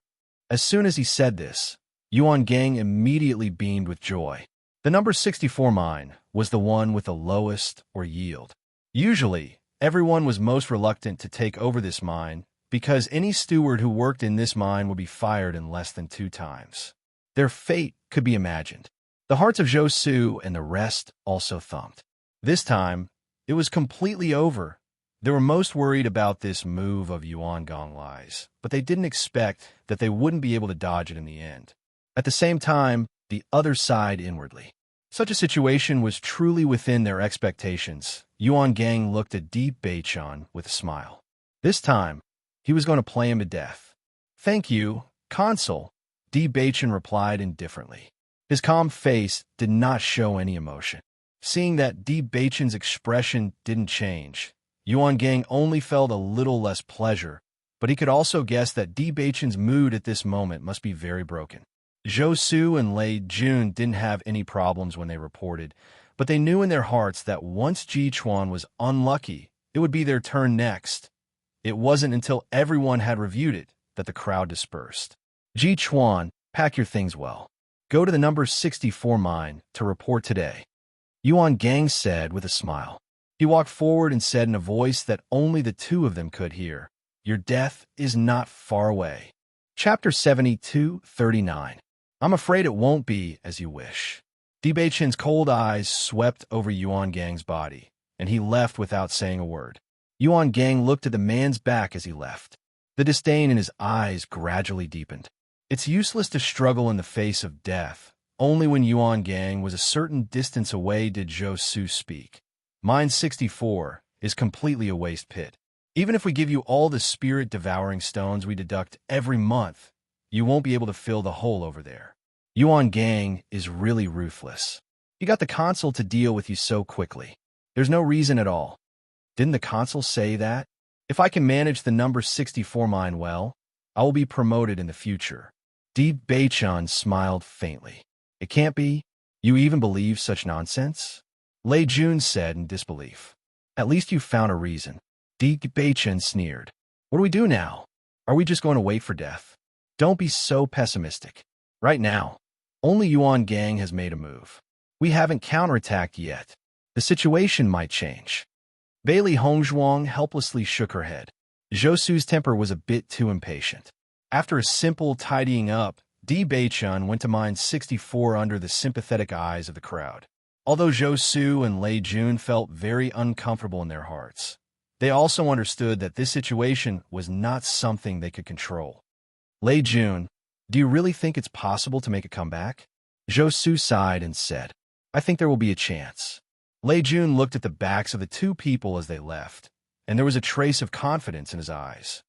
As soon as he said this, Yuan Gang immediately beamed with joy. The number 64 mine was the one with the lowest ore yield. Usually, everyone was most reluctant to take over this mine because any steward who worked in this mine would be fired in less than 2 times. Their fate could be imagined. The hearts of Zhou Su and the rest also thumped. This time, it was completely over. They were most worried about this move of Yuan Gonglai's, but they didn't expect that they wouldn't be able to dodge it in the end. At the same time, the other sighed inwardly. Such a situation was truly within their expectations. Yuan Gang looked at Di Beichun with a smile. This time, he was going to play him to death. Thank you, Consul, Di Beichun replied indifferently. His calm face did not show any emotion. Seeing that Di Beichun's expression didn't change, Yuan Gang only felt a little less pleasure, but he could also guess that Di Beichun's mood at this moment must be very broken. Zhou Su and Lei Jun didn't have any problems when they reported, But they knew in their hearts that once Ji Chuan was unlucky, it would be their turn next. It wasn't until everyone had reviewed it that the crowd dispersed. Ji Chuan, pack your things well. Go to the number 64 mine to report today, Yuan Gang said with a smile. He walked forward and said in a voice that only the two of them could hear, "Your death is not far away." Chapter 72:39. I'm afraid it won't be as you wish. Di Beichen's cold eyes swept over Yuan Gang's body, and he left without saying a word. Yuan Gang looked at the man's back as he left. The disdain in his eyes gradually deepened. It's useless to struggle in the face of death. Only when Yuan Gang was a certain distance away did Zhou Su speak. Mine 64 is completely a waste pit. Even if we give you all the spirit-devouring stones we deduct every month, you won't be able to fill the hole over there. Yuan Gang is really ruthless. He got the consul to deal with you so quickly. There's no reason at all. Didn't the consul say that? If I can manage the number 64 mine well, I will be promoted in the future. Di Beichen smiled faintly. It can't be. You even believe such nonsense? Lei Jun said in disbelief. At least you found a reason. Di Beichen sneered. What do we do now? Are we just going to wait for death? Don't be so pessimistic. Right now, only Yuan Gang has made a move. We haven't counterattacked yet. The situation might change. Bailey Hongzhuang helplessly shook her head. Zhou Su's temper was a bit too impatient. After a simple tidying up, Di Beichen went to mine 64 under the sympathetic eyes of the crowd. Although Zhou Su and Lei Jun felt very uncomfortable in their hearts, they also understood that this situation was not something they could control. Lei Jun, do you really think it's possible to make a comeback? Zhou Su sighed and said, I think there will be a chance. Lei Jun looked at the backs of the two people as they left, and there was a trace of confidence in his eyes.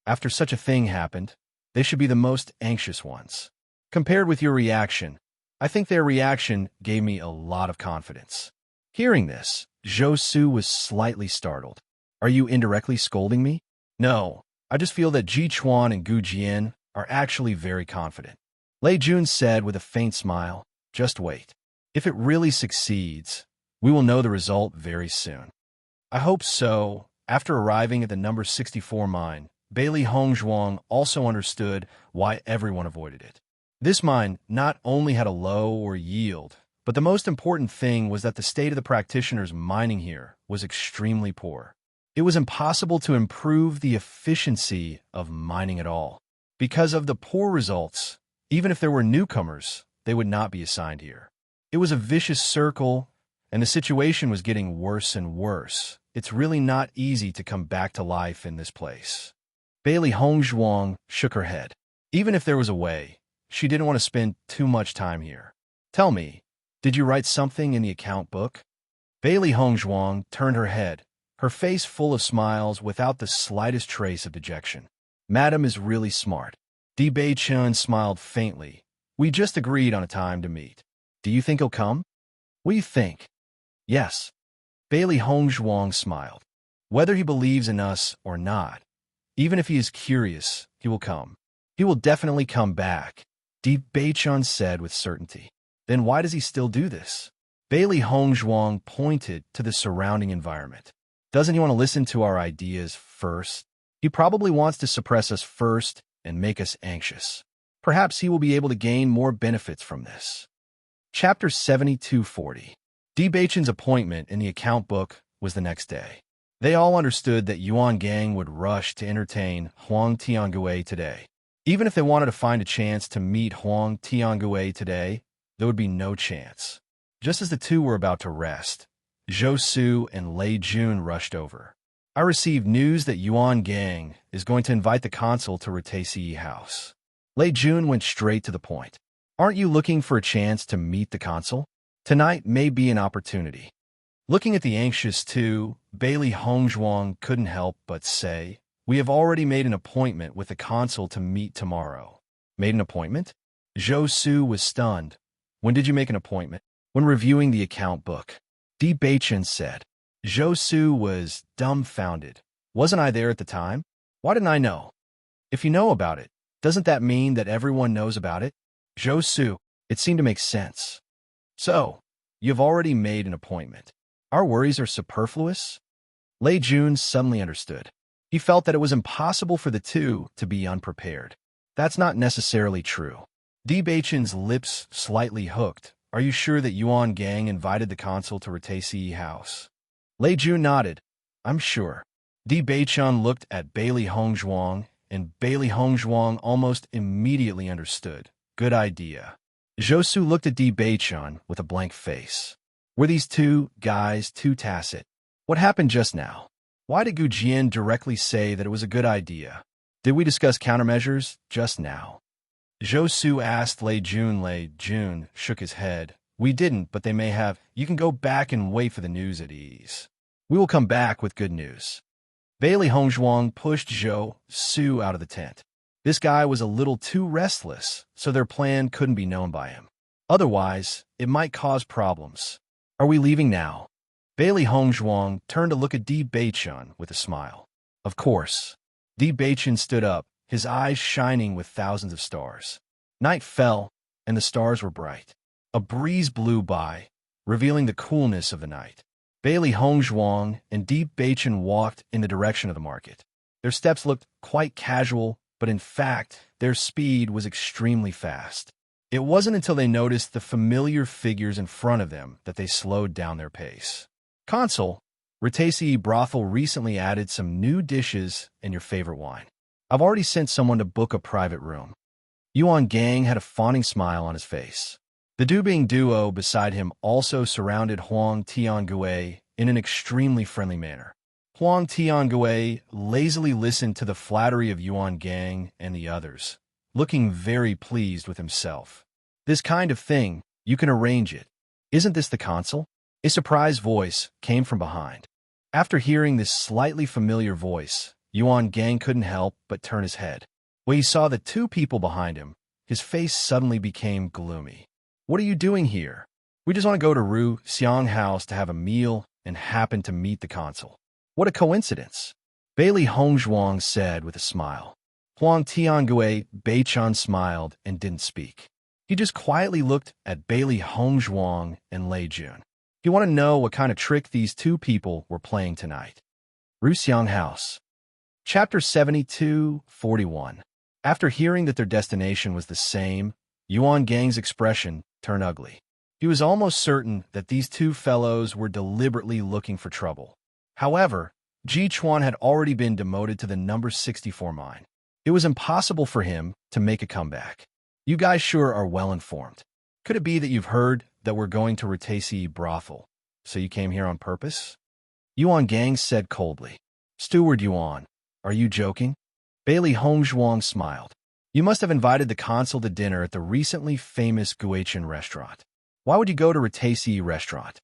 After such a thing happened, they should be the most anxious ones. Compared with your reaction, I think their reaction gave me a lot of confidence. Hearing this, Zhou Su was slightly startled. Are you indirectly scolding me? No, I just feel that Ji Chuan and Gu Jian are actually very confident. Lei Jun said with a faint smile, just wait. If it really succeeds, we will know the result very soon. I hope so. After arriving at the number 64 mine, Bailey Hongzhuang also understood why everyone avoided it. This mine not only had a low yield, but the most important thing was that the state of the practitioners mining here was extremely poor. It was impossible to improve the efficiency of mining at all. Because of the poor results, even if there were newcomers, they would not be assigned here. It was a vicious circle, and the situation was getting worse and worse. It's really not easy to come back to life in this place. Bailey Hongzhuang shook her head. Even if there was a way, she didn't want to spend too much time here. Tell me, did you write something in the account book? Bailey Hongzhuang turned her head, her face full of smiles without the slightest trace of dejection. Madam is really smart. Di Beichen smiled faintly. We just agreed on a time to meet. Do you think he'll come? What do you think? Yes. Bailey Hongzhuang smiled. Whether he believes in us or not, even if he is curious, he will come. He will definitely come back, Di Beichen said with certainty. Then why does he still do this? Bailey Hongzhuang pointed to the surrounding environment. Doesn't he want to listen to our ideas first? He probably wants to suppress us first and make us anxious. Perhaps he will be able to gain more benefits from this. Chapter 72:40. Di Beichen's appointment in the account book was the next day. They all understood that Yuan Gang would rush to entertain Huang Tiangue today. Even if they wanted to find a chance to meet Huang Tiangue today, there would be no chance. Just as the two were about to rest, Zhou Su and Lei Jun rushed over. I received news that Yuan Gang is going to invite the consul to Retaisi House. Lei Jun went straight to the point. Aren't you looking for a chance to meet the consul? Tonight may be an opportunity. Looking at the anxious two, Bailey Hongzhuang couldn't help but say, We have already made an appointment with the consul to meet tomorrow. Made an appointment? Zhou Su was stunned. When did you make an appointment? When reviewing the account book. Di Beichen said. Zhou Su was dumbfounded. Wasn't I there at the time? Why didn't I know? If you know about it, doesn't that mean that everyone knows about it? Zhou Su, it seemed to make sense. So, You've already made an appointment. Our worries are superfluous? Lei Jun suddenly understood. He felt that it was impossible for the two to be unprepared. That's not necessarily true. Di Beichen's lips slightly hooked. Are you sure that Yuan Gang invited the consul to Ratesi house? Lei Jun nodded. I'm sure. Di Beichen looked at Bailey Hongzhuang, and Bailey Hongzhuang almost immediately understood. Good idea. Zhou Su looked at Di Beichen with a blank face. Were these two guys too tacit? What happened just now? Why did Gu Jian directly say that it was a good idea? Did we discuss countermeasures just now? Zhou Su asked Lei Jun. Lei Jun shook his head. We didn't, but they may have. You can go back and wait for the news at ease. We will come back with good news. Bailey Hongzhuang pushed Zhou Su out of the tent. This guy was a little too restless, so their plan couldn't be known by him. Otherwise, it might cause problems. Are we leaving now? Bailey Hongzhuang turned to look at Di Beichen with a smile. Of course. Di Beichen stood up, his eyes shining with thousands of stars. Night fell, and the stars were bright. A breeze blew by, revealing the coolness of the night. Bailey Hongzhuang and Di Beichen walked in the direction of the market. Their steps looked quite casual, but in fact, their speed was extremely fast. It wasn't until they noticed the familiar figures in front of them that they slowed down their pace. Consul, Ratesi Brothel recently added some new dishes and your favorite wine. I've already sent someone to book a private room. Yuan Gang had a fawning smile on his face. The Dubing duo beside him also surrounded Huang Tiangue in an extremely friendly manner. Huang Tiangue lazily listened to the flattery of Yuan Gang and the others, looking very pleased with himself. This kind of thing, you can arrange it. Isn't this the consul? A surprised voice came from behind. After hearing this slightly familiar voice, Yuan Gang couldn't help but turn his head. When he saw the two people behind him, his face suddenly became gloomy. What are you doing here? We just want to go to Ru Xiang House to have a meal and happen to meet the consul. What a coincidence. Bailey Hongzhuang said with a smile. Huang Tiangue Beichen smiled and didn't speak. He just quietly looked at Bailey Hongzhuang and Lei Jun. He wanted to know what kind of trick these two people were playing tonight. Ru Xiang House. Chapter 72-41. After hearing that their destination was the same, Yuan Gang's expression turned ugly. He was almost certain that these two fellows were deliberately looking for trouble. However, Ji Chuan had already been demoted to the number 64 mine. It was impossible for him to make a comeback. You guys sure are well informed. Could it be that you've heard that we're going to Ratesi Brothel, so you came here on purpose? Yuan Gang said coldly. Steward Yuan, are you joking? Bailey Hongzhuang smiled. You must have invited the consul to dinner at the recently famous Guichen restaurant. Why would you go to Ratesi restaurant?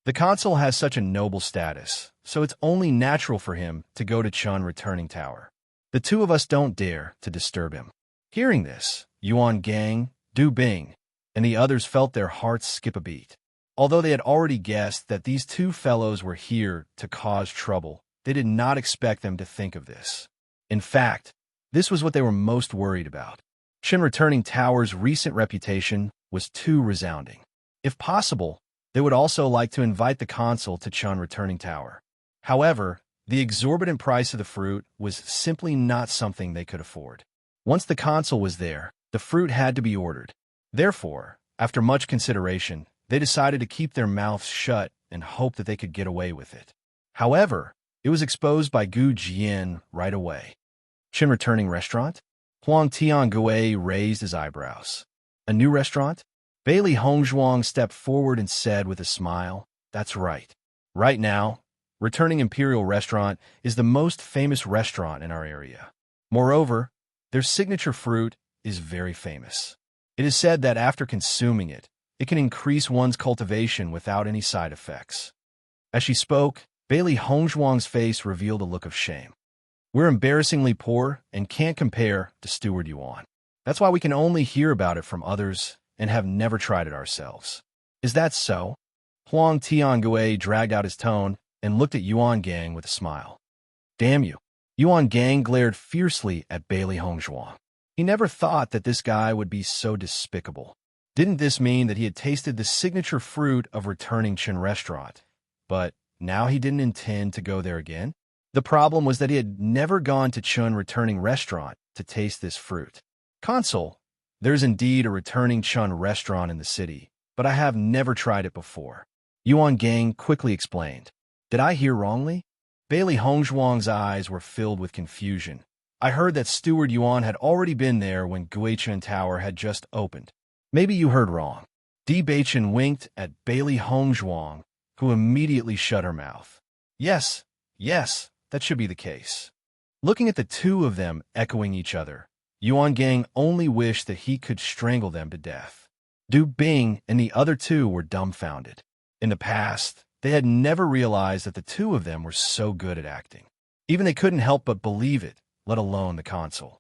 The consul has such a noble status, so it's only natural for him to go to Chun Returning Tower. The two of us don't dare to disturb him. Hearing this, Yuan Gang, Du Bing, and the others felt their hearts skip a beat. Although they had already guessed that these two fellows were here to cause trouble, they did not expect them to think of this. In fact, this was what they were most worried about. Chun Returning Tower's recent reputation was too resounding. If possible, they would also like to invite the consul to Chun Returning Tower. However, the exorbitant price of the fruit was simply not something they could afford. Once the consul was there, the fruit had to be ordered. Therefore, after much consideration, they decided to keep their mouths shut and hope that they could get away with it. However, it was exposed by Gu Jian right away. Chun Returning Restaurant? Huang Tiangue raised his eyebrows. A new restaurant? Bailey Hongzhuang stepped forward and said with a smile, That's right. Right now, Returning Imperial Restaurant is the most famous restaurant in our area. Moreover, their signature fruit is very famous. It is said that after consuming it, it can increase one's cultivation without any side effects. As she spoke, Bailey Hongzhuang's face revealed a look of shame. We're embarrassingly poor and can't compare to Steward Yuan. That's why we can only hear about it from others and have never tried it ourselves. Is that so? Huang Tiangue dragged out his tone and looked at Yuan Gang with a smile. Damn you. Yuan Gang glared fiercely at Bailey Hongzhuang. He never thought that this guy would be so despicable. Didn't this mean that he had tasted the signature fruit of returning Chin restaurant, but now he didn't intend to go there again? The problem was that he had never gone to Chun returning restaurant to taste this fruit. Console, there's indeed a returning Chun restaurant in the city, but I have never tried it before. Yuan Gang quickly explained. Did I hear wrongly? Bailey Hongzhuang's eyes were filled with confusion. I heard that Steward Yuan had already been there when Guichun Tower had just opened. Maybe you heard wrong. Di Beichen winked at Bailey Hongzhuang, who immediately shut her mouth. Yes, that should be the case. Looking at the two of them echoing each other, Yuan Gang only wished that he could strangle them to death. Du Bing and the other two were dumbfounded. In the past, they had never realized that the two of them were so good at acting. Even they couldn't help but believe it, let alone the consul.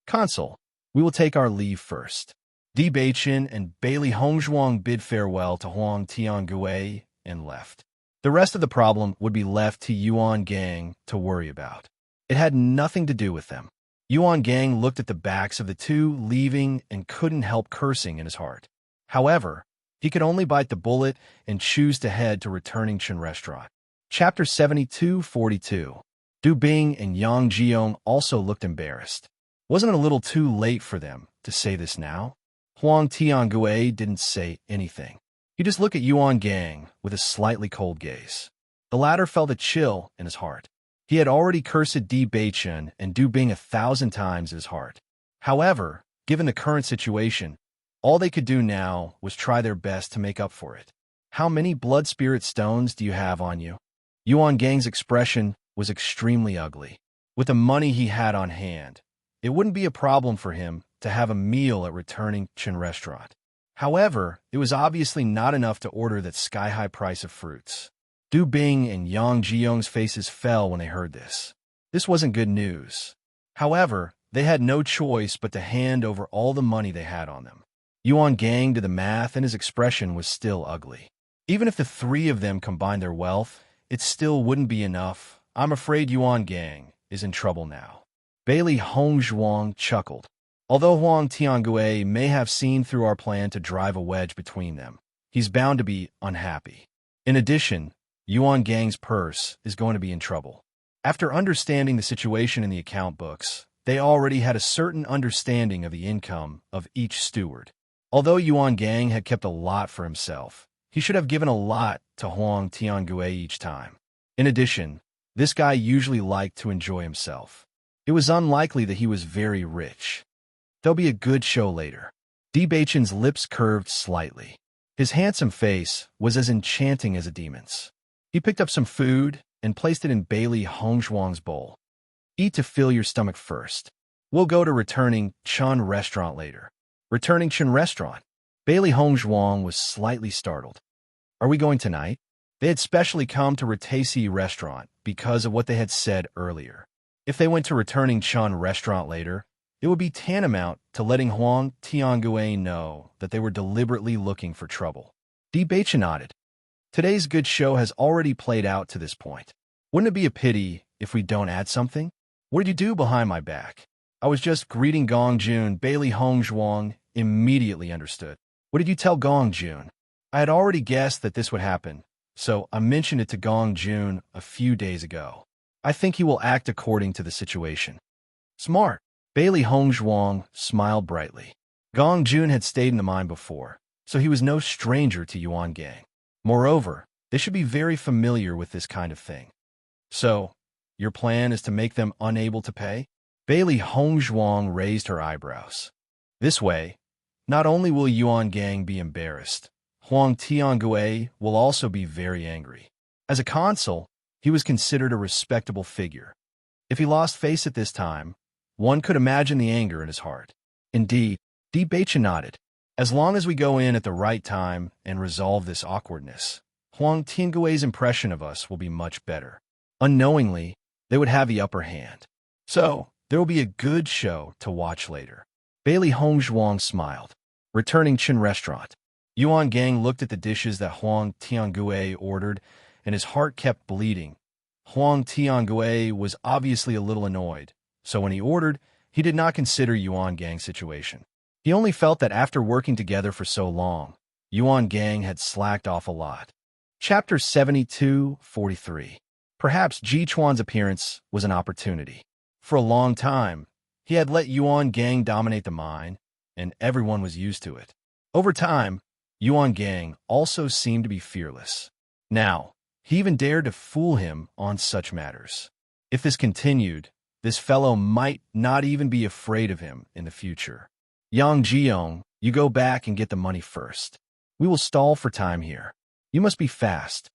Consul, we will take our leave first. Di Beichen and Bailey Hongzhuang bid farewell to Huang Tiangui and left. The rest of the problem would be left to Yuan Gang to worry about. It had nothing to do with them. Yuan Gang looked at the backs of the two leaving and couldn't help cursing in his heart. However, he could only bite the bullet and choose to head to returning Chin restaurant. Chapter 72-42. Du Bing and Yang Jiong also looked embarrassed. Wasn't it a little too late for them to say this now? Huang Tiangui didn't say anything. He just looked at Yuan Gang with a slightly cold gaze. The latter felt a chill in his heart. He had already cursed Di Beichen and Du Bing 1,000 times in his heart. However, given the current situation, all they could do now was try their best to make up for it. How many blood spirit stones do you have on you? Yuan Gang's expression was extremely ugly. With the money he had on hand, it wouldn't be a problem for him to have a meal at returning Chin restaurant. However, it was obviously not enough to order that sky-high price of fruits. Du Bing and Yang Jiong's faces fell when they heard this. This wasn't good news. However, they had no choice but to hand over all the money they had on them. Yuan Gang did the math and his expression was still ugly. Even if the three of them combined their wealth, it still wouldn't be enough. I'm afraid Yuan Gang is in trouble now. Bailey Hongzhuang chuckled. Although Huang Tiangui may have seen through our plan to drive a wedge between them, he's bound to be unhappy. In addition, Yuan Gang's purse is going to be in trouble. After understanding the situation in the account books, they already had a certain understanding of the income of each steward. Although Yuan Gang had kept a lot for himself, he should have given a lot to Huang Tiangui each time. In addition, this guy usually liked to enjoy himself. It was unlikely that he was very rich. There'll be a good show later. Di Beichen's lips curved slightly. His handsome face was as enchanting as a demon's. He picked up some food and placed it in Bailey Hongzhuang's bowl. Eat to fill your stomach first. We'll go to returning Chun restaurant later. Returning Chun restaurant? Bailey Hongzhuang was slightly startled. Are we going tonight? They had specially come to Retasi restaurant because of what they had said earlier. If they went to returning Chun restaurant later, it would be tantamount to letting Huang Tiangui know that they were deliberately looking for trouble. Di Beichen nodded. Today's good show has already played out to this point. Wouldn't it be a pity if we don't add something? What did you do behind my back? I was just greeting Gong Jun. Bailey Hongzhuang immediately understood. What did you tell Gong Jun? I had already guessed that this would happen, so I mentioned it to Gong Jun a few days ago. I think he will act according to the situation. Smart. Bailey Hongzhuang smiled brightly. Gong Jun had stayed in the mine before, so he was no stranger to Yuan Gang. Moreover, they should be very familiar with this kind of thing. So, your plan is to make them unable to pay? Bailey Hongzhuang raised her eyebrows. This way, not only will Yuan Gang be embarrassed, Huang Tiangui will also be very angry. As a consul, he was considered a respectable figure. If he lost face at this time, one could imagine the anger in his heart. Indeed, Di Beichen nodded. As long as we go in at the right time and resolve this awkwardness, Huang Tiangui's impression of us will be much better. Unknowingly, they would have the upper hand. So, there will be a good show to watch later. Bailey Hongzhuang smiled. Returning Chin restaurant. Yuan Gang looked at the dishes that Huang Tiangui ordered, and his heart kept bleeding. Huang Tiangui was obviously a little annoyed, so when he ordered, he did not consider Yuan Gang's situation. He only felt that after working together for so long, Yuan Gang had slacked off a lot. Chapter 72-43. Perhaps Ji Chuan's appearance was an opportunity. For a long time, he had let Yuan Gang dominate the mine, and everyone was used to it. Over time, Yuan Gang also seemed to be fearless. Now, he even dared to fool him on such matters. If this continued, this fellow might not even be afraid of him in the future. Yang Jiong, you go back and get the money first. We will stall for time here. You must be fast,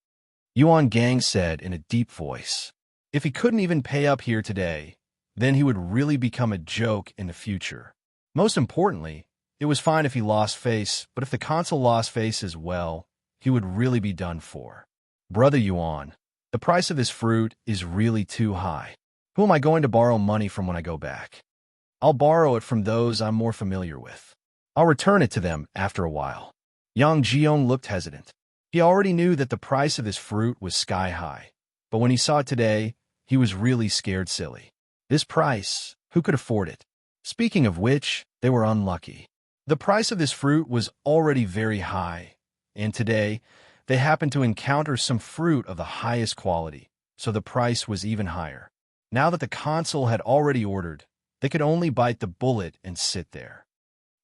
Yuan Gang said in a deep voice. If he couldn't even pay up here today, then he would really become a joke in the future. Most importantly, it was fine if he lost face, but if the consul lost face as well, he would really be done for. Brother Yuan, the price of this fruit is really too high. Who am I going to borrow money from when I go back? I'll borrow it from those I'm more familiar with. I'll return it to them after a while. Yang Jiong looked hesitant. He already knew that the price of this fruit was sky high, but when he saw it today, he was really scared silly. This price, who could afford it? Speaking of which, they were unlucky. The price of this fruit was already very high, and today, they happened to encounter some fruit of the highest quality, so the price was even higher. Now that the consul had already ordered, they could only bite the bullet and sit there.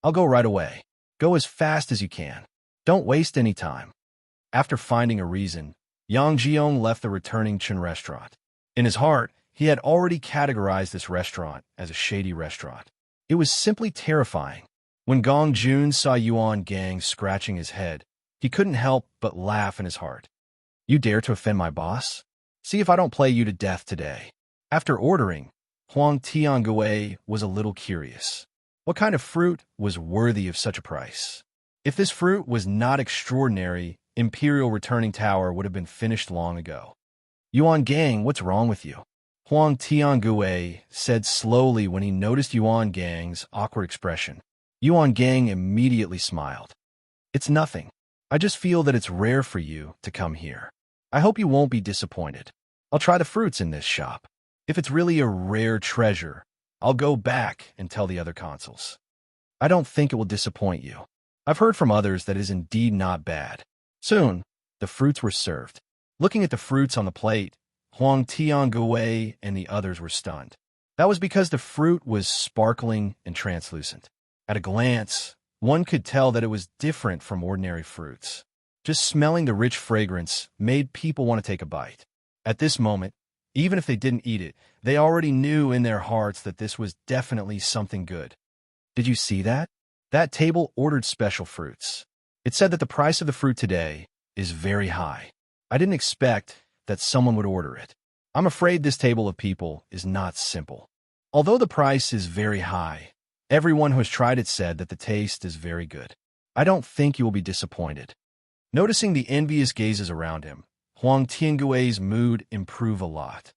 I'll go right away. Go as fast as you can. Don't waste any time. After finding a reason, Yang Jiong left the returning Chen restaurant. In his heart, he had already categorized this restaurant as a shady restaurant. It was simply terrifying. When Gong Jun saw Yuan Gang scratching his head, he couldn't help but laugh in his heart. You dare to offend my boss? See if I don't play you to death today. After ordering, Huang Tiangue was a little curious. What kind of fruit was worthy of such a price? If this fruit was not extraordinary, Imperial Returning Tower would have been finished long ago. Yuan Gang, what's wrong with you? Huang Tiangue said slowly when he noticed Yuan Gang's awkward expression. Yuan Gang immediately smiled. It's nothing. I just feel that it's rare for you to come here. I hope you won't be disappointed. I'll try the fruits in this shop. If it's really a rare treasure, I'll go back and tell the other consuls. I don't think it will disappoint you. I've heard from others that it is indeed not bad. Soon, the fruits were served. Looking at the fruits on the plate, Huang Tiangue and the others were stunned. That was because the fruit was sparkling and translucent. At a glance, one could tell that it was different from ordinary fruits. Just smelling the rich fragrance made people want to take a bite. At this moment, even if they didn't eat it, they already knew in their hearts that this was definitely something good. Did you see that? That table ordered special fruits. It said that the price of the fruit today is very high. I didn't expect that someone would order it. I'm afraid this table of people is not simple. Although the price is very high, everyone who has tried it said that the taste is very good. I don't think you will be disappointed. Noticing the envious gazes around him, Huang Tiangue's mood improved a lot.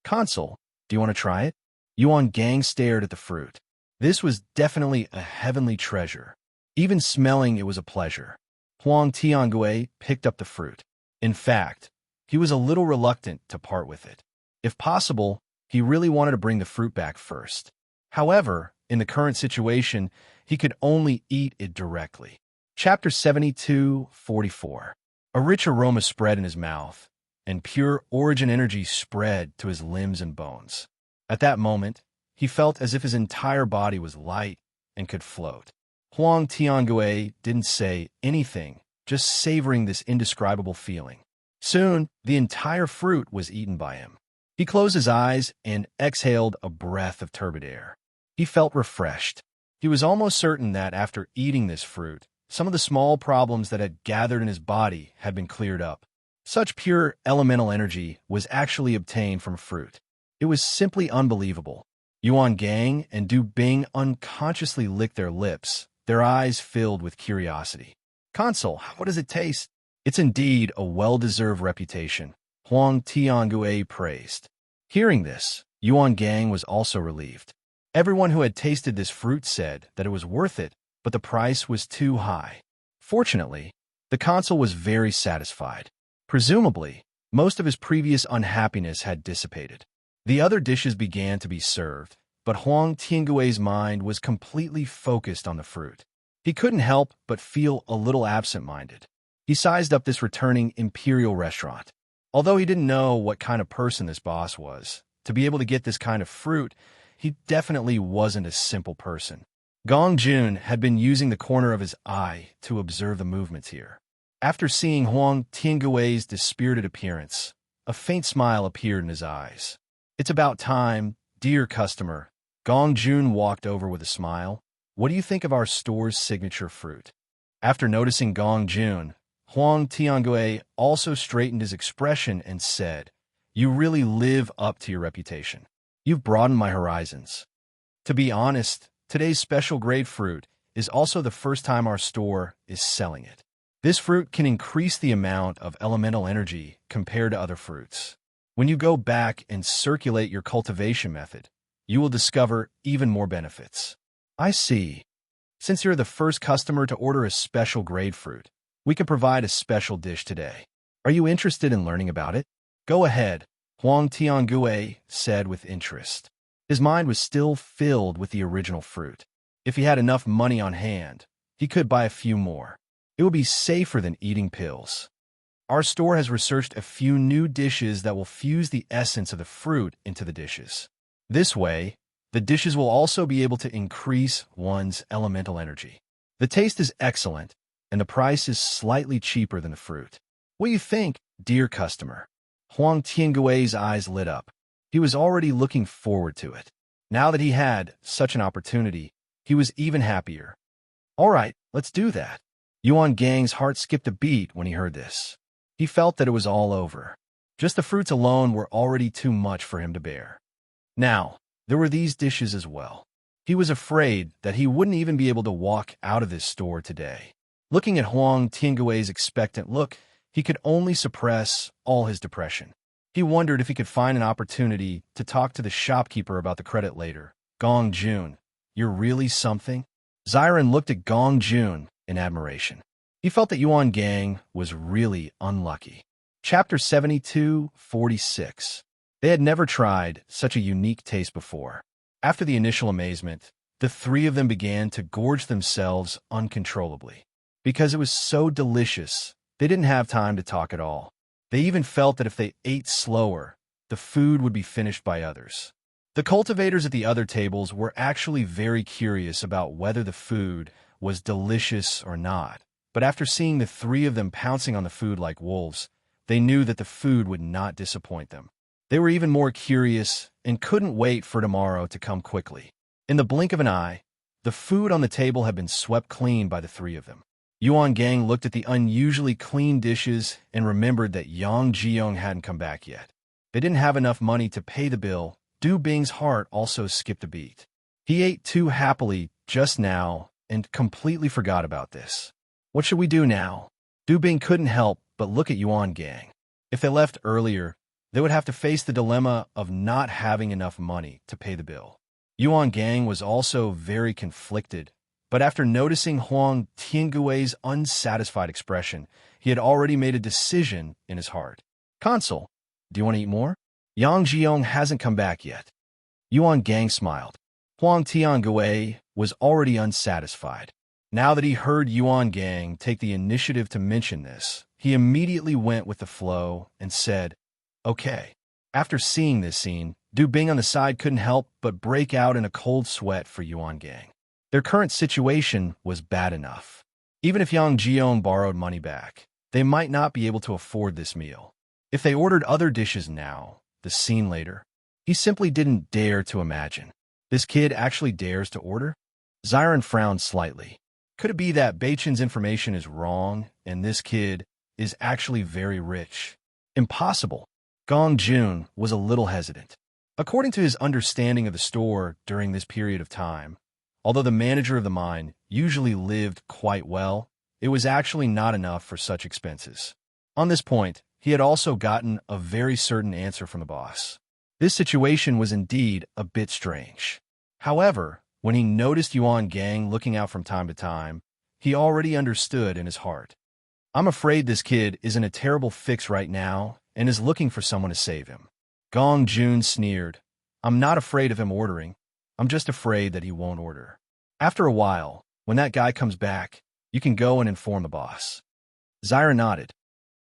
Consul, do you want to try it? Yuan Gang stared at the fruit. This was definitely a heavenly treasure. Even smelling it was a pleasure. Huang Tiangue picked up the fruit. In fact, he was a little reluctant to part with it. If possible, he really wanted to bring the fruit back first. However, in the current situation, he could only eat it directly. Chapter 72-44. A rich aroma spread in his mouth, and pure origin energy spread to his limbs and bones. At that moment, he felt as if his entire body was light and could float. Huang Tiangue didn't say anything, just savoring this indescribable feeling. Soon, the entire fruit was eaten by him. He closed his eyes and exhaled a breath of turbid air. He felt refreshed. He was almost certain that after eating this fruit, some of the small problems that had gathered in his body had been cleared up. Such pure elemental energy was actually obtained from fruit. It was simply unbelievable. Yuan Gang and Du Bing unconsciously licked their lips, their eyes filled with curiosity. Consul, what does it taste? It's indeed a well-deserved reputation, Huang Tiangue praised. Hearing this, Yuan Gang was also relieved. Everyone who had tasted this fruit said that it was worth it, but the price was too high. Fortunately, the consul was very satisfied. Presumably, most of his previous unhappiness had dissipated. The other dishes began to be served, but Huang Tiangui's mind was completely focused on the fruit. He couldn't help but feel a little absent-minded. He sized up this returning imperial restaurant. Although he didn't know what kind of person this boss was, to be able to get this kind of fruit, he definitely wasn't a simple person. Gong Jun had been using the corner of his eye to observe the movements here. After seeing Huang Tiangui's dispirited appearance, a faint smile appeared in his eyes. "It's about time, dear customer." Gong Jun walked over with a smile. "What do you think of our store's signature fruit?" After noticing Gong Jun, Huang Tiangui also straightened his expression and said, "You really live up to your reputation. You've broadened my horizons. To be honest, today's special grade fruit is also the first time our store is selling it. This fruit can increase the amount of elemental energy compared to other fruits. When you go back and circulate your cultivation method, you will discover even more benefits." "I see. Since you're the first customer to order a special grade fruit, we can provide a special dish today. Are you interested in learning about it?" "Go ahead," Huang Tiangui said with interest. His mind was still filled with the original fruit. If he had enough money on hand, he could buy a few more. It would be safer than eating pills. "Our store has researched a few new dishes that will fuse the essence of the fruit into the dishes. This way, the dishes will also be able to increase one's elemental energy. The taste is excellent, and the price is slightly cheaper than the fruit. What do you think, dear customer?" Huang Tiangui's eyes lit up. He was already looking forward to it. Now that he had such an opportunity, he was even happier. "All right, let's do that." Yuan Gang's heart skipped a beat when he heard this. He felt that it was all over. Just the fruits alone were already too much for him to bear. Now, there were these dishes as well. He was afraid that he wouldn't even be able to walk out of this store today. Looking at Huang Tiangui's expectant look, he could only suppress all his depression. He wondered if he could find an opportunity to talk to the shopkeeper about the credit later. "Gong Jun, you're really something?" Xiren looked at Gong Jun in admiration. He felt that Yuan Gang was really unlucky. Chapter 72-46. They had never tried such a unique taste before. After the initial amazement, the three of them began to gorge themselves uncontrollably. Because it was so delicious, they didn't have time to talk at all. They even felt that if they ate slower, the food would be finished by others. The cultivators at the other tables were actually very curious about whether the food was delicious or not, but after seeing the three of them pouncing on the food like wolves, they knew that the food would not disappoint them. They were even more curious and couldn't wait for tomorrow to come quickly. In the blink of an eye, the food on the table had been swept clean by the three of them. Yuan Gang looked at the unusually clean dishes and remembered that Yang Jiong hadn't come back yet. They didn't have enough money to pay the bill. Du Bing's heart also skipped a beat. He ate too happily just now and completely forgot about this. What should we do now? Du Bing couldn't help but look at Yuan Gang. If they left earlier, they would have to face the dilemma of not having enough money to pay the bill. Yuan Gang was also very conflicted, but after noticing Huang Tiangui's unsatisfied expression, he had already made a decision in his heart. "Consort, do you want to eat more? Yang Jiong hasn't come back yet." Yuan Gang smiled. Huang Tiangui was already unsatisfied. Now that he heard Yuan Gang take the initiative to mention this, he immediately went with the flow and said, "Okay." After seeing this scene, Du Bing on the side couldn't help but break out in a cold sweat for Yuan Gang. Their current situation was bad enough. Even if Yang Jiong borrowed money back, they might not be able to afford this meal. If they ordered other dishes now, the scene later, he simply didn't dare to imagine. This kid actually dares to order? Xiren frowned slightly. Could it be that Beichen's information is wrong and this kid is actually very rich? Impossible. Gong Jun was a little hesitant. According to his understanding of the store during this period of time, although the manager of the mine usually lived quite well, it was actually not enough for such expenses. On this point, he had also gotten a very certain answer from the boss. This situation was indeed a bit strange. However, when he noticed Yuan Gang looking out from time to time, he already understood in his heart. "I'm afraid this kid is in a terrible fix right now and is looking for someone to save him." Gong Jun sneered. "I'm not afraid of him ordering. I'm just afraid that he won't order. After a while, when that guy comes back, you can go and inform the boss. Zyra nodded.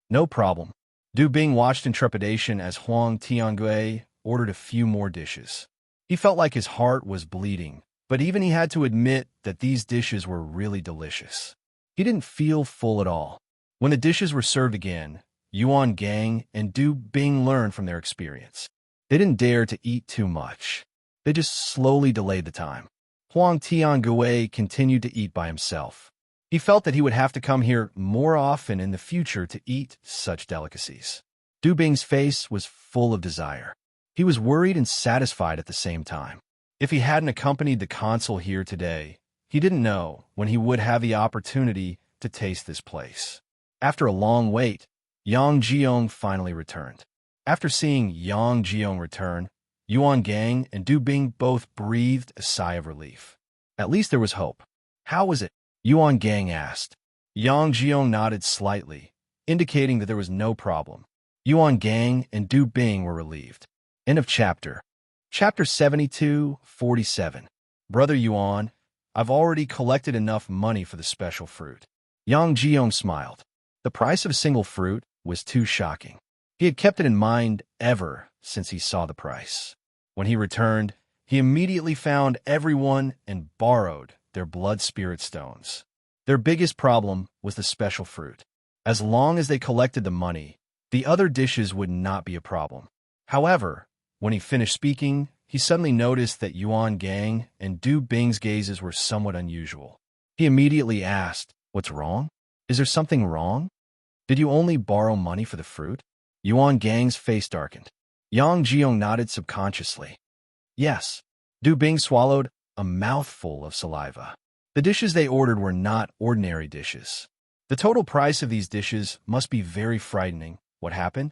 No problem. Du Bing watched in trepidation as Huang Tiangui ordered a few more dishes. He felt like his heart was bleeding, but even he had to admit that these dishes were really delicious. He didn't feel full at all. When the dishes were served again, Yuan Gang and Du Bing learned from their experience. They didn't dare to eat too much. They just slowly delayed the time. Huang Tiangui continued to eat by himself. He felt that he would have to come here more often in the future to eat such delicacies. Du Bing's face was full of desire. He was worried and satisfied at the same time. If he hadn't accompanied the consul here today, he didn't know when he would have the opportunity to taste this place. After a long wait, Yang Jiong finally returned. After seeing Yang Jiong return, Yuan Gang and Du Bing both breathed a sigh of relief. At least there was hope. How was it? Yuan Gang asked. Yang Jiong nodded slightly, indicating that there was no problem. Yuan Gang and Du Bing were relieved. End of chapter. Chapter 72-47. Brother Yuan, I've already collected enough money for the special fruit. Yang Jiong smiled. The price of a single fruit was too shocking. He had kept it in mind ever since he saw the price. When he returned, he immediately found everyone and borrowed their blood spirit stones. Their biggest problem was the special fruit. As long as they collected the money, the other dishes would not be a problem. However, when he finished speaking, he suddenly noticed that Yuan Gang and Du Bing's gazes were somewhat unusual. He immediately asked, "What's wrong? Is there something wrong? Did you only borrow money for the fruit?" Yuan Gang's face darkened. Yang Jiong nodded subconsciously. Yes. Du Bing swallowed a mouthful of saliva. The dishes they ordered were not ordinary dishes. The total price of these dishes must be very frightening. What happened?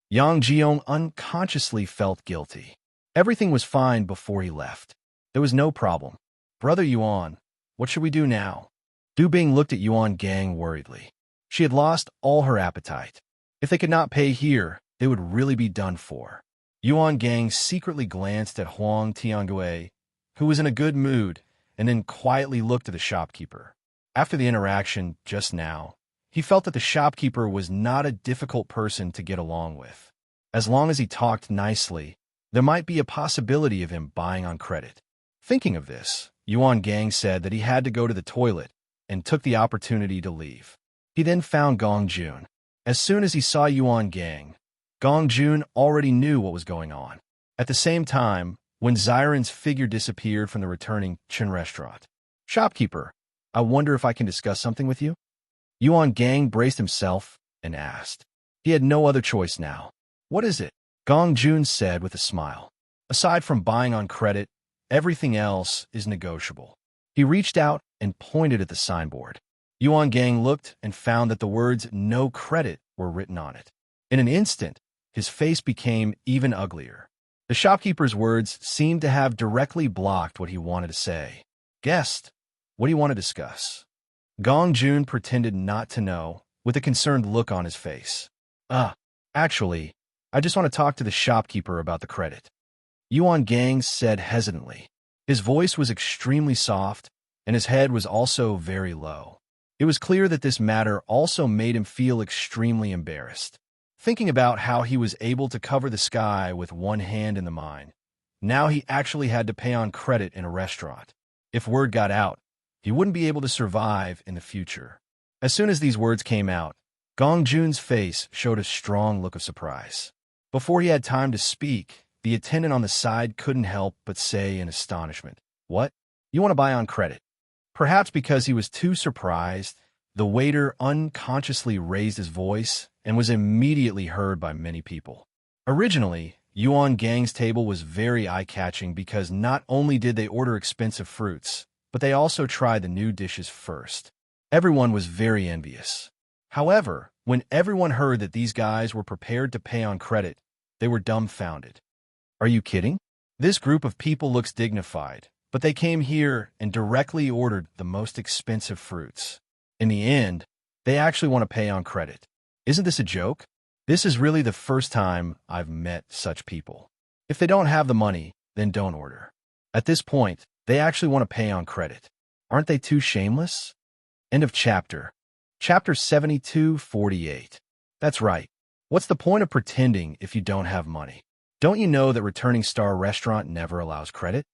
Yang Jiong unconsciously felt guilty. Everything was fine before he left. There was no problem. Brother Yuan, what should we do now? Du Bing looked at Yuan Gang worriedly. She had lost all her appetite. If they could not pay here, they would really be done for. Yuan Gang secretly glanced at Huang Tiangui, who was in a good mood, and then quietly looked at the shopkeeper. After the interaction just now, he felt that the shopkeeper was not a difficult person to get along with. As long as he talked nicely, there might be a possibility of him buying on credit. Thinking of this, Yuan Gang said that he had to go to the toilet and took the opportunity to leave. He then found Gong Jun. As soon as he saw Yuan Gang, Gong Jun already knew what was going on. At the same time, when Zyron's figure disappeared from the returning Chen restaurant. "Shopkeeper, I wonder if I can discuss something with you?" Yuan Gang braced himself and asked. He had no other choice now. "What is it?" Gong Jun said with a smile. "Aside from buying on credit, everything else is negotiable." He reached out and pointed at the signboard. Yuan Gang looked and found that the words "no credit" were written on it. In an instant, his face became even uglier. The shopkeeper's words seemed to have directly blocked what he wanted to say. "Guest, what do you want to discuss?" Gong Jun pretended not to know, with a concerned look on his face. Actually, I just want to talk to the shopkeeper about the credit," Yuan Gang said hesitantly. His voice was extremely soft, and his head was also very low. It was clear that this matter also made him feel extremely embarrassed. Thinking about how he was able to cover the sky with one hand in the mine, now he actually had to pay on credit in a restaurant. If word got out, he wouldn't be able to survive in the future. As soon as these words came out, Gong Jun's face showed a strong look of surprise. Before he had time to speak, the attendant on the side couldn't help but say in astonishment, "What? You want to buy on credit?" Perhaps because he was too surprised, the waiter unconsciously raised his voice and was immediately heard by many people. Originally, Yuan Gang's table was very eye-catching because not only did they order expensive fruits, but they also tried the new dishes first. Everyone was very envious. However, when everyone heard that these guys were prepared to pay on credit, they were dumbfounded. "Are you kidding? This group of people looks dignified, but they came here and directly ordered the most expensive fruits. In the end, they actually want to pay on credit. Isn't this a joke? This is really the first time I've met such people. If they don't have the money, then don't order." At this point, they actually want to pay on credit. Aren't they too shameless? End of chapter. Chapter 72:48. That's right. What's the point of pretending if you don't have money? Don't you know that returning star restaurant never allows credit?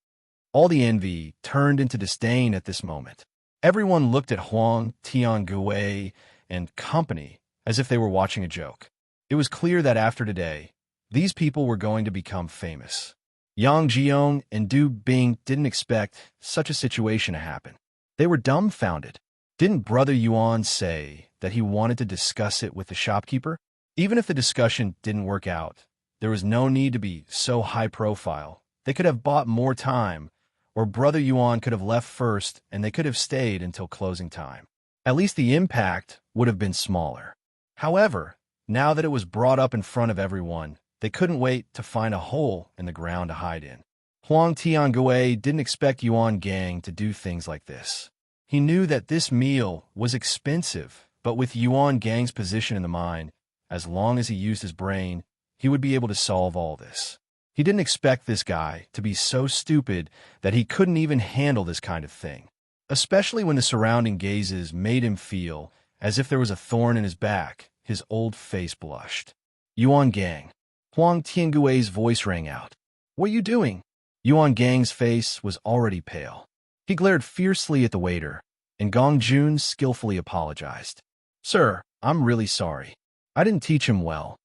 All the envy turned into disdain at this moment. Everyone looked at Huang Tiangue and company as if they were watching a joke. It was clear that after today, these people were going to become famous. Yang Jiong and Du Bing didn't expect such a situation to happen. They were dumbfounded. Didn't Brother Yuan say that he wanted to discuss it with the shopkeeper? Even if the discussion didn't work out, there was no need to be so high profile. They could have bought more time, or Brother Yuan could have left first and they could have stayed until closing time. At least the impact would have been smaller. However, now that it was brought up in front of everyone, they couldn't wait to find a hole in the ground to hide in. Huang Tiangue didn't expect Yuan Gang to do things like this. He knew that this meal was expensive, but with Yuan Gang's position in the mine, as long as he used his brain, he would be able to solve all this. He didn't expect this guy to be so stupid that he couldn't even handle this kind of thing, especially when the surrounding gazes made him feel as if there was a thorn in his back. His old face blushed. Yuan Gang. Huang Tiangue's voice rang out. What are you doing? Yuan Gang's face was already pale. He glared fiercely at the waiter, and Gong Jun skillfully apologized. Sir, I'm really sorry. I didn't teach him well.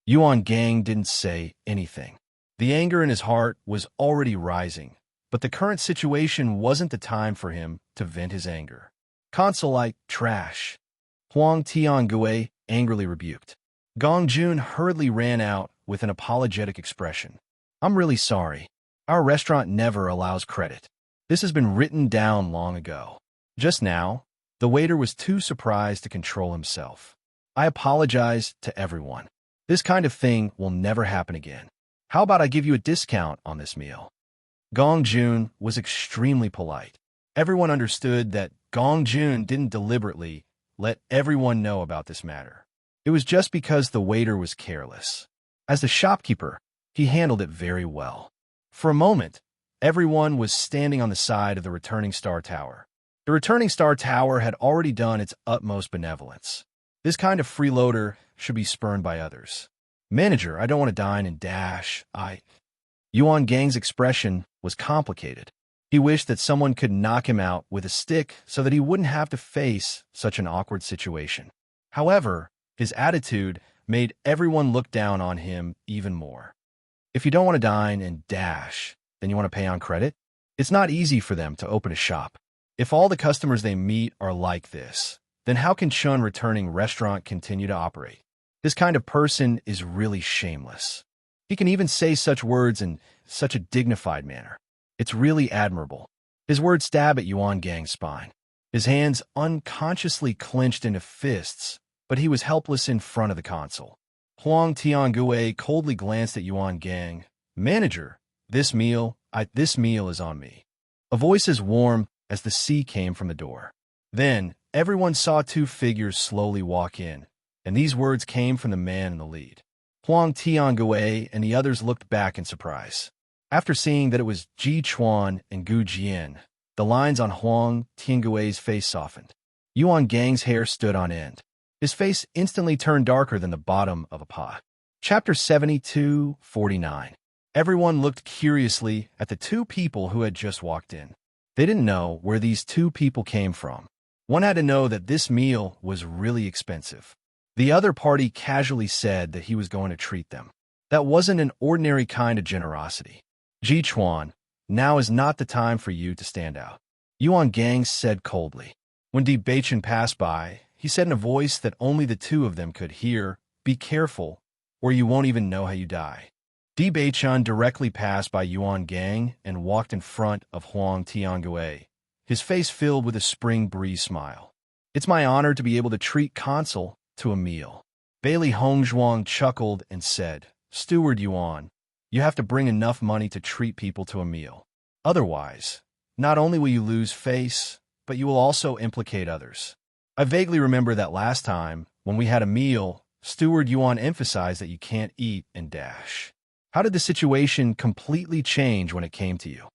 Yuan Gang didn't say anything. The anger in his heart was already rising, but the current situation wasn't the time for him to vent his anger. Consort trash. Huang Tiangue angrily rebuked. Gong Jun hurriedly ran out with an apologetic expression. I'm really sorry. Our restaurant never allows credit. This has been written down long ago. Just now, the waiter was too surprised to control himself. I apologize to everyone. This kind of thing will never happen again. How about I give you a discount on this meal? Gong Jun was extremely polite. Everyone understood that Gong Jun didn't deliberately let everyone know about this matter. It was just because the waiter was careless. As the shopkeeper, he handled it very well. For a moment, everyone was standing on the side of the returning star tower. The returning star tower had already done its utmost benevolence. This kind of freeloader should be spurned by others. Manager, I don't want to dine and dash. Yuan Gang's expression was complicated. He wished that someone could knock him out with a stick so that he wouldn't have to face such an awkward situation. However, his attitude made everyone look down on him even more. If you don't want to dine and dash, then you want to pay on credit? It's not easy for them to open a shop. If all the customers they meet are like this, then how can Chun returning restaurant continue to operate? This kind of person is really shameless. He can even say such words in such a dignified manner. It's really admirable. His words stab at Yuan Gang's spine. His hands unconsciously clenched into fists, but he was helpless in front of the console. Huang Tiangue coldly glanced at Yuan Gang. Manager, this meal is on me. A voice as warm as the sea came from the door. Then, everyone saw two figures slowly walk in, and these words came from the man in the lead. Huang Tiangue and the others looked back in surprise. After seeing that it was Ji Chuan and Gu Jian, the lines on Huang Tiangue's face softened. Yuan Gang's hair stood on end. His face instantly turned darker than the bottom of a pot. Chapter 72:49. Everyone looked curiously at the two people who had just walked in. They didn't know where these two people came from. One had to know that this meal was really expensive. The other party casually said that he was going to treat them. That wasn't an ordinary kind of generosity. Ji Chuan, now is not the time for you to stand out. Yuan Gang said coldly. When Di Baichen passed by, he said in a voice that only the two of them could hear, be careful, or you won't even know how you die. Di Baichen directly passed by Yuan Gang and walked in front of Huang Tiangue, his face filled with a spring breeze smile. It's my honor to be able to treat Consort to a meal. Bailey Hongzhuang chuckled and said, Steward Yuan, you have to bring enough money to treat people to a meal. Otherwise, not only will you lose face, but you will also implicate others. I vaguely remember that last time, when we had a meal, Steward Yuan emphasized that you can't eat and dash. How did the situation completely change when it came to you?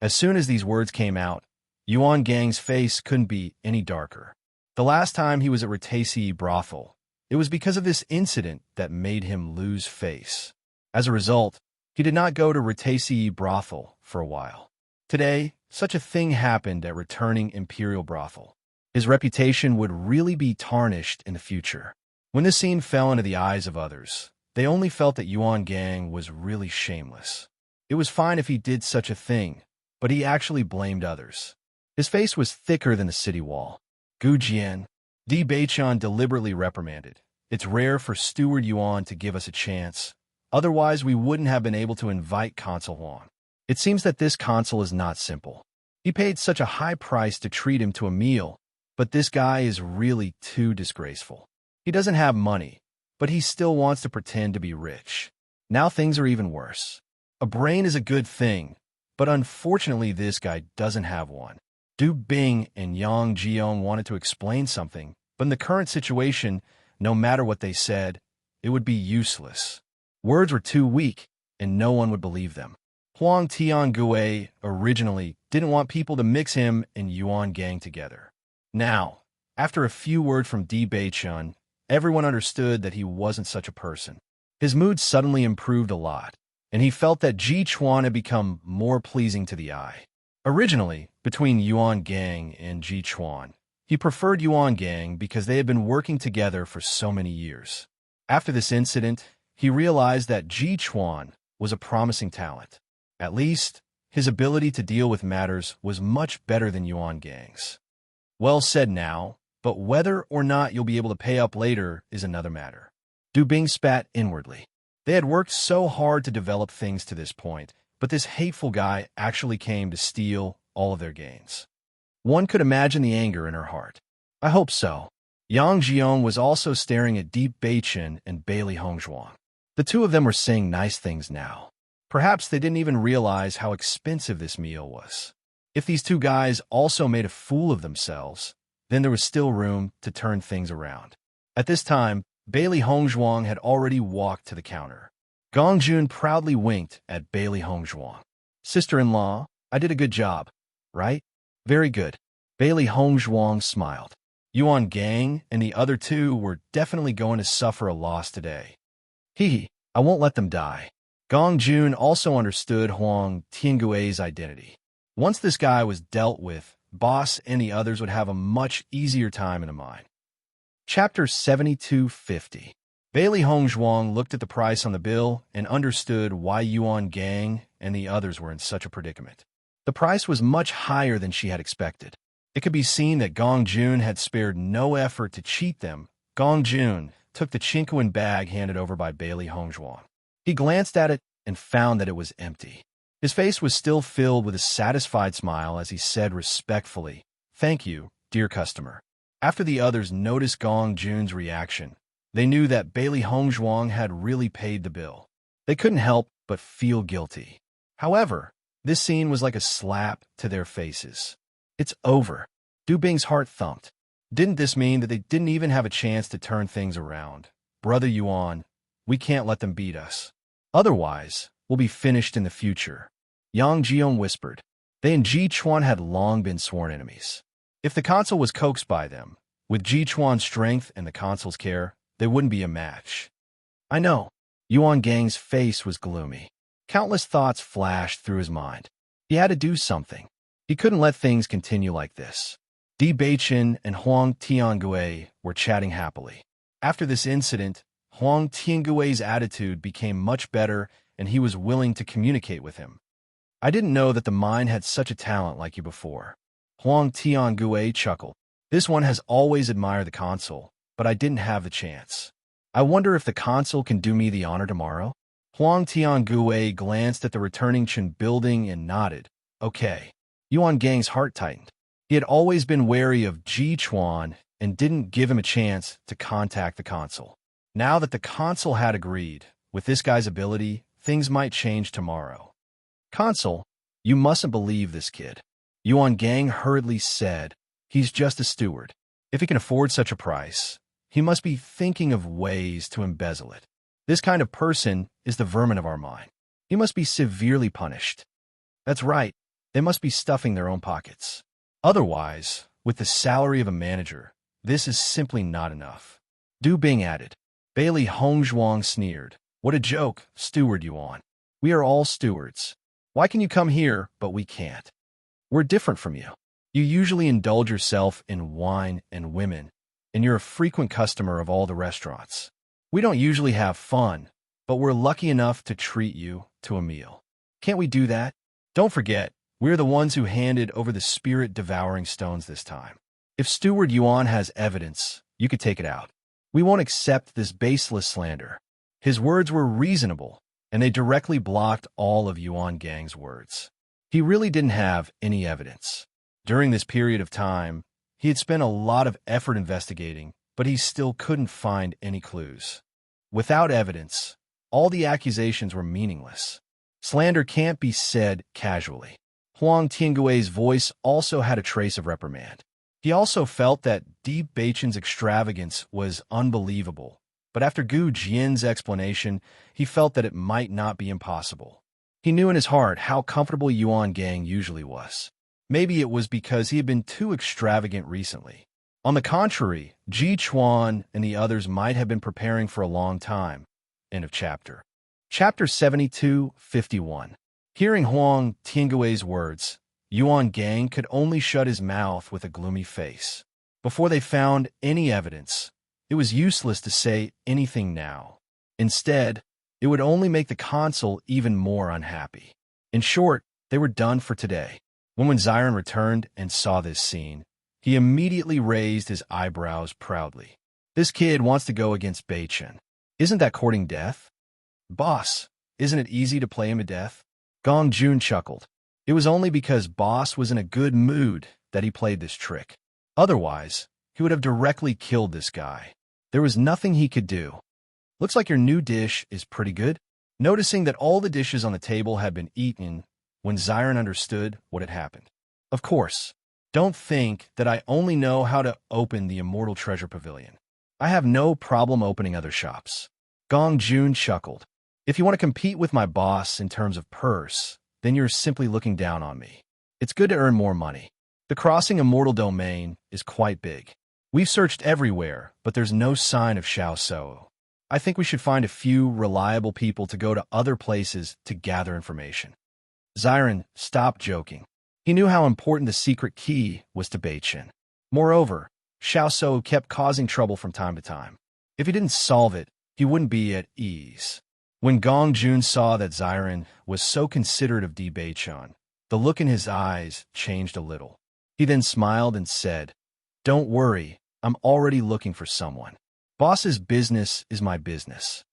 As soon as these words came out, Yuan Gang's face couldn't be any darker. The last time he was at Rendezvous brothel, it was because of this incident that made him lose face. As a result, he did not go to Rendezvous brothel for a while. Today, such a thing happened at returning Imperial brothel. His reputation would really be tarnished in the future. When this scene fell into the eyes of others, they only felt that Yuan Gang was really shameless. It was fine if he did such a thing, but he actually blamed others. His face was thicker than the city wall. Gu Jian, Di Beichun deliberately reprimanded. It's rare for Steward Yuan to give us a chance. Otherwise, we wouldn't have been able to invite Consul Huang. It seems that this consul is not simple. He paid such a high price to treat him to a meal, but this guy is really too disgraceful. He doesn't have money, but he still wants to pretend to be rich. Now things are even worse. A brain is a good thing, but unfortunately this guy doesn't have one. Du Bing and Yang Jiong wanted to explain something, but in the current situation, no matter what they said, it would be useless. Words were too weak, and no one would believe them. Huang Tiangue originally didn't want people to mix him and Yuan Gang together. Now, after a few words from Di Beichun, everyone understood that he wasn't such a person. His mood suddenly improved a lot, and he felt that Ji Chuan had become more pleasing to the eye. Originally, between Yuan Gang and Ji Chuan, he preferred Yuan Gang because they had been working together for so many years. After this incident, he realized that Ji Chuan was a promising talent. At least, his ability to deal with matters was much better than Yuan Gang's. Well said now, but whether or not you'll be able to pay up later is another matter. Du Bing spat inwardly. They had worked so hard to develop things to this point, but this hateful guy actually came to steal all of their gains. One could imagine the anger in her heart. I hope so. Yang Jiong was also staring at Di Beichun and Bailey Hongzhuang. The two of them were saying nice things now. Perhaps they didn't even realize how expensive this meal was. If these two guys also made a fool of themselves, then there was still room to turn things around. At this time, Bailey Hongzhuang had already walked to the counter. Gong Jun proudly winked at Bailey Hongzhuang. Sister-in-law, I did a good job, right? Very good. Bailey Hongzhuang smiled. Yuan Gang and the other two were definitely going to suffer a loss today. Hee, I won't let them die. Gong Jun also understood Huang Tiangue's identity. Once this guy was dealt with, Boss and the others would have a much easier time in the mine. Chapter 7250. Bailey Hongzhuang looked at the price on the bill and understood why Yuan Gang and the others were in such a predicament. The price was much higher than she had expected. It could be seen that Gong Jun had spared no effort to cheat them. Gong Jun took the Chinquan bag handed over by Bailey Hongzhuang. He glanced at it and found that it was empty. His face was still filled with a satisfied smile as he said respectfully, "Thank you, dear customer." After the others noticed Gong Jun's reaction, they knew that Bailey Hongzhuang had really paid the bill. They couldn't help but feel guilty. However, this scene was like a slap to their faces. It's over. Du Bing's heart thumped. Didn't this mean that they didn't even have a chance to turn things around? Brother Yuan, we can't let them beat us. Otherwise, we'll be finished in the future. Yang Jiong whispered. They and Ji Chuan had long been sworn enemies. If the consul was coaxed by them, with Ji Chuan's strength and the consul's care, they wouldn't be a match. I know. Yuan Gang's face was gloomy. Countless thoughts flashed through his mind. He had to do something. He couldn't let things continue like this. Di Beichun and Huang Tiangue were chatting happily. After this incident, Huang Tiangue's attitude became much better and he was willing to communicate with him. I didn't know that the mine had such a talent like you before. Huang Tiangue chuckled. This one has always admired the consul, but I didn't have the chance. I wonder if the consul can do me the honor tomorrow? Huang Tiangue glanced at the returning Chen building and nodded. Okay. Yuan Gang's heart tightened. He had always been wary of Ji Chuan and didn't give him a chance to contact the consul. Now that the consul had agreed, with this guy's ability, things might change tomorrow. Consul, you mustn't believe this kid. Yuan Gang hurriedly said, he's just a steward. If he can afford such a price, he must be thinking of ways to embezzle it. This kind of person is the vermin of our mine. He must be severely punished. That's right. They must be stuffing their own pockets. Otherwise, with the salary of a manager, this is simply not enough. Du Bing added. Bailey Hongzhuang sneered. What a joke, steward Yuan. We are all stewards. Why can you come here, but we can't? We're different from you. You usually indulge yourself in wine and women, and you're a frequent customer of all the restaurants. We don't usually have fun, but we're lucky enough to treat you to a meal. Can't we do that? Don't forget, we're the ones who handed over the spirit-devouring stones this time. If Steward Yuan has evidence, you could take it out. We won't accept this baseless slander. His words were reasonable, and they directly blocked all of Yuan Gang's words. He really didn't have any evidence. During this period of time, he had spent a lot of effort investigating, but he still couldn't find any clues. Without evidence, all the accusations were meaningless. Slander can't be said casually. Huang Tiangui's voice also had a trace of reprimand. He also felt that Di Beichen's extravagance was unbelievable, but after Gu Jian's explanation, he felt that it might not be impossible. He knew in his heart how comfortable Yuan Gang usually was. Maybe it was because he had been too extravagant recently. On the contrary, Ji Chuan and the others might have been preparing for a long time. End of chapter. Chapter 72:51. Hearing Huang Tiangui's words, Yuan Gang could only shut his mouth with a gloomy face. Before they found any evidence, it was useless to say anything now. Instead, it would only make the consul even more unhappy. In short, they were done for today. When Zion returned and saw this scene, he immediately raised his eyebrows proudly. This kid wants to go against Beichen. Isn't that courting death? Boss, isn't it easy to play him to death? Gong Jun chuckled. It was only because Boss was in a good mood that he played this trick. Otherwise, he would have directly killed this guy. There was nothing he could do. Looks like your new dish is pretty good. Noticing that all the dishes on the table had been eaten, when Zion understood what had happened. Of course, don't think that I only know how to open the Immortal Treasure Pavilion. I have no problem opening other shops. Gong Jun chuckled. If you want to compete with my boss in terms of purse, then you're simply looking down on me. It's good to earn more money. The crossing Immortal Domain is quite big. We've searched everywhere, but there's no sign of Xiao So. I think we should find a few reliable people to go to other places to gather information. Zion stopped joking. He knew how important the secret key was to Beichen. Moreover, Xiao So kept causing trouble from time to time. If he didn't solve it, he wouldn't be at ease. When Gong Jun saw that Zion was so considerate of Di Beichen, the look in his eyes changed a little. He then smiled and said, "Don't worry, I'm already looking for someone. Boss's business is my business."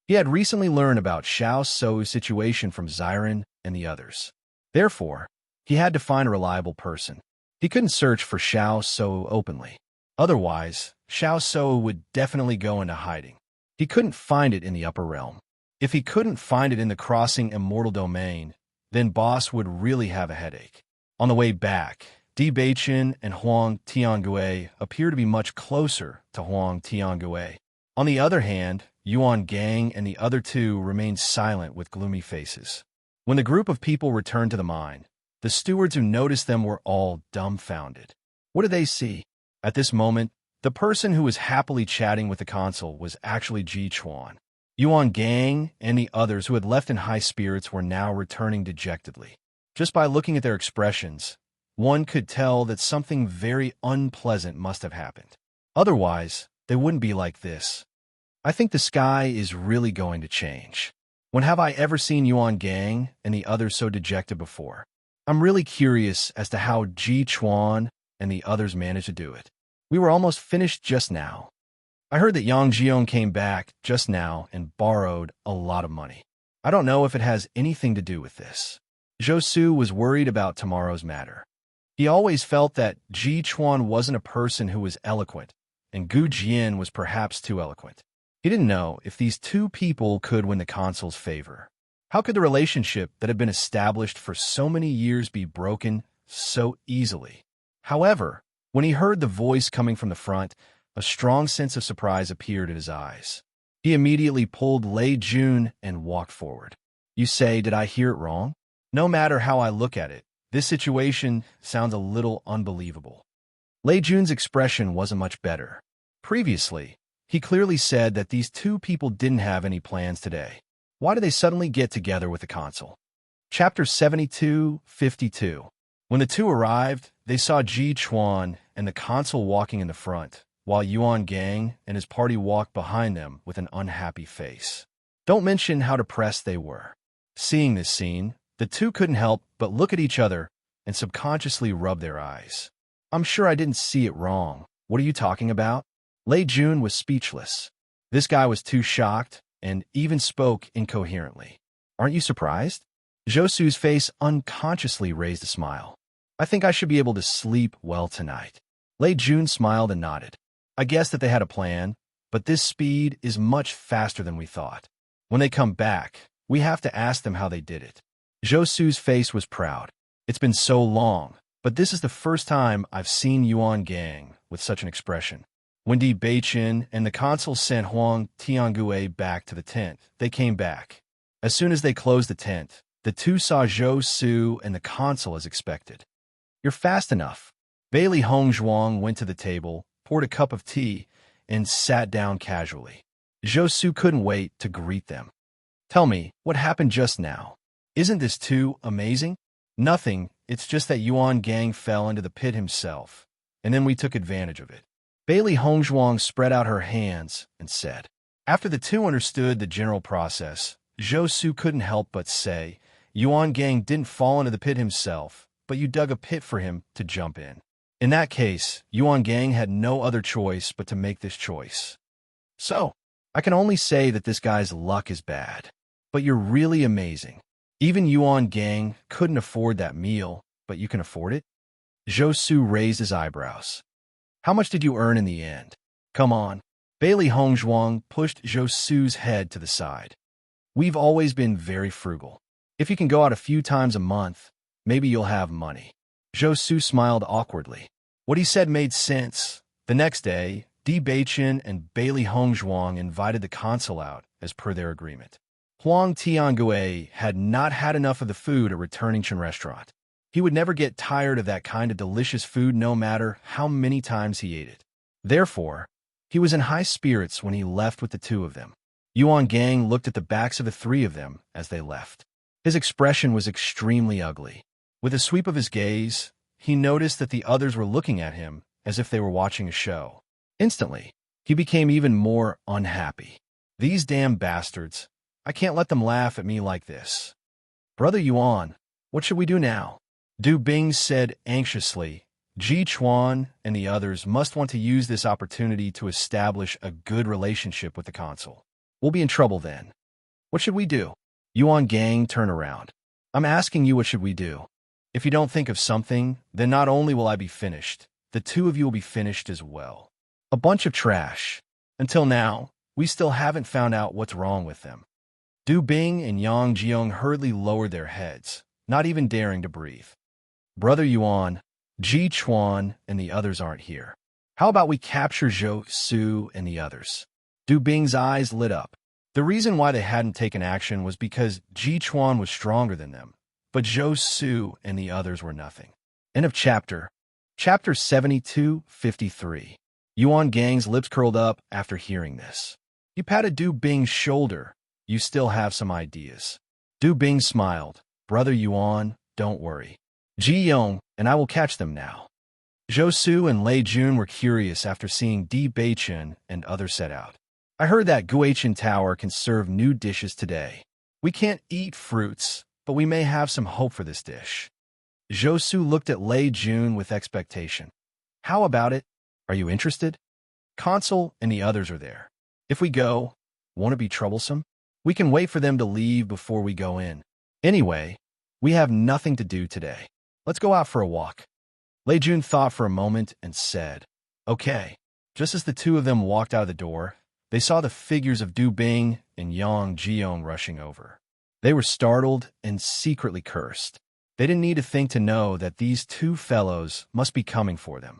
He had recently learned about Xiao Sou's situation from Zion and the others. Therefore, he had to find a reliable person. He couldn't search for Xiao So openly. Otherwise, Xiao So would definitely go into hiding. He couldn't find it in the upper realm. If he couldn't find it in the crossing Immortal Domain, then Boss would really have a headache. On the way back, Di Beichen and Huang Tiangui appear to be much closer to Huang Tiangui. On the other hand, Yuan Gang and the other two remained silent with gloomy faces. When the group of people returned to the mine, the stewards who noticed them were all dumbfounded. What did they see? At this moment, the person who was happily chatting with the consul was actually Ji Chuan. Yuan Gang and the others who had left in high spirits were now returning dejectedly. Just by looking at their expressions, one could tell that something very unpleasant must have happened. Otherwise, they wouldn't be like this. I think the sky is really going to change. When have I ever seen Yuan Gang and the others so dejected before? I'm really curious as to how Ji Chuan and the others managed to do it. We were almost finished just now. I heard that Yang Jiong came back just now and borrowed a lot of money. I don't know if it has anything to do with this. Zhou Su was worried about tomorrow's matter. He always felt that Ji Chuan wasn't a person who was eloquent, and Gu Jian was perhaps too eloquent. He didn't know if these two people could win the consul's favor. How could the relationship that had been established for so many years be broken so easily? However, when he heard the voice coming from the front, a strong sense of surprise appeared in his eyes. He immediately pulled Lei Jun and walked forward. You say, did I hear it wrong? No matter how I look at it, This situation sounds a little unbelievable. Lei Jun's expression wasn't much better. Previously, he clearly said that these two people didn't have any plans today. Why did they suddenly get together with the consul? Chapter 72-52. When the two arrived, they saw Ji Chuan and the consul walking in the front, while Yuan Gang and his party walked behind them with an unhappy face. Don't mention how depressed they were. Seeing this scene, the two couldn't help but look at each other and subconsciously rub their eyes. I'm sure I didn't see it wrong. What are you talking about? Lei Jun was speechless. This guy was too shocked and even spoke incoherently. Aren't you surprised? Zhou Su's face unconsciously raised a smile. I think I should be able to sleep well tonight. Lei Jun smiled and nodded. I guess that they had a plan, but this speed is much faster than we thought. When they come back, we have to ask them how they did it. Zhou Su's face was proud. It's been so long, but this is the first time I've seen Yuan Gang with such an expression. When Di Beichen and the consul sent Huang Tiangue back to the tent, they came back. As soon as they closed the tent, the two saw Zhou Su and the consul as expected. You're fast enough. Bailey Hongzhuang went to the table, poured a cup of tea, and sat down casually. Zhou Su couldn't wait to greet them. Tell me, what happened just now? Isn't this too amazing? Nothing, it's just that Yuan Gang fell into the pit himself, and then we took advantage of it. Bailey Hongzhuang spread out her hands and said. After the two understood the general process, Zhou Su couldn't help but say, Yuan Gang didn't fall into the pit himself, but you dug a pit for him to jump in. In that case, Yuan Gang had no other choice but to make this choice. So, I can only say that this guy's luck is bad. But you're really amazing. Even Yuan Gang couldn't afford that meal, but you can afford it? Zhou Su raised his eyebrows. How much did you earn in the end? Come on. Bailey Hongzhuang pushed Zhou Su's head to the side. We've always been very frugal. If you can go out a few times a month, maybe you'll have money. Zhou Su smiled awkwardly. What he said made sense. The next day, Di Beichen and Bailey Hongzhuang invited the consul out, as per their agreement. Huang Tiangue had not had enough of the food at returning Chen restaurant. He would never get tired of that kind of delicious food no matter how many times he ate it. Therefore, he was in high spirits when he left with the two of them. Yuan Gang looked at the backs of the three of them as they left. His expression was extremely ugly. With a sweep of his gaze, he noticed that the others were looking at him as if they were watching a show. Instantly, he became even more unhappy. These damn bastards. I can't let them laugh at me like this. Brother Yuan, what should we do now? Du Bing said anxiously. Ji Chuan and the others must want to use this opportunity to establish a good relationship with the consul. We'll be in trouble then. What should we do? Yuan Gang turned around. I'm asking you, what should we do? If you don't think of something, then not only will I be finished, the two of you will be finished as well. A bunch of trash. Until now, we still haven't found out what's wrong with them. Du Bing and Yang Jiong hurriedly lowered their heads, not even daring to breathe. Brother Yuan, Ji Chuan, and the others aren't here. How about we capture Zhou Su and the others? Du Bing's eyes lit up. The reason why they hadn't taken action was because Ji Chuan was stronger than them, but Zhou Su and the others were nothing. End of chapter. Chapter 72-53. Yuan Gang's lips curled up after hearing this. He patted Du Bing's shoulder. You still have some ideas. Du Bing smiled. Brother Yuan, don't worry. Ji Yong and I will catch them now. Zhou Su and Lei Jun were curious after seeing Di Beichen and others set out. I heard that Guichen Tower can serve new dishes today. We can't eat fruits, but we may have some hope for this dish. Zhou Su looked at Lei Jun with expectation. How about it? Are you interested? Consul and the others are there. If we go, won't it be troublesome? We can wait for them to leave before we go in. Anyway, we have nothing to do today. Let's go out for a walk. Lei Jun thought for a moment and said, Okay. Just as the two of them walked out of the door, they saw the figures of Du Bing and Yang Jiong rushing over. They were startled and secretly cursed. They didn't need to think to know that these two fellows must be coming for them.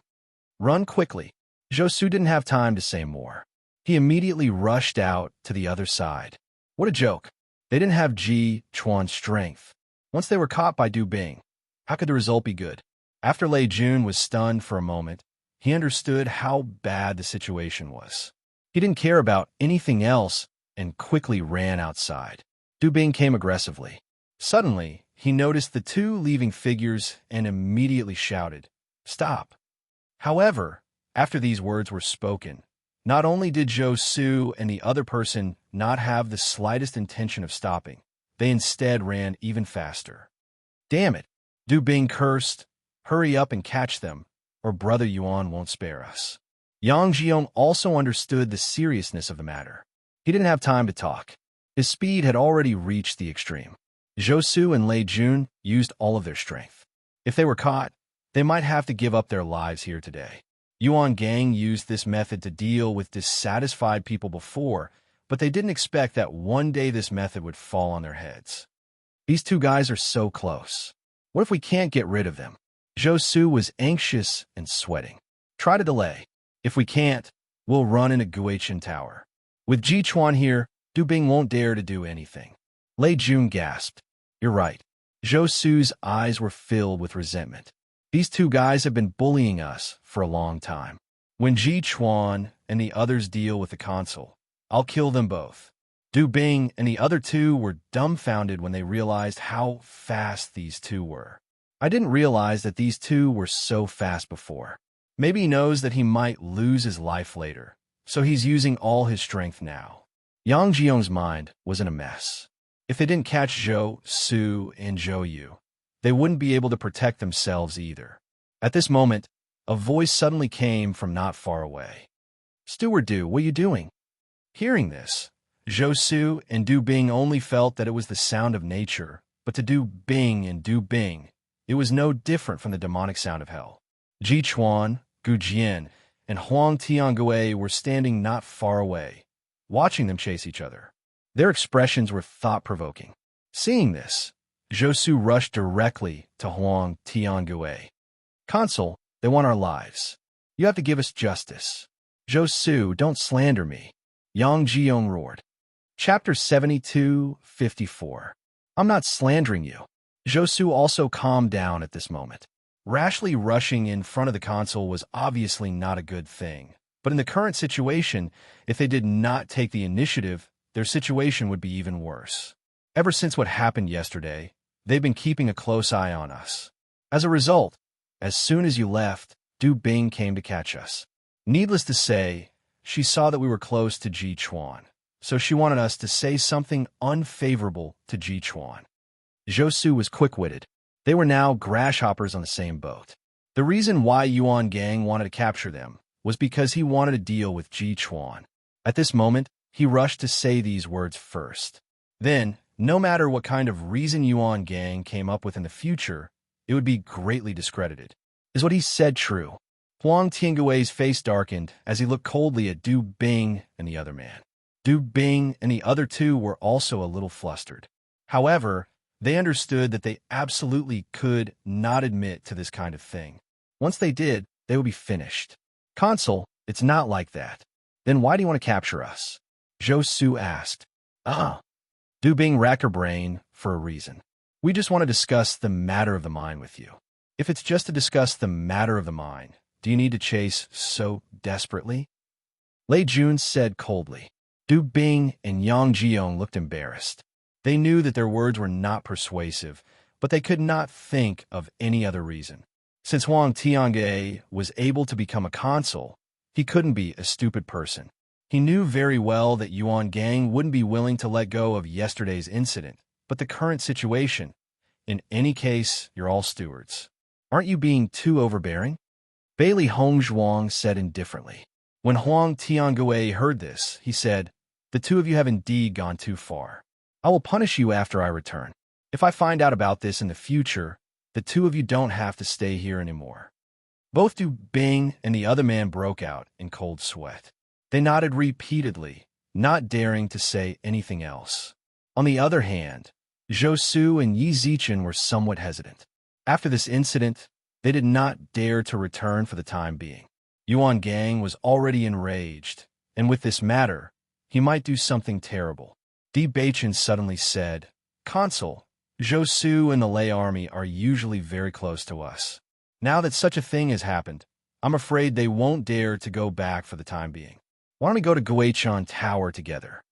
Run quickly. Zhou Su didn't have time to say more. He immediately rushed out to the other side. What a joke. They didn't have Ji Chuan's strength. Once they were caught by Du Bing, How could the result be good? After Lei Jun was stunned for a moment, he understood how bad the situation was. He didn't care about anything else and quickly ran outside. Du Bing came aggressively. Suddenly, he noticed the two leaving figures and immediately shouted, "Stop!" However, after these words were spoken, not only did Zhou Su and the other person not have the slightest intention of stopping, they instead ran even faster. "Damn it!" Du Bing cursed. "Hurry up and catch them, or Brother Yuan won't spare us." Yang Jiong also understood the seriousness of the matter. He didn't have time to talk. His speed had already reached the extreme. Zhou Su and Lei Jun used all of their strength. If they were caught, they might have to give up their lives here today. Yuan Gang used this method to deal with dissatisfied people before, but they didn't expect that one day this method would fall on their heads. These two guys are so close. What if we can't get rid of them? Zhou Su was anxious and sweating. Try to delay. If we can't, we'll run into Guichen Tower. With Ji Chuan here, Du Bing won't dare to do anything. Lei Jun gasped. You're right. Zhou Su's eyes were filled with resentment. These two guys have been bullying us for a long time. When Ji Chuan and the others deal with the console, I'll kill them both. Du Bing and the other two were dumbfounded when they realized how fast these two were. I didn't realize that these two were so fast before. Maybe he knows that he might lose his life later, so he's using all his strength now. Yang Jiong's mind was in a mess. If they didn't catch Zhou Su and Zhou Yu, they wouldn't be able to protect themselves either. At this moment, a voice suddenly came from not far away. Steward Du, what are you doing? Hearing this, Zhou Su and Du Bing only felt that it was the sound of nature, but to Du Bing and Du Bing, it was no different from the demonic sound of hell. Ji Chuan, Gu Jian, and Huang Tiangui were standing not far away, watching them chase each other. Their expressions were thought-provoking. Seeing this, Zhou Su rushed directly to Huang Tiangui. Consul, they want our lives. You have to give us justice. Zhou Su, don't slander me. Yang Jiong roared. Chapter 72:54. I'm not slandering you. Zhou Su also calmed down at this moment. Rashly rushing in front of the consul was obviously not a good thing. But in the current situation, if they did not take the initiative, their situation would be even worse. Ever since what happened yesterday, they've been keeping a close eye on us. As a result, as soon as you left, Du Bing came to catch us. Needless to say, she saw that we were close to Ji Chuan, so she wanted us to say something unfavorable to Ji Chuan. Zhou Su was quick-witted. They were now grasshoppers on the same boat. The reason why Yuan Gang wanted to capture them was because he wanted to deal with Ji Chuan. At this moment, he rushed to say these words first. Then, no matter what kind of reason Yuan Gang came up with in the future, it would be greatly discredited. Is what he said true? Huang Tiangui's face darkened as he looked coldly at Du Bing and the other man. Du Bing and the other two were also a little flustered. However, they understood that they absolutely could not admit to this kind of thing. Once they did, they would be finished. Consul, it's not like that. Then why do you want to capture us? Zhou Su asked. Du Bing racked her brain for a reason. We just want to discuss the matter of the mind with you. If it's just to discuss the matter of the mind, do you need to chase so desperately? Lei Jun said coldly. Du Bing and Yang Jiong looked embarrassed. They knew that their words were not persuasive, but they could not think of any other reason. Since Huang Tiangui was able to become a consul, he couldn't be a stupid person. He knew very well that Yuan Gang wouldn't be willing to let go of yesterday's incident, but the current situation. In any case, you're all stewards. Aren't you being too overbearing? Bailey Hongzhuang said indifferently. When Huang Tiangui heard this, he said, The two of you have indeed gone too far. I will punish you after I return. If I find out about this in the future, the two of you don't have to stay here anymore. Both Du Bing and the other man broke out in cold sweat. They nodded repeatedly, not daring to say anything else. On the other hand, Zhou Su and Yi Zichen were somewhat hesitant. After this incident, they did not dare to return for the time being. Yuan Gang was already enraged, and with this matter, he might do something terrible. Di Beichen suddenly said, Consul, Zhou Su and the Lei army are usually very close to us. Now that such a thing has happened, I'm afraid they won't dare to go back for the time being. Why don't we go to Guichan Tower together?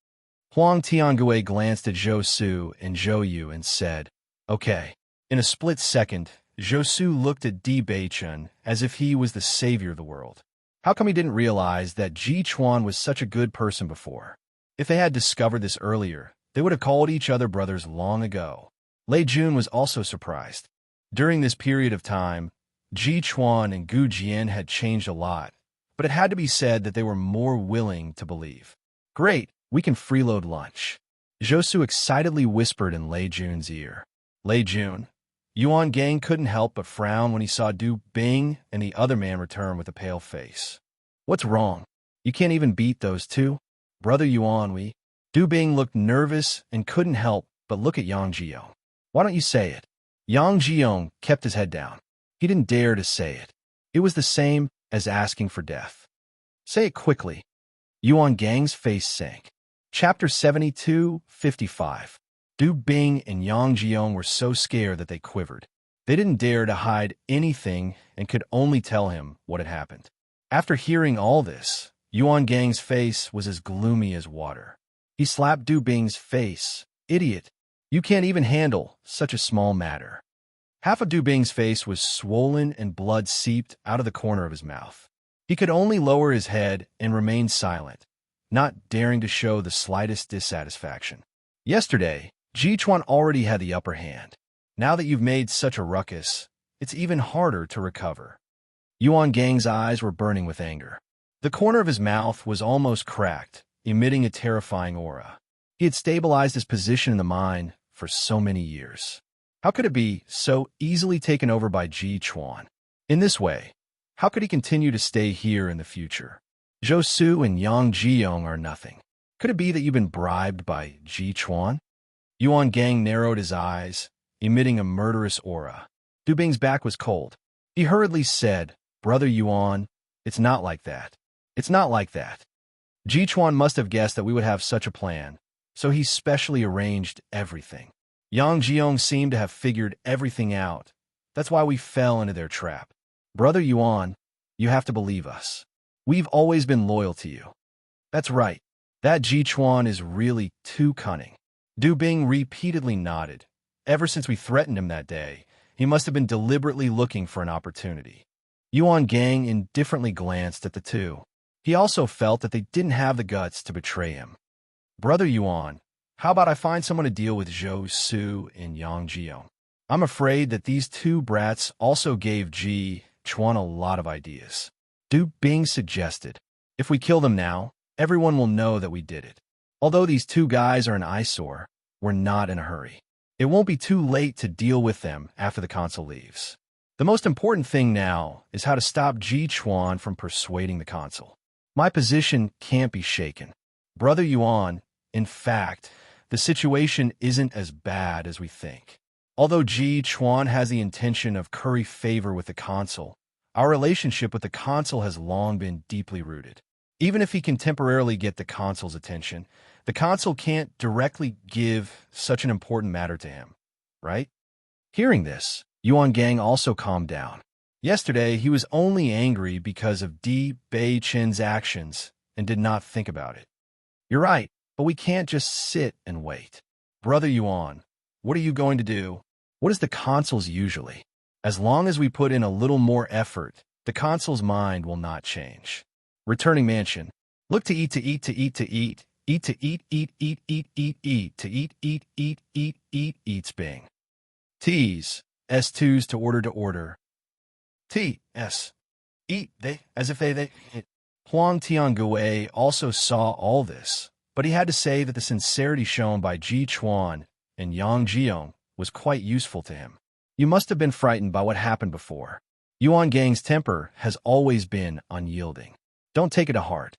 Huang Tiangui glanced at Zhou Su and Zhou Yu and said, "Okay." In a split second, Zhou Su looked at Di Beichun as if he was the savior of the world. How come he didn't realize that Ji Chuan was such a good person before? If they had discovered this earlier, they would have called each other brothers long ago. Lei Jun was also surprised. During this period of time, Ji Chuan and Gu Jian had changed a lot, but it had to be said that they were more willing to believe. "Great, we can freeload lunch." Zhou Su excitedly whispered in Lei Jun's ear. Lei Jun. Yuan Gang couldn't help but frown when he saw Du Bing and the other man return with a pale face. "What's wrong? You can't even beat those two? Brother Yuan, Du Bing looked nervous and couldn't help but look at Yang Jiong. "Why don't you say it?" Yang Jiong kept his head down. He didn't dare to say it. It was the same as asking for death. "Say it quickly." Yuan Gang's face sank. Chapter 72:55. Du Bing and Yang Jiong were so scared that they quivered. They didn't dare to hide anything and could only tell him what had happened. After hearing all this, Yuan Gang's face was as gloomy as water. He slapped Du Bing's face. "Idiot! You can't even handle such a small matter." Half of Du Bing's face was swollen and blood seeped out of the corner of his mouth. He could only lower his head and remain silent, not daring to show the slightest dissatisfaction. Yesterday, Ji Chuan already had the upper hand. Now that you've made such a ruckus, it's even harder to recover. Yuan Gang's eyes were burning with anger. The corner of his mouth was almost cracked, emitting a terrifying aura. He had stabilized his position in the mine for so many years. How could it be so easily taken over by Ji Chuan? In this way, how could he continue to stay here in the future? Zhou Su and Yang Jiong are nothing. Could it be that you've been bribed by Ji Chuan? Yuan Gang narrowed his eyes, emitting a murderous aura. Du Bing's back was cold. He hurriedly said, "Brother Yuan, it's not like that. It's not like that." Ji Chuan must have guessed that we would have such a plan, so he specially arranged everything. Yang Jiong seemed to have figured everything out. That's why we fell into their trap. Brother Yuan, you have to believe us. We've always been loyal to you. That's right. That Ji Chuan is really too cunning. Du Bing repeatedly nodded. Ever since we threatened him that day, he must have been deliberately looking for an opportunity. Yuan Gang indifferently glanced at the two. He also felt that they didn't have the guts to betray him. Brother Yuan, how about I find someone to deal with Zhou Su and Yang Jiong? I'm afraid that these two brats also gave Ji Chuan a lot of ideas. Du Bing suggested, if we kill them now, everyone will know that we did it. Although these two guys are an eyesore, we're not in a hurry. It won't be too late to deal with them after the consul leaves. The most important thing now is how to stop Ji Chuan from persuading the consul. My position can't be shaken. Brother Yuan, in fact, the situation isn't as bad as we think. Although Ji Chuan has the intention of curry favor with the consul, our relationship with the consul has long been deeply rooted. Even if he can temporarily get the consul's attention, the consul can't directly give such an important matter to him, right? Hearing this, Yuan Gang also calmed down. Yesterday, he was only angry because of Di Beichen's actions and did not think about it. You're right, but we can't just sit and wait. Brother Yuan, what are you going to do? What is the consul's usually? As long as we put in a little more effort, the consul's mind will not change. Returning mansion. Look to eat, to eat, to eat, to eat. Eat to eat, eat, eat, eat, eat, eat, to eat, eat, eat, eat, eat, eats Bing. T's, S2's to order. T, S. Eat, they, as if they. Huang Tiangui also saw all this, but he had to say that the sincerity shown by Ji Chuan and Yang Jiong was quite useful to him. You must have been frightened by what happened before. Yuan Gang's temper has always been unyielding. Don't take it to heart.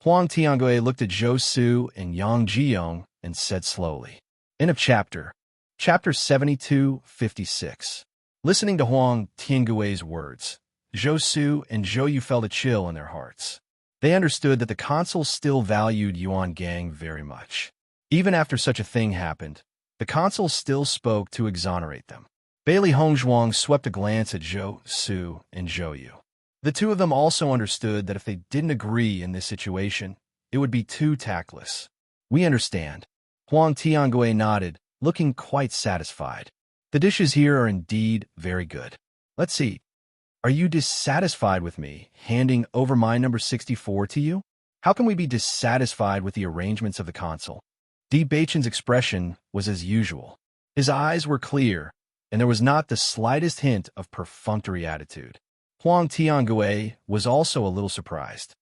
Huang Tiangui looked at Zhou Su and Yang Jiong and said slowly. End of chapter. Chapter 72:56. Listening to Huang Tiangui's words, Zhou Su and Zhou Yu felt a chill in their hearts. They understood that the consul still valued Yuan Gang very much. Even after such a thing happened, The consul still spoke to exonerate them. Bailey Hongzhuang swept a glance at Zhou Su and Zhou Yu. The two of them also understood that if they didn't agree in this situation, it would be too tactless. We understand. Huang Tiangui nodded, looking quite satisfied. The dishes here are indeed very good. Let's eat. Are you dissatisfied with me handing over my number 64 to you? How can we be dissatisfied with the arrangements of the consul? Di Beichen's expression was as usual. His eyes were clear, and there was not the slightest hint of perfunctory attitude. Huang Tiangui was also a little surprised.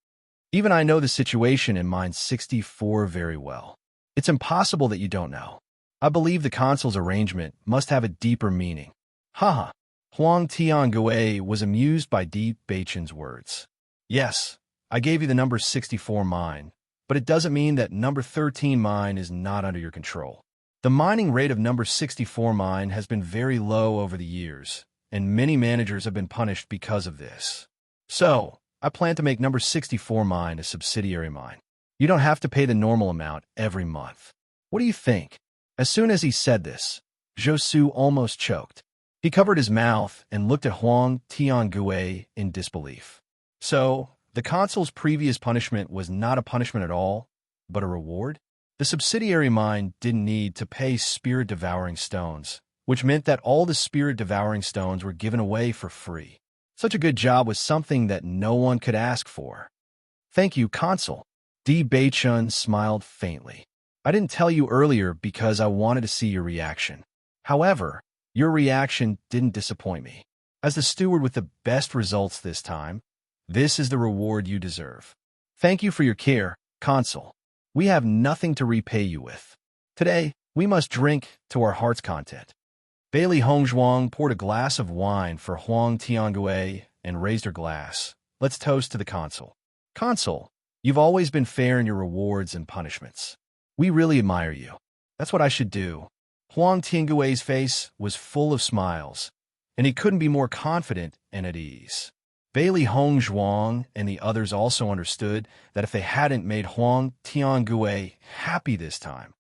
Even I know the situation in mine 64 very well. It's impossible that you don't know. I believe the consul's arrangement must have a deeper meaning. Haha. Huang Tiangui was amused by Di Beichen's words. Yes, I gave you the number 64 mine, but it doesn't mean that number 13 mine is not under your control. The mining rate of number 64 mine has been very low over the years, and many managers have been punished because of this. So, I plan to make number 64 mine a subsidiary mine. You don't have to pay the normal amount every month. What do you think? As soon as he said this, Zhou Su almost choked. He covered his mouth and looked at Huang Tiangui in disbelief. So, the consul's previous punishment was not a punishment at all, but a reward? The subsidiary mine didn't need to pay spirit-devouring stones, which meant that all the spirit-devouring stones were given away for free. Such a good job was something that no one could ask for. Thank you, consul. Di Beichun smiled faintly. I didn't tell you earlier because I wanted to see your reaction. However, your reaction didn't disappoint me. As the steward with the best results this time, this is the reward you deserve. Thank you for your care, consul. We have nothing to repay you with. Today, we must drink to our heart's content. Bailey Hongzhuang poured a glass of wine for Huang Tiangui and raised her glass. Let's toast to the consul. Consul, you've always been fair in your rewards and punishments. We really admire you. That's what I should do. Huang Tiangui's face was full of smiles, and he couldn't be more confident and at ease. Bailey Hongzhuang and the others also understood that if they hadn't made Huang Tiangui happy this time,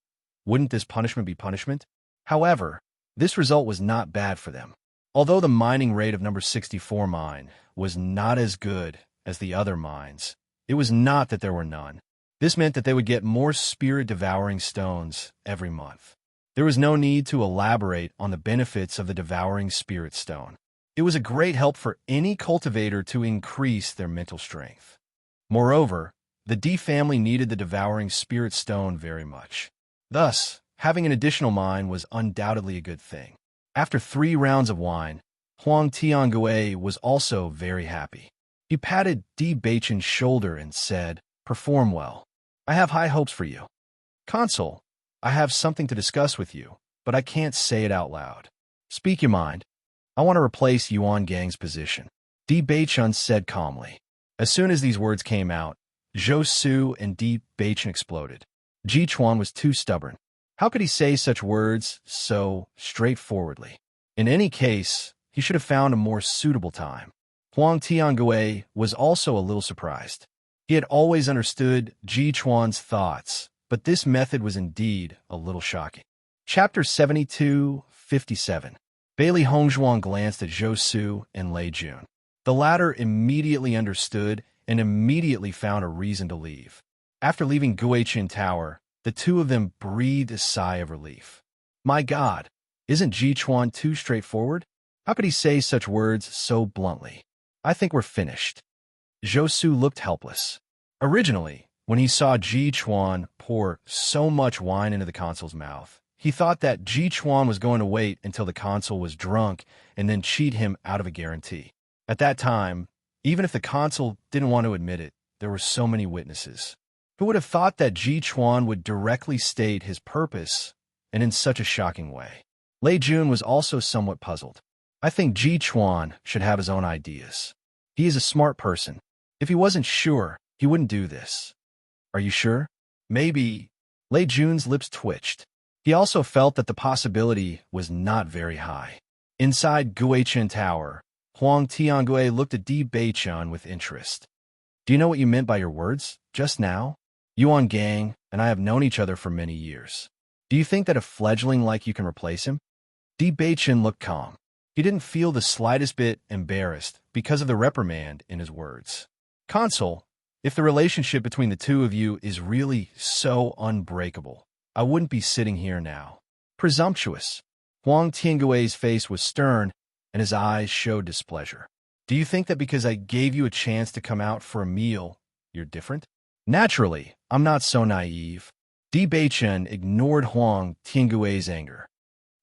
wouldn't this punishment be punishment? However, this result was not bad for them. Although the mining rate of number 64 mine was not as good as the other mines, it was not that there were none. This meant that they would get more spirit-devouring stones every month. There was no need to elaborate on the benefits of the devouring spirit stone. It was a great help for any cultivator to increase their mental strength. Moreover, the D family needed the devouring spirit stone very much. Thus, having an additional mine was undoubtedly a good thing. After 3 rounds of wine, Huang Tiangui was also very happy. He patted Di Beichen's shoulder and said, "Perform well. I have high hopes for you. Consul, I have something to discuss with you, but I can't say it out loud. Speak your mind. I want to replace Yuan Gang's position." Di Beichun said calmly. As soon as these words came out, Zhou Su and Di Beichun exploded. Ji Chuan was too stubborn. How could he say such words so straightforwardly? In any case, he should have found a more suitable time. Huang Tiangui was also a little surprised. He had always understood Ji Chuan's thoughts, but this method was indeed a little shocking. Chapter 72-57. Bailey Hongzhuang glanced at Zhou Su and Lei Jun. The latter immediately understood and immediately found a reason to leave. After leaving Guichin Tower, the two of them breathed a sigh of relief. My God, isn't Ji Chuan too straightforward? How could he say such words so bluntly? I think we're finished. Zhou Su looked helpless. Originally, when he saw Ji Chuan pour so much wine into the consul's mouth, he thought that Ji Chuan was going to wait until the consul was drunk and then cheat him out of a guarantee. At that time, even if the consul didn't want to admit it, there were so many witnesses. Who would have thought that Ji Chuan would directly state his purpose, and in such a shocking way? Lei Jun was also somewhat puzzled. I think Ji Chuan should have his own ideas. He is a smart person. If he wasn't sure, he wouldn't do this. Are you sure? Maybe. Lei Jun's lips twitched. He also felt that the possibility was not very high. Inside Guichin Tower, Huang Tiangui looked at Di Beichun with interest. Do you know what you meant by your words just now? Yuan Gang and I have known each other for many years. Do you think that a fledgling like you can replace him? Di Beichen looked calm. He didn't feel the slightest bit embarrassed because of the reprimand in his words. Consul, if the relationship between the two of you is really so unbreakable, I wouldn't be sitting here now. Presumptuous. Huang Tiangui's face was stern, and his eyes showed displeasure. Do you think that because I gave you a chance to come out for a meal, you're different? Naturally, I'm not so naive. Di Beichen ignored Huang Tiangui's anger.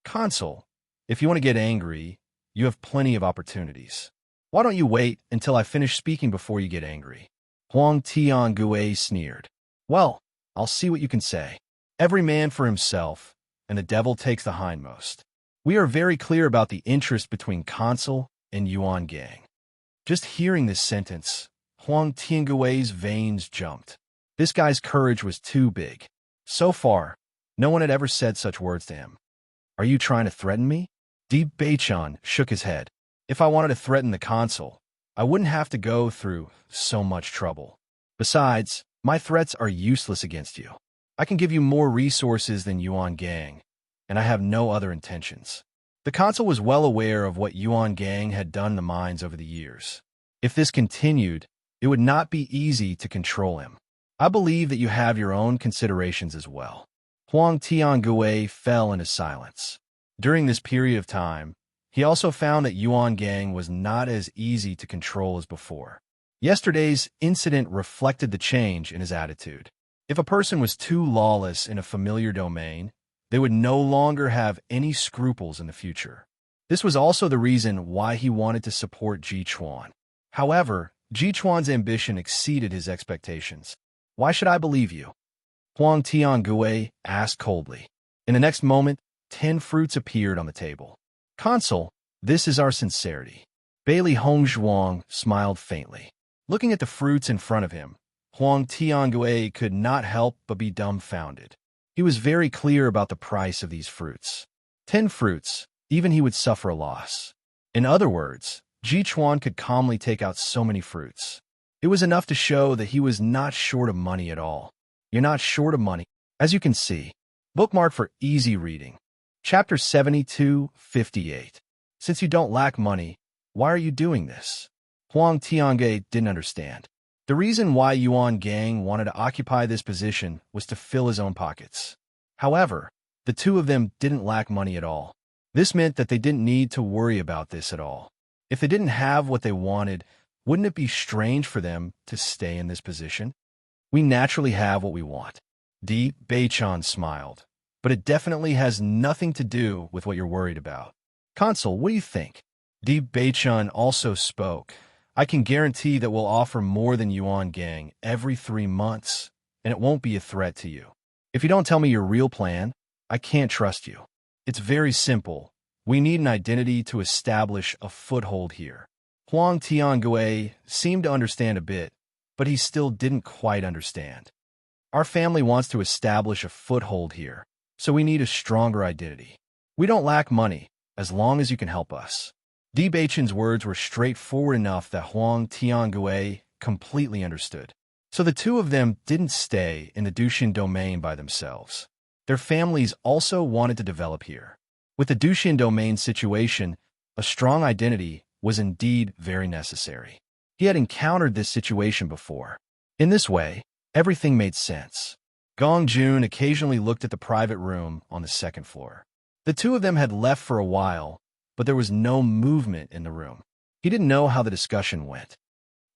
Consul, if you want to get angry, you have plenty of opportunities. Why don't you wait until I finish speaking before you get angry? Huang Tiangui sneered. Well, I'll see what you can say. Every man for himself, and the devil takes the hindmost. We are very clear about the interest between Consul and Yuan Gang. Just hearing this sentence, Huang Tiangui's veins jumped. This guy's courage was too big. So far, no one had ever said such words to him. Are you trying to threaten me? Di Beichen shook his head. If I wanted to threaten the Consul, I wouldn't have to go through so much trouble. Besides, my threats are useless against you. I can give you more resources than Yuan Gang, and I have no other intentions. The Consul was well aware of what Yuan Gang had done in the mines over the years. If this continued, it would not be easy to control him. I believe that you have your own considerations as well. Huang Tiangui fell into silence. During this period of time, he also found that Yuan Gang was not as easy to control as before. Yesterday's incident reflected the change in his attitude. If a person was too lawless in a familiar domain, they would no longer have any scruples in the future. This was also the reason why he wanted to support Ji Chuan. However, Ji Chuan's ambition exceeded his expectations. Why should I believe you? Huang Tiangui asked coldly. In the next moment, 10 fruits appeared on the table. Consul, this is our sincerity. Bailey Hongzhuang smiled faintly. Looking at the fruits in front of him, Huang Tiangui could not help but be dumbfounded. He was very clear about the price of these fruits. 10 fruits, even he would suffer a loss. In other words, Ji Chuan could calmly take out so many fruits. It was enough to show that he was not short of money at all. You're not short of money. As you can see, bookmark for easy reading. Chapter 72:58. Since you don't lack money, why are you doing this? Huang Tiangui didn't understand. The reason why Yuan Gang wanted to occupy this position was to fill his own pockets. However, the two of them didn't lack money at all. This meant that they didn't need to worry about this at all. If they didn't have what they wanted, wouldn't it be strange for them to stay in this position? We naturally have what we want. Di Beichen smiled. But it definitely has nothing to do with what you're worried about. Consul, what do you think? Di Beichen also spoke. I can guarantee that we'll offer more than Yuan Gang every 3 months, and it won't be a threat to you. If you don't tell me your real plan, I can't trust you. It's very simple. We need an identity to establish a foothold here. Huang Tiangui seemed to understand a bit, but he still didn't quite understand. Our family wants to establish a foothold here, so we need a stronger identity. We don't lack money, as long as you can help us. Di Beichen's words were straightforward enough that Huang Tiangui completely understood. So the two of them didn't stay in the Dushan domain by themselves. Their families also wanted to develop here. With the Dushan domain situation, a strong identity was indeed very necessary. He had encountered this situation before. In this way, everything made sense. Gong Jun occasionally looked at the private room on the second floor. The two of them had left for a while, but there was no movement in the room. He didn't know how the discussion went.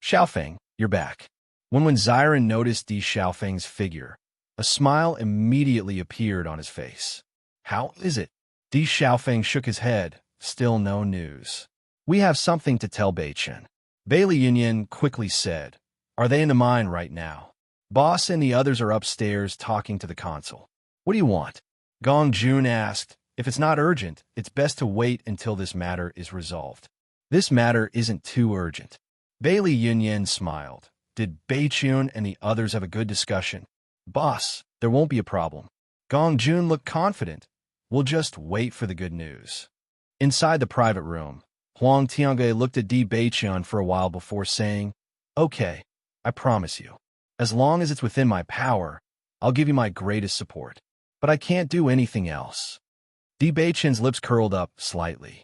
Xiaofeng, you're back. When Ziren noticed Di Xiaofeng's figure, a smile immediately appeared on his face. How is it? Di Xiaofeng shook his head. Still no news. We have something to tell Beichen. Bailey Yunyan quickly said. Are they in the mine right now? Boss and the others are upstairs talking to the consul. What do you want? Gong Jun asked. If it's not urgent, it's best to wait until this matter is resolved. This matter isn't too urgent. Bailey Yunyan smiled. Did Beichun and the others have a good discussion? Boss, there won't be a problem. Gong Jun looked confident. We'll just wait for the good news. Inside the private room, Huang Tiangui looked at Di Beichun for a while before saying, Okay, I promise you. As long as it's within my power, I'll give you my greatest support. but I can't do anything else. Di Beichen's lips curled up slightly.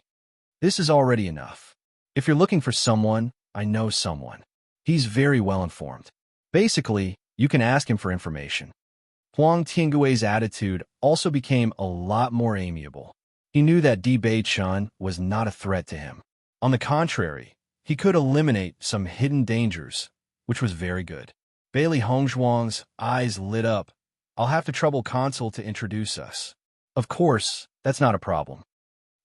This is already enough. If you're looking for someone, I know someone. He's very well informed. Basically, you can ask him for information. Huang Tiangui's attitude also became a lot more amiable. He knew that Di Beichen was not a threat to him. On the contrary, he could eliminate some hidden dangers, which was very good. Bailey Hongzhuang's eyes lit up. I'll have to trouble Consort to introduce us. Of course, that's not a problem.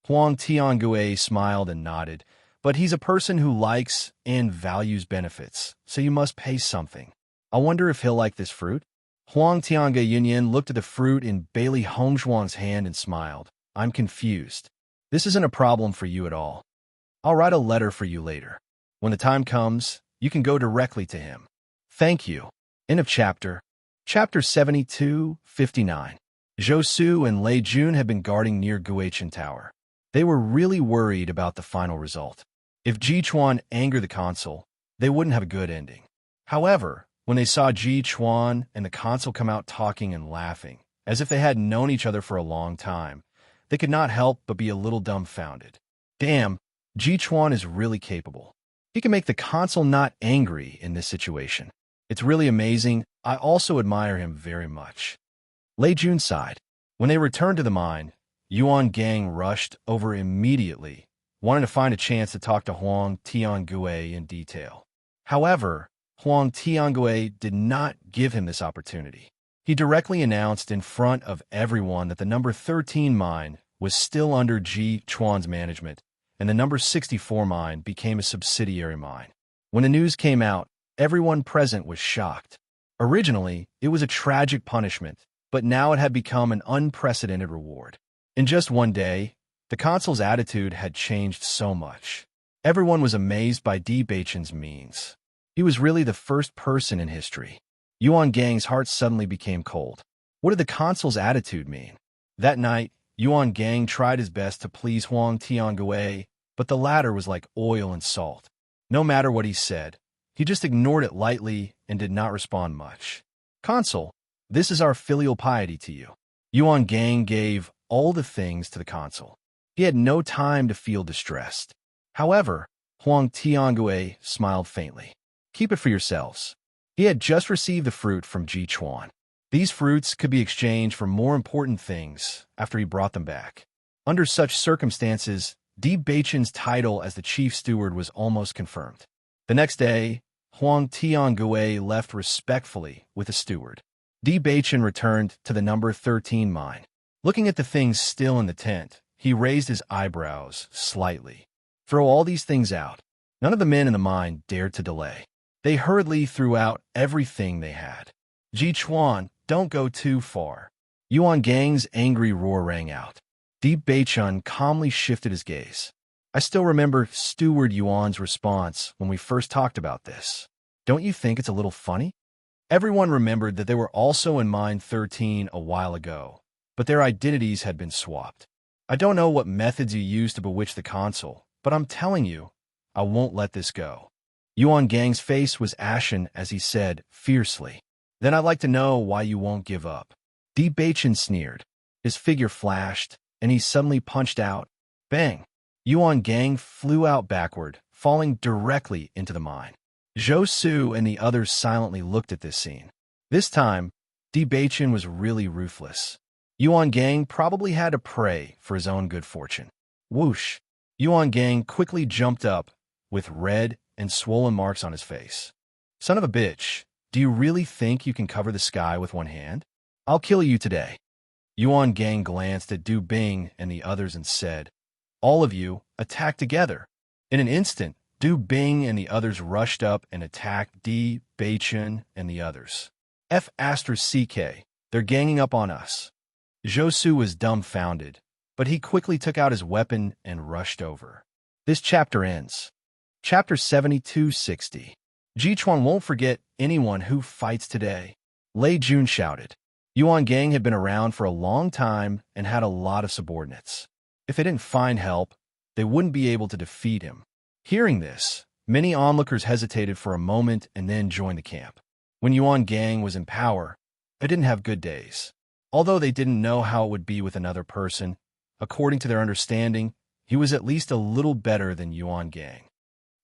Huang Tiangui smiled and nodded, but he's a person who likes and values benefits, so you must pay something. I wonder if he'll like this fruit? Huang Tiange Yunyan looked at the fruit in Bailey Hongzhuang's hand and smiled. I'm confused. This isn't a problem for you at all. I'll write a letter for you later. When the time comes, you can go directly to him. Thank you. End of chapter. Chapter 72:59. Zhou Su and Lei Jun had been guarding near Guichen Tower. They were really worried about the final result. If Ji Chuan angered the consul, they wouldn't have a good ending. However, when they saw Ji Chuan and the consul come out talking and laughing, as if they had known each other for a long time, they could not help but be a little dumbfounded. Damn, Ji Chuan is really capable. He can make the consul not angry in this situation. It's really amazing. I also admire him very much. Lei Jun sighed. When they returned to the mine, Yuan Gang rushed over immediately, wanting to find a chance to talk to Huang Tiangui in detail. However, Huang Tiangui did not give him this opportunity. He directly announced in front of everyone that the number 13 mine was still under Ji Chuan's management, and the number 64 mine became a subsidiary mine. When the news came out, everyone present was shocked. Originally, it was a tragic punishment, but now it had become an unprecedented reward. In just one day, the consul's attitude had changed so much. Everyone was amazed by Di Beichen's means. He was really the first person in history. Yuan Gang's heart suddenly became cold. What did the consul's attitude mean? That night, Yuan Gang tried his best to please Huang Tiangui, but the latter was like oil and salt. No matter what he said, he just ignored it lightly and did not respond much. Consul, this is our filial piety to you. Yuan Gang gave all the things to the consul. He had no time to feel distressed. However, Huang Tiangui smiled faintly. Keep it for yourselves. He had just received the fruit from Ji Chuan. These fruits could be exchanged for more important things after he brought them back. Under such circumstances, Di Beichen's title as the chief steward was almost confirmed. The next day, Huang Tiangui left respectfully with the steward. Di Beichen returned to the number 13 mine. Looking at the things still in the tent, he raised his eyebrows slightly. Throw all these things out. None of the men in the mine dared to delay. They hurriedly threw out everything they had. Ji Chuan, don't go too far. Yuan Gang's angry roar rang out. Di Beichen calmly shifted his gaze. I still remember Steward Yuan's response when we first talked about this. Don't you think it's a little funny? Everyone remembered that they were also in Mine 13 a while ago, but their identities had been swapped. I don't know what methods you used to bewitch the consul, but I'm telling you, I won't let this go. Yuan Gang's face was ashen as he said, fiercely, Then I'd like to know why you won't give up. Di Beichen sneered. His figure flashed, and he suddenly punched out. Bang! Yuan Gang flew out backward, falling directly into the mine. Zhou Su and the others silently looked at this scene. This time, Di Beichen was really ruthless. Yuan Gang probably had to pray for his own good fortune. Whoosh! Yuan Gang quickly jumped up, with red and swollen marks on his face. Son of a bitch, do you really think you can cover the sky with one hand? I'll kill you today. Yuan Gang glanced at Du Bing and the others and said, All of you, attack together. In an instant, Du Bing and the others rushed up and attacked Di Beichen and the others. F***, they're ganging up on us. Zhou Su was dumbfounded, but he quickly took out his weapon and rushed over. This chapter ends. Chapter 72:60. Ji Chuan won't forget anyone who fights today. Lei Jun shouted. Yuan Gang had been around for a long time and had a lot of subordinates. If they didn't find help, they wouldn't be able to defeat him. Hearing this, many onlookers hesitated for a moment and then joined the camp. When Yuan Gang was in power, they didn't have good days. Although they didn't know how it would be with another person, according to their understanding, he was at least a little better than Yuan Gang.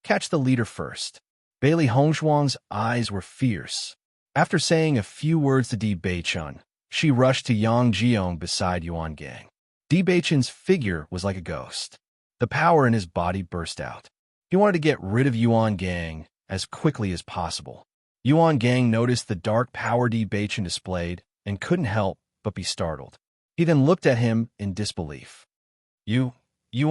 Catch the leader first. Bailey Hongzhuang's eyes were fierce. After saying a few words to Di Beichun, she rushed to Yang Jiong beside Yuan Gang. Di Beichun's figure was like a ghost. The power in his body burst out. He wanted to get rid of Yuan Gang as quickly as possible. Yuan Gang noticed the dark power Di Beichun displayed and couldn't help but be startled. He then looked at him in disbelief. You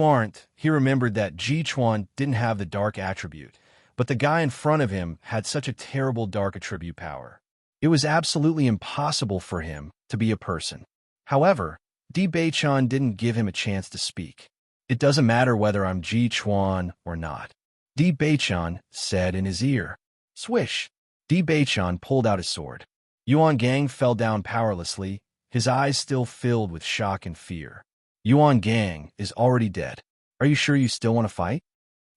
aren't. He remembered that Ji Chuan didn't have the dark attribute, but the guy in front of him had such a terrible dark attribute power. It was absolutely impossible for him to be a person. However, Di Beichun didn't give him a chance to speak. It doesn't matter whether I'm Ji Chuan or not, Di Beichun said in his ear. Swish! Di Beichun pulled out his sword. Yuan Gang fell down powerlessly, his eyes still filled with shock and fear. Yuan Gang is already dead. Are you sure you still want to fight?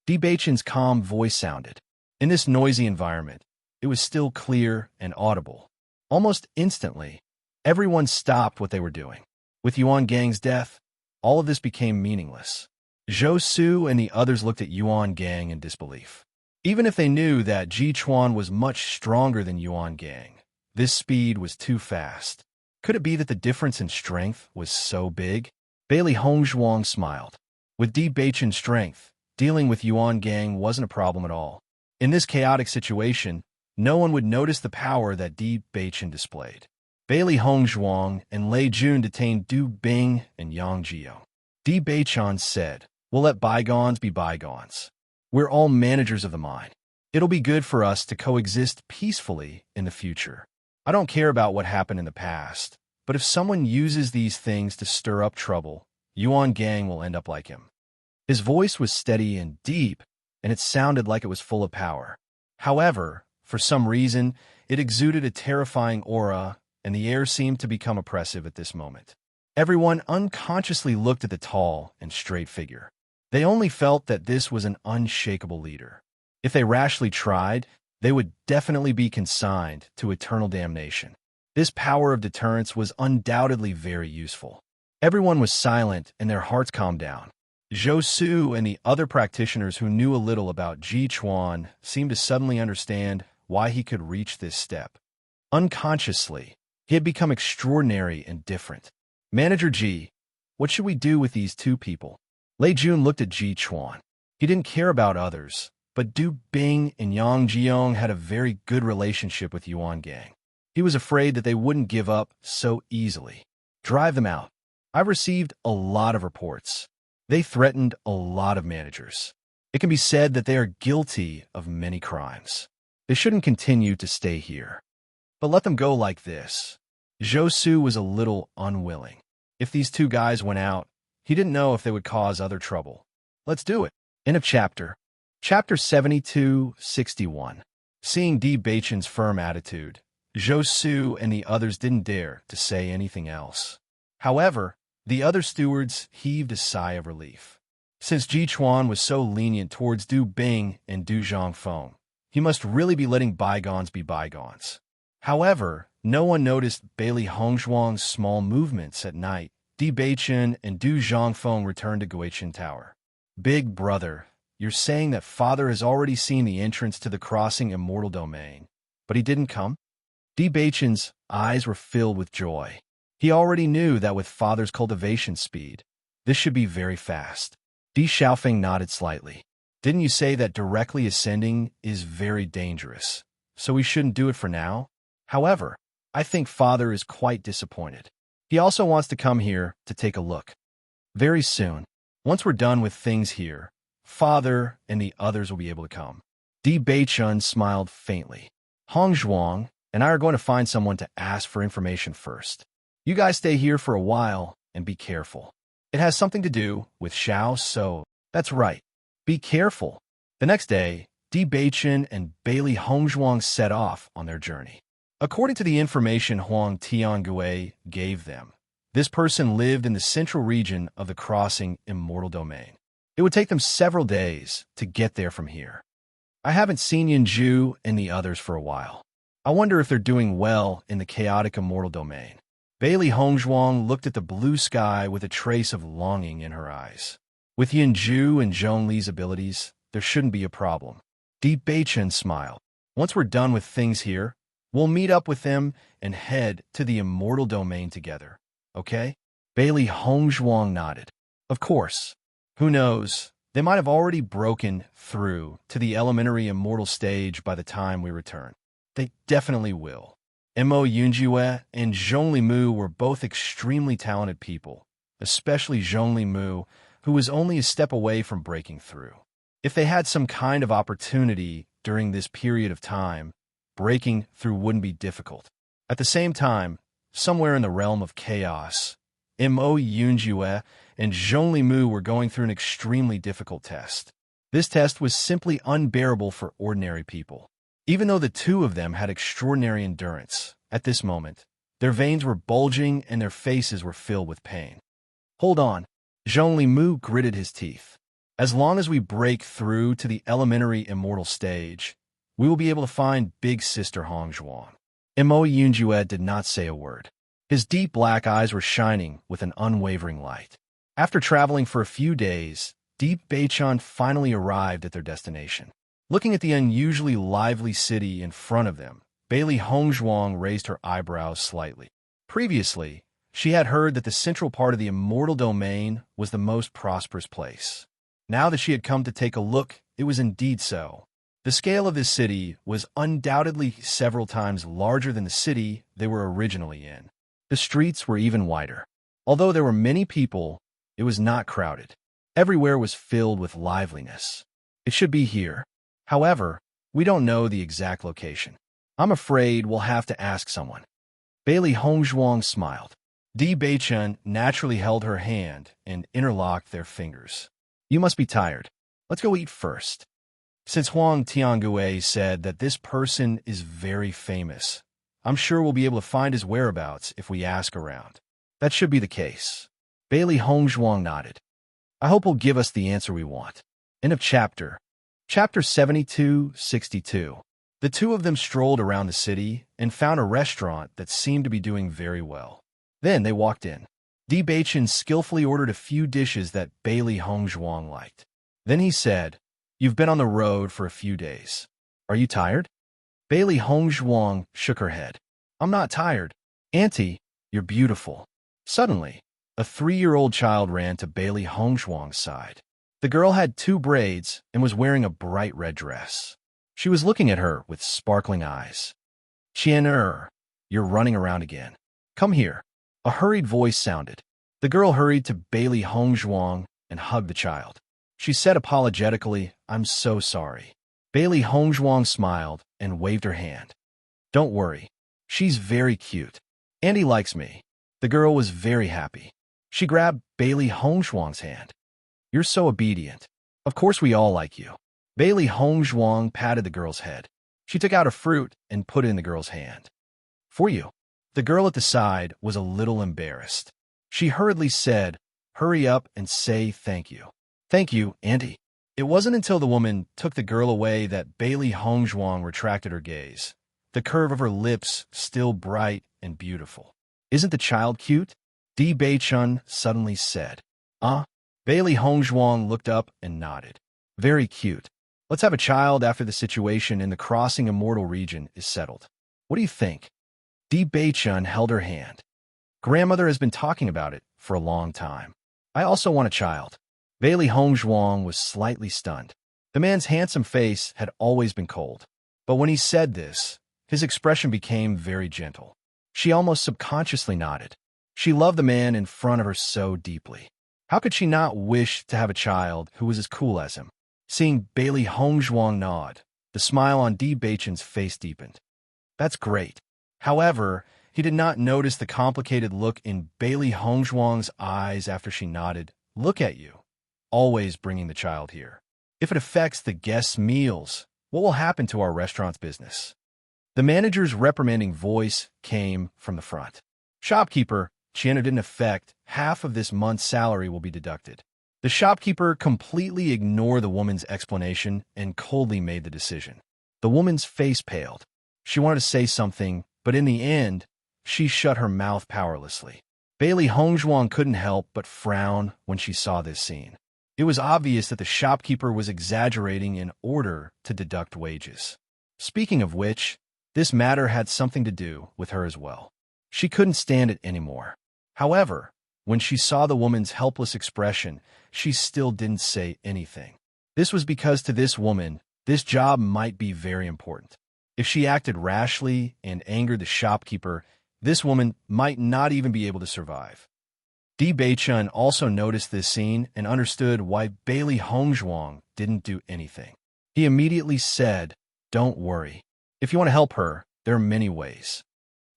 Di Beichun's calm voice sounded. In this noisy environment, it was still clear and audible. Almost instantly, everyone stopped what they were doing. With Yuan Gang's death, all of this became meaningless. Zhou Su and the others looked at Yuan Gang in disbelief. Even if they knew that Ji Chuan was much stronger than Yuan Gang, this speed was too fast. Could it be that the difference in strength was so big? Bailey Hongzhuang smiled. With Di Beichun's strength, dealing with Yuan Gang wasn't a problem at all. In this chaotic situation, no one would notice the power that Di Beichun displayed. Bailey Hongzhuang and Lei Jun detained Du Bing and Yang Jiao. Di Beichun said, "We'll let bygones be bygones. We're all managers of the mind. It'll be good for us to coexist peacefully in the future. I don't care about what happened in the past, but if someone uses these things to stir up trouble, Yuan Gang will end up like him." His voice was steady and deep, and it sounded like it was full of power. However, for some reason, it exuded a terrifying aura, and the air seemed to become oppressive at this moment. Everyone unconsciously looked at the tall and straight figure. They only felt that this was an unshakable leader. If they rashly tried, they would definitely be consigned to eternal damnation. This power of deterrence was undoubtedly very useful. Everyone was silent and their hearts calmed down. Zhou Su and the other practitioners who knew a little about Ji Chuan seemed to suddenly understand why he could reach this step. Unconsciously, he had become extraordinary and different. Manager Ji, what should we do with these two people? Lei Jun looked at Ji Chuan. He didn't care about others, but Du Bing and Yang Jiong had a very good relationship with Yuan Gang. He was afraid that they wouldn't give up so easily. Drive them out. I've received a lot of reports. They threatened a lot of managers. It can be said that they are guilty of many crimes. They shouldn't continue to stay here. But let them go like this. Zhou Su was a little unwilling. If these two guys went out, he didn't know if they would cause other trouble. Let's do it. End of chapter. Chapter 72-61. Seeing Di Beichun's firm attitude, Zhou Su and the others didn't dare to say anything else. However, the other stewards heaved a sigh of relief. Since Ji Chuan was so lenient towards Du Bing and Du Zhangfeng, he must really be letting bygones be bygones. However, no one noticed Bailey Hongzhuang's small movements at night. Di Beichun and Du Zhangfeng returned to Guichen Tower. Big brother, you're saying that father has already seen the entrance to the crossing immortal domain, but he didn't come? Di Beichun's eyes were filled with joy. He already knew that with father's cultivation speed, this should be very fast. Di Xiaofeng nodded slightly. Didn't you say that directly ascending is very dangerous, so we shouldn't do it for now? However, I think father is quite disappointed. He also wants to come here to take a look. Very soon, once we're done with things here, father and the others will be able to come. Di Beichun smiled faintly. Hongzhuang and I are going to find someone to ask for information first. You guys stay here for a while and be careful. It has something to do with Xiao, so that's right. Be careful. The next day, Di Beichun and Bailey Hongzhuang set off on their journey. According to the information Huang Tiangui gave them, this person lived in the central region of the crossing immortal domain. It would take them several days to get there from here. I haven't seen Yanju and the others for a while. I wonder if they're doing well in the chaotic immortal domain. Bailey Hongzhuang looked at the blue sky with a trace of longing in her eyes. With Yinju and Zhongli's abilities, there shouldn't be a problem. Deep Beichen smiled. Once we're done with things here, we'll meet up with them and head to the immortal domain together. Okay? Bailey Hongzhuang nodded. Of course. Who knows? They might have already broken through to the elementary immortal stage by the time we return. They definitely will. Mo Yunjue and Zhongli Mu were both extremely talented people, especially Zhongli Mu, who was only a step away from breaking through. If they had some kind of opportunity during this period of time, breaking through wouldn't be difficult. At the same time, somewhere in the realm of chaos, Mo Yunjue and Zhongli Mu were going through an extremely difficult test. This test was simply unbearable for ordinary people. Even though the two of them had extraordinary endurance, at this moment, their veins were bulging and their faces were filled with pain. Hold on. Zhongli Mu gritted his teeth. As long as we break through to the elementary immortal stage, we will be able to find Big Sister Hongzhuang. Mo Yunjue did not say a word. His deep black eyes were shining with an unwavering light. After traveling for a few days, Deep Beichun finally arrived at their destination. Looking at the unusually lively city in front of them, Bailey Hongzhuang raised her eyebrows slightly. Previously, she had heard that the central part of the immortal domain was the most prosperous place. Now that she had come to take a look, it was indeed so. The scale of this city was undoubtedly several times larger than the city they were originally in. The streets were even wider. Although there were many people, it was not crowded. Everywhere was filled with liveliness. It should be here. However, we don't know the exact location. I'm afraid we'll have to ask someone. Bailey Hongzhuang smiled. Di Beichen naturally held her hand and interlocked their fingers. You must be tired. Let's go eat first. Since Huang Tiangue said that this person is very famous, I'm sure we'll be able to find his whereabouts if we ask around. That should be the case. Bailey Hongzhuang nodded. I hope he'll give us the answer we want. End of chapter. Chapter 72-62. The two of them strolled around the city and found a restaurant that seemed to be doing very well. Then they walked in. Di Beichen skillfully ordered a few dishes that Bailey Hongzhuang liked. Then he said, You've been on the road for a few days. Are you tired? Bailey Hongzhuang shook her head. I'm not tired. Auntie, you're beautiful. Suddenly, a 3-year-old child ran to Bailey Hongzhuang's side. The girl had 2 braids and was wearing a bright red dress. She was looking at her with sparkling eyes. Qian, you're running around again. Come here. A hurried voice sounded. The girl hurried to Bailey Hongzhuang and hugged the child. She said apologetically, I'm so sorry. Bailey Hongzhuang smiled and waved her hand. Don't worry. She's very cute. Andy likes me. The girl was very happy. She grabbed Bailey Hongzhuang's hand. You're so obedient. Of course we all like you. Bailey Hongzhuang patted the girl's head. She took out a fruit and put it in the girl's hand. For you. The girl at the side was a little embarrassed. She hurriedly said, Hurry up and say thank you. Thank you, Auntie. It wasn't until the woman took the girl away that Bailey Hongzhuang retracted her gaze, the curve of her lips still bright and beautiful. Isn't the child cute? Di Beichun suddenly said. Bailey Hongzhuang looked up and nodded. Very cute. Let's have a child after the situation in the Crossing Immortal region is settled. What do you think? Di Beichun held her hand. Grandmother has been talking about it for a long time. I also want a child. Bailey Hongzhuang was slightly stunned. The man's handsome face had always been cold. But when he said this, his expression became very gentle. She almost subconsciously nodded. She loved the man in front of her so deeply. How could she not wish to have a child who was as cool as him? Seeing Bailey Hongzhuang nod, the smile on Di Beichen's face deepened. That's great. However, he did not notice the complicated look in Bailey Hongzhuang's eyes after she nodded. Look at you. Always bringing the child here. If it affects the guests' meals, what will happen to our restaurant's business? The manager's reprimanding voice came from the front. Shopkeeper, Qian didn't affect, half of this month's salary will be deducted. The shopkeeper completely ignored the woman's explanation and coldly made the decision. The woman's face paled. She wanted to say something, but in the end, She shut her mouth powerlessly. Bailey Hongzhuang couldn't help but frown when she saw this scene. It was obvious that the shopkeeper was exaggerating in order to deduct wages. Speaking of which, this matter had something to do with her as well. She couldn't stand it anymore. However, when she saw the woman's helpless expression, she still didn't say anything. This was because to this woman, this job might be very important. If she acted rashly and angered the shopkeeper, this woman might not even be able to survive. Di Beichun also noticed this scene and understood why Bailey Hongzhuang didn't do anything. He immediately said, "Don't worry. If you want to help her, there are many ways."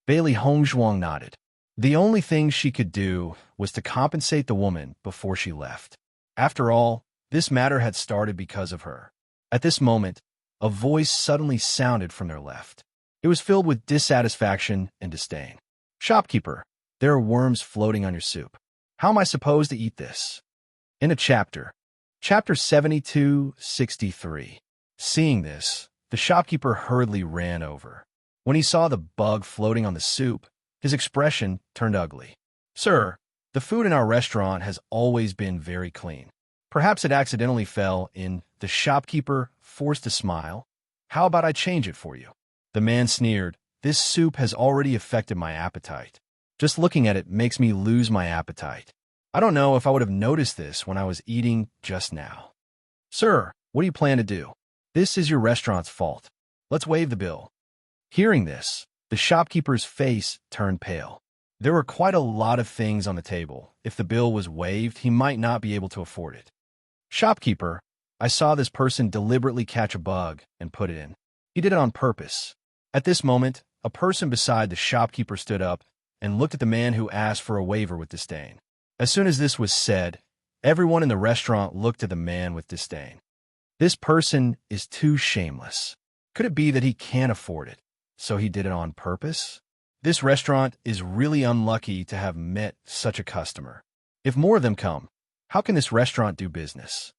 Bailey Hongzhuang nodded. The only thing she could do was to compensate the woman before she left. After all, this matter had started because of her. At this moment, a voice suddenly sounded from their left. It was filled with dissatisfaction and disdain. "Shopkeeper, there are worms floating on your soup. How am I supposed to eat this?" In a chapter 7263. Seeing this, the shopkeeper hurriedly ran over. When he saw the bug floating on the soup, his expression turned ugly. "Sir, the food in our restaurant has always been very clean. Perhaps it accidentally fell in." The shopkeeper forced a smile. "How about I change it for you?" The man sneered. "This soup has already affected my appetite. Just looking at it makes me lose my appetite. I don't know if I would have noticed this when I was eating just now." "Sir, what do you plan to do? This is your restaurant's fault. Let's waive the bill." Hearing this, the shopkeeper's face turned pale. There were quite a lot of things on the table. If the bill was waived, he might not be able to afford it. "Shopkeeper, I saw this person deliberately catch a bug and put it in. He did it on purpose." At this moment, a person beside the shopkeeper stood up and looked at the man who asked for a waiver with disdain. As soon as this was said, everyone in the restaurant looked at the man with disdain. This person is too shameless. Could it be that he can't afford it, so he did it on purpose? This restaurant is really unlucky to have met such a customer. If more of them come, how can this restaurant do business?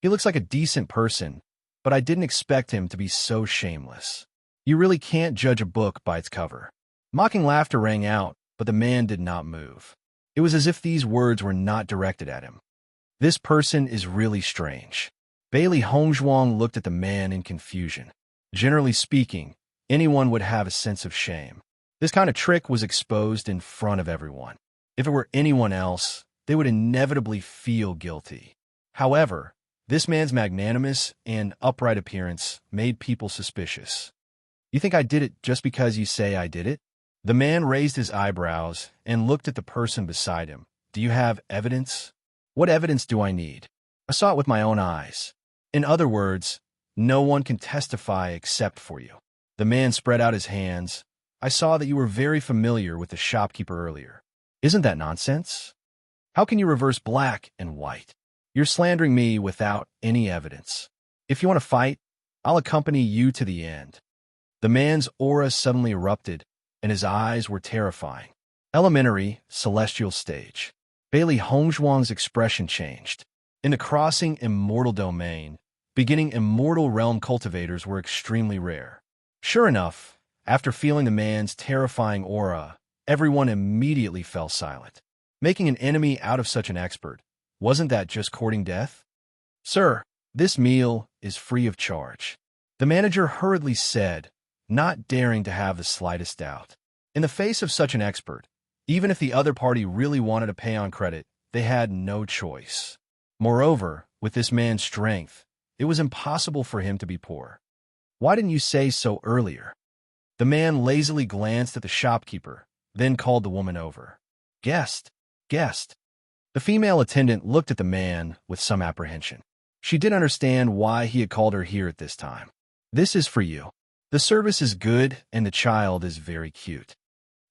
He looks like a decent person, but I didn't expect him to be so shameless. You really can't judge a book by its cover. Mocking laughter rang out, but the man did not move. It was as if these words were not directed at him. This person is really strange. Bailey Hongzhuang looked at the man in confusion. Generally speaking, anyone would have a sense of shame. This kind of trick was exposed in front of everyone. If it were anyone else, they would inevitably feel guilty. However, this man's magnanimous and upright appearance made people suspicious. "You think I did it just because you say I did it?" The man raised his eyebrows and looked at the person beside him. "Do you have evidence?" "What evidence do I need? I saw it with my own eyes. In other words, no one can testify except for you." The man spread out his hands. "I saw that you were very familiar with the shopkeeper earlier. Isn't that nonsense? How can you reverse black and white? You're slandering me without any evidence. If you want to fight, I'll accompany you to the end." The man's aura suddenly erupted, and his eyes were terrifying. Elementary, celestial stage. Bailey Hongzhuang's expression changed. In the crossing immortal domain, beginning immortal realm cultivators were extremely rare. Sure enough, after feeling the man's terrifying aura, everyone immediately fell silent. Making an enemy out of such an expert, wasn't that just courting death? "Sir, this meal is free of charge," the manager hurriedly said, not daring to have the slightest doubt. In the face of such an expert, even if the other party really wanted to pay on credit, they had no choice. Moreover, with this man's strength, it was impossible for him to be poor. "Why didn't you say so earlier?" The man lazily glanced at the shopkeeper, then called the woman over. "Guest, guest." The female attendant looked at the man with some apprehension. She didn't understand why he had called her here at this time. "This is for you. The service is good, and the child is very cute."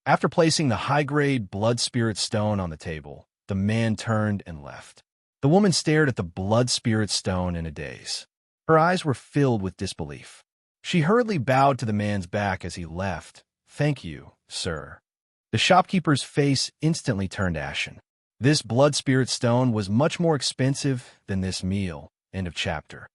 After placing the high-grade blood spirit stone on the table, the man turned and left. The woman stared at the blood spirit stone in a daze. Her eyes were filled with disbelief. She hurriedly bowed to the man's back as he left. "Thank you, sir." The shopkeeper's face instantly turned ashen. This blood spirit stone was much more expensive than this meal. End of chapter.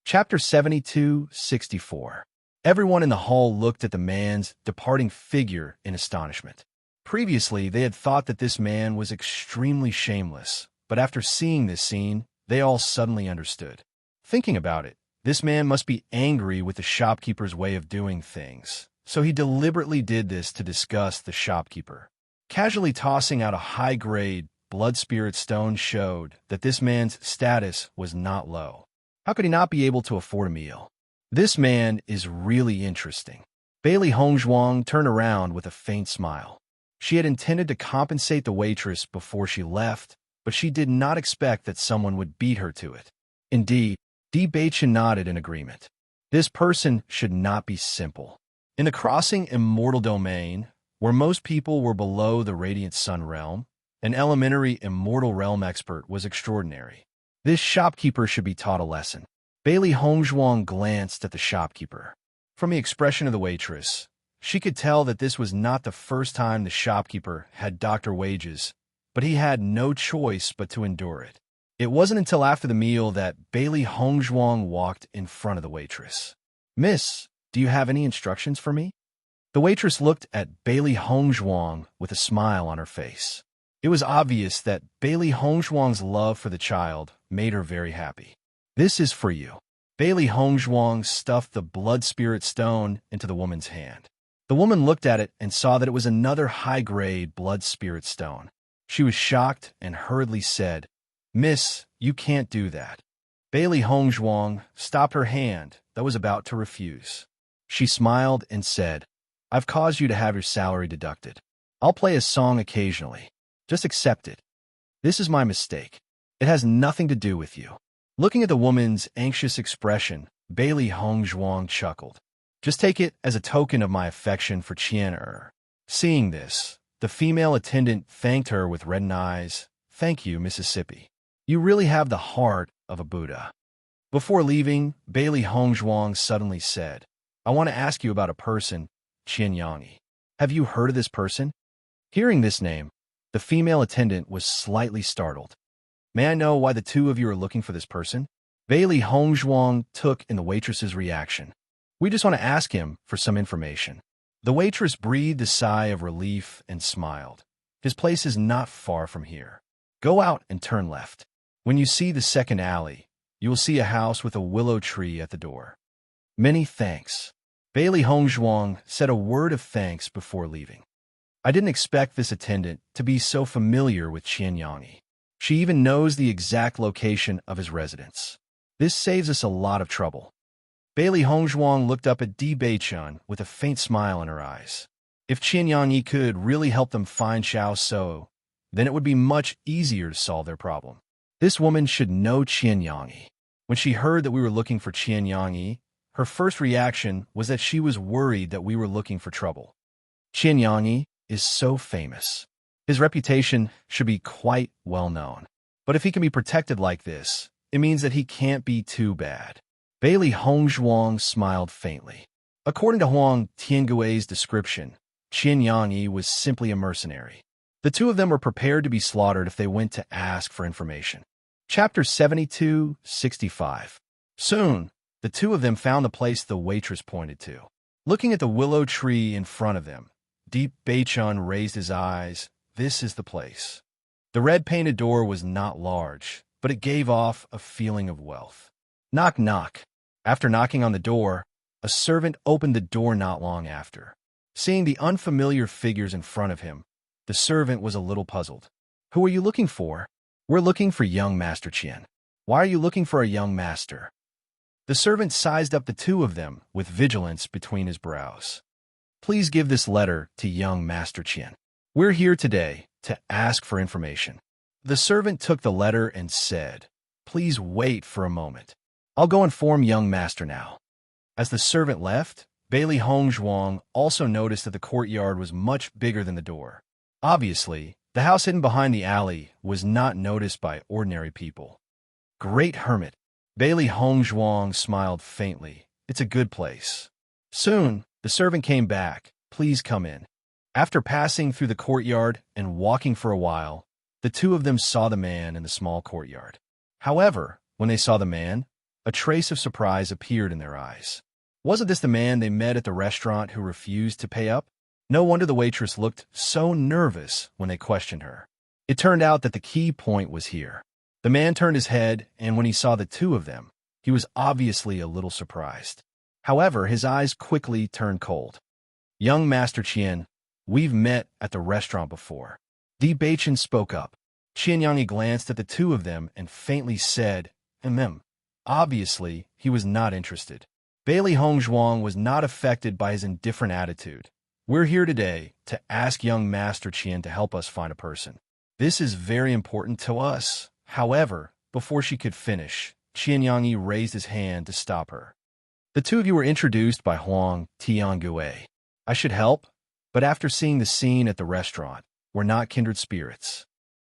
Chapter 7264. Everyone in the hall looked at the man's departing figure in astonishment. Previously, they had thought that this man was extremely shameless, but after seeing this scene, they all suddenly understood. Thinking about it, this man must be angry with the shopkeeper's way of doing things, so he deliberately did this to disgust the shopkeeper. Casually tossing out a high-grade blood spirit stone showed that this man's status was not low. How could he not be able to afford a meal? This man is really interesting. Bailey Hongzhuang turned around with a faint smile. She had intended to compensate the waitress before she left, but she did not expect that someone would beat her to it. Indeed, Di Baichen nodded in agreement. This person should not be simple. In the crossing immortal domain, where most people were below the Radiant Sun realm, an elementary immortal realm expert was extraordinary. This shopkeeper should be taught a lesson. Bailey Hongzhuang glanced at the shopkeeper. From the expression of the waitress, she could tell that this was not the first time the shopkeeper had docked her wages, but he had no choice but to endure it. It wasn't until after the meal that Bailey Hongzhuang walked in front of the waitress. "Miss, do you have any instructions for me?" The waitress looked at Bailey Hongzhuang with a smile on her face. It was obvious that Bailey Hongzhuang's love for the child made her very happy. "This is for you." Bailey Hongzhuang stuffed the blood spirit stone into the woman's hand. The woman looked at it and saw that it was another high-grade blood spirit stone. She was shocked and hurriedly said, "Miss, you can't do that." Bailey Hongzhuang stopped her hand that was about to refuse. She smiled and said, "I've caused you to have your salary deducted. I'll play a song occasionally. Just accept it. This is my mistake. It has nothing to do with you." Looking at the woman's anxious expression, Bailey Hongzhuang chuckled. "Just take it as a token of my affection for Qian." Seeing this, the female attendant thanked her with reddened eyes. "Thank you, Mississippi. You really have the heart of a Buddha." Before leaving, Bailey Hongzhuang suddenly said, "I want to ask you about a person, Qian Yangi. Have you heard of this person?" Hearing this name, the female attendant was slightly startled. "May I know why the two of you are looking for this person?" Bailey Hongzhuang took in the waitress's reaction. "We just want to ask him for some information." The waitress breathed a sigh of relief and smiled. "His place is not far from here. Go out and turn left. When you see the second alley, you will see a house with a willow tree at the door." "Many thanks." Bailey Hongzhuang said a word of thanks before leaving. I didn't expect this attendant to be so familiar with Qian Yangi. She even knows the exact location of his residence. This saves us a lot of trouble. Bailey Hongzhuang looked up at Di Baichen with a faint smile in her eyes. If Qian Yangi could really help them find Xiao So, then it would be much easier to solve their problem. This woman should know Qian Yangi. When she heard that we were looking for Qian Yangi, her first reaction was that she was worried that we were looking for trouble. Qian Yangi is so famous. His reputation should be quite well known. But if he can be protected like this, it means that he can't be too bad. Bailey Hongzhuang smiled faintly. According to Huang Tiangui's description, Qian Yangi was simply a mercenary. The two of them were prepared to be slaughtered if they went to ask for information. Chapter 72-65. Soon, the two of them found the place the waitress pointed to. Looking at the willow tree in front of them, Di Baichen raised his eyes. This is the place. The red-painted door was not large, but it gave off a feeling of wealth. Knock, knock. After knocking on the door, a servant opened the door not long after. Seeing the unfamiliar figures in front of him, the servant was a little puzzled. "Who are you looking for?" "We're looking for young Master Qian." "Why are you looking for a young master?" The servant sized up the two of them with vigilance between his brows. "Please give this letter to young Master Qian. We're here today to ask for information." The servant took the letter and said, "Please wait for a moment. I'll go inform young master now." As the servant left, Bailey Hongzhuang also noticed that the courtyard was much bigger than the door. Obviously, the house hidden behind the alley was not noticed by ordinary people. Great hermit. Bailey Hongzhuang smiled faintly. It's a good place. Soon, the servant came back. "Please come in." After passing through the courtyard and walking for a while, the two of them saw the man in the small courtyard. However, when they saw the man, a trace of surprise appeared in their eyes. Wasn't this the man they met at the restaurant who refused to pay up? No wonder the waitress looked so nervous when they questioned her. It turned out that the key point was here. The man turned his head, and when he saw the two of them, he was obviously a little surprised. However, his eyes quickly turned cold. Young Master Qian, we've met at the restaurant before. Di Beichen spoke up. Qianyang glanced at the two of them and faintly said, Obviously, he was not interested. Bailey Hongzhuang was not affected by his indifferent attitude. We're here today to ask young Master Qian to help us find a person. This is very important to us. However, before she could finish, Qianyang raised his hand to stop her. The two of you were introduced by Huang Tiangue. I should help, but after seeing the scene at the restaurant, we're not kindred spirits.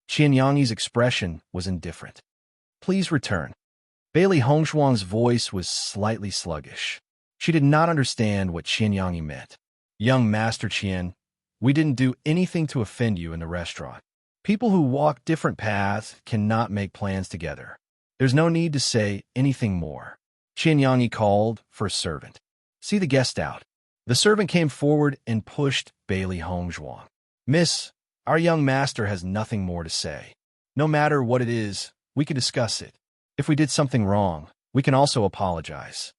Qianyang's expression was indifferent. Please return. Bailey Hongzhuang's voice was slightly sluggish. She did not understand what Qianyang meant. Young Master Qian, we didn't do anything to offend you in the restaurant. People who walk different paths cannot make plans together. There's no need to say anything more. Qianyang called for a servant. See the guest out. The servant came forward and pushed Bailey Hongzhuang. Miss, our young master has nothing more to say. No matter what it is, we can discuss it. If we did something wrong, we can also apologize.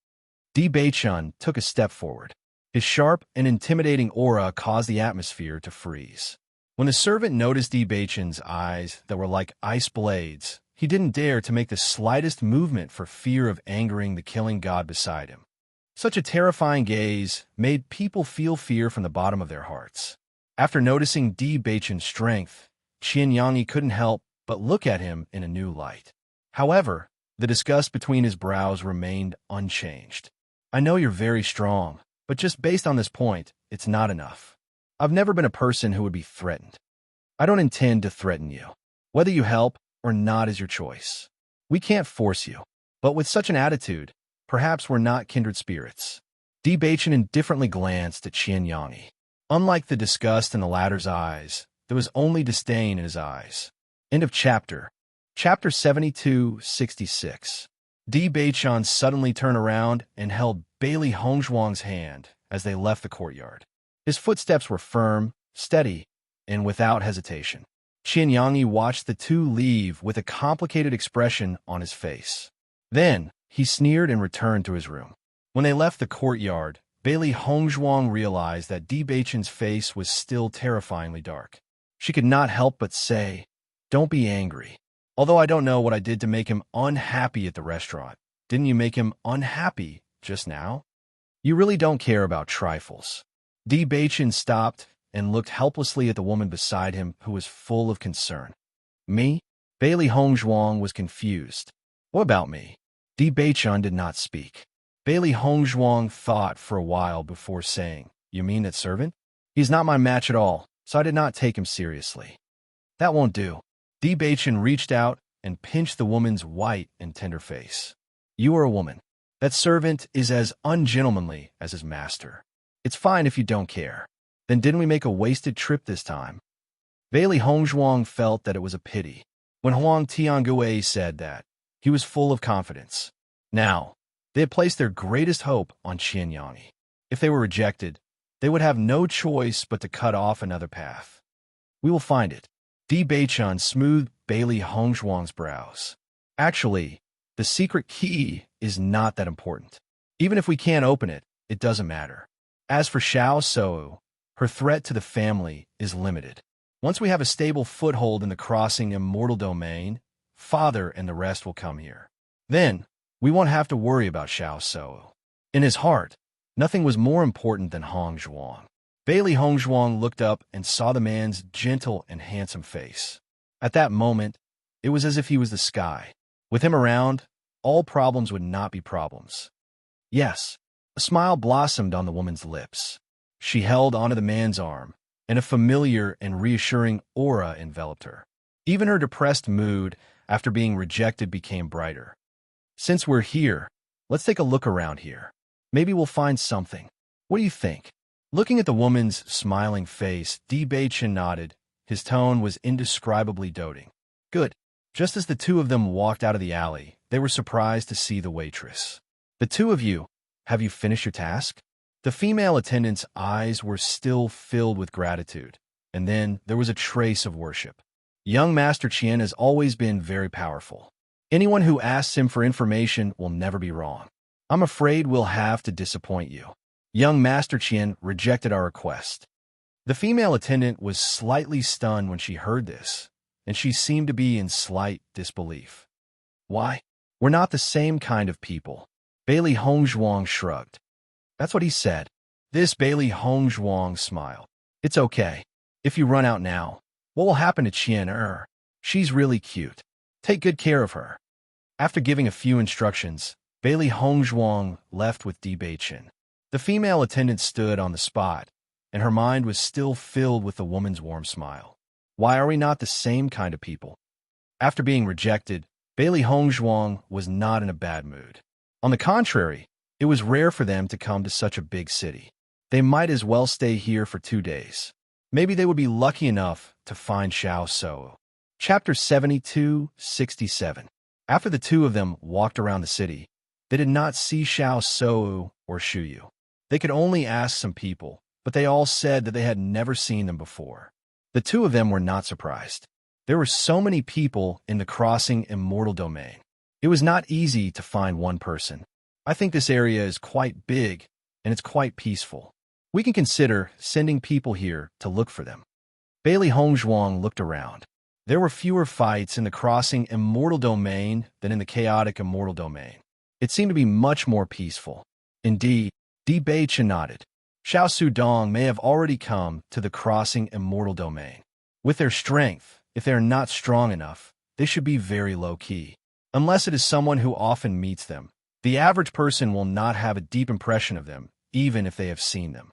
Di Beichen took a step forward. His sharp and intimidating aura caused the atmosphere to freeze. When the servant noticed Di Beichen's eyes that were like ice blades, he didn't dare to make the slightest movement for fear of angering the killing god beside him. Such a terrifying gaze made people feel fear from the bottom of their hearts. After noticing Di Beichen's strength, Qianyang couldn't help but look at him in a new light. However, the disgust between his brows remained unchanged. I know you're very strong, but just based on this point, it's not enough. I've never been a person who would be threatened. I don't intend to threaten you. Whether you help or not is your choice. We can't force you. But with such an attitude, perhaps we're not kindred spirits. Di Beichen indifferently glanced at Qianyang. Unlike the disgust in the latter's eyes, there was only disdain in his eyes. End of chapter. Chapter 72-66. Di Beichen suddenly turned around and held Bailey Hongzhuang's hand as they left the courtyard. His footsteps were firm, steady, and without hesitation. Qianyang watched the two leave with a complicated expression on his face. Then, he sneered and returned to his room. When they left the courtyard, Bailey Hongzhuang realized that Di Beichen's face was still terrifyingly dark. She could not help but say, Don't be angry. Although I don't know what I did to make him unhappy at the restaurant, didn't you make him unhappy just now? You really don't care about trifles. Di Beichen stopped and looked helplessly at the woman beside him who was full of concern. Me? Bailey Hongzhuang was confused. What about me? Di Beichen did not speak. Bailey Hongzhuang thought for a while before saying, You mean that servant? He's not my match at all, so I did not take him seriously. That won't do. Di Beichen reached out and pinched the woman's white and tender face. You are a woman. That servant is as ungentlemanly as his master. It's fine if you don't care. Then didn't we make a wasted trip this time? Bailey Hongzhuang felt that it was a pity. When Huang Tiangue said that, he was full of confidence. Now, they had placed their greatest hope on Qianyang. If they were rejected, they would have no choice but to cut off another path. We will find it. Di Beichen smoothed Bailey Hongzhuang's brows. Actually, the secret key is not that important. Even if we can't open it, it doesn't matter. As for Xiao Sou, her threat to the family is limited. Once we have a stable foothold in the crossing immortal domain, Father and the rest will come here. Then, we won't have to worry about Xiao Sou. In his heart, nothing was more important than Hongzhuang. Bailey Hongzhuang looked up and saw the man's gentle and handsome face. At that moment, it was as if he was the sky. With him around, all problems would not be problems. Yes, a smile blossomed on the woman's lips. She held onto the man's arm, and a familiar and reassuring aura enveloped her. Even her depressed mood after being rejected became brighter. Since we're here, let's take a look around here. Maybe we'll find something. What do you think? Looking at the woman's smiling face, Di Beichen nodded. His tone was indescribably doting. Good. Just as the two of them walked out of the alley, they were surprised to see the waitress. The two of you, have you finished your task? The female attendant's eyes were still filled with gratitude, and then there was a trace of worship. Young Master Qian has always been very powerful. Anyone who asks him for information will never be wrong. I'm afraid we'll have to disappoint you. Young Master Qian rejected our request. The female attendant was slightly stunned when she heard this, and she seemed to be in slight disbelief. Why? We're not the same kind of people. Bailey Hongzhuang shrugged. That's what he said. This Bailey Hongzhuang smiled. It's okay. If you run out now, what will happen to Qian? She's really cute. Take good care of her. After giving a few instructions, Bailey Hongzhuang left with Di Beichen. The female attendant stood on the spot, and her mind was still filled with the woman's warm smile. Why are we not the same kind of people? After being rejected, Bailey Hongzhuang was not in a bad mood. On the contrary, it was rare for them to come to such a big city. They might as well stay here for 2 days. Maybe they would be lucky enough to find Xiao Shou. Chapter 72-67. After the two of them walked around the city, they did not see Xiao Shou or Shuyu. They could only ask some people, but they all said that they had never seen them before. The two of them were not surprised. There were so many people in the crossing immortal domain. It was not easy to find one person. I think this area is quite big, and it's quite peaceful. We can consider sending people here to look for them. Bailey Hongzhuang looked around. There were fewer fights in the crossing immortal domain than in the chaotic immortal domain. It seemed to be much more peaceful. Indeed, Di Beichen nodded. Xiao Sudong may have already come to the crossing immortal domain. With their strength, if they are not strong enough, they should be very low-key. Unless it is someone who often meets them, the average person will not have a deep impression of them, even if they have seen them.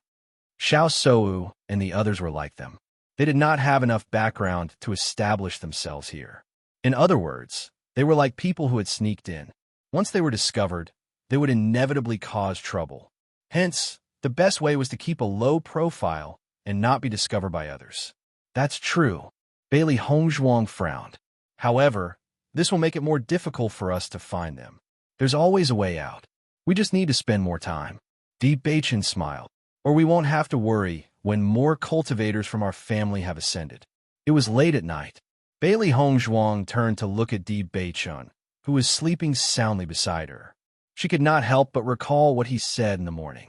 Xiao Shou and the others were like them. They did not have enough background to establish themselves here. In other words, they were like people who had sneaked in. Once they were discovered, they would inevitably cause trouble. Hence, the best way was to keep a low profile and not be discovered by others. That's true. Bailey Hongzhuang frowned. However, this will make it more difficult for us to find them. There's always a way out. We just need to spend more time. Di Beichen smiled. Or we won't have to worry when more cultivators from our family have ascended. It was late at night. Bailey Hongzhuang turned to look at Di Beichen, who was sleeping soundly beside her. She could not help but recall what he said in the morning.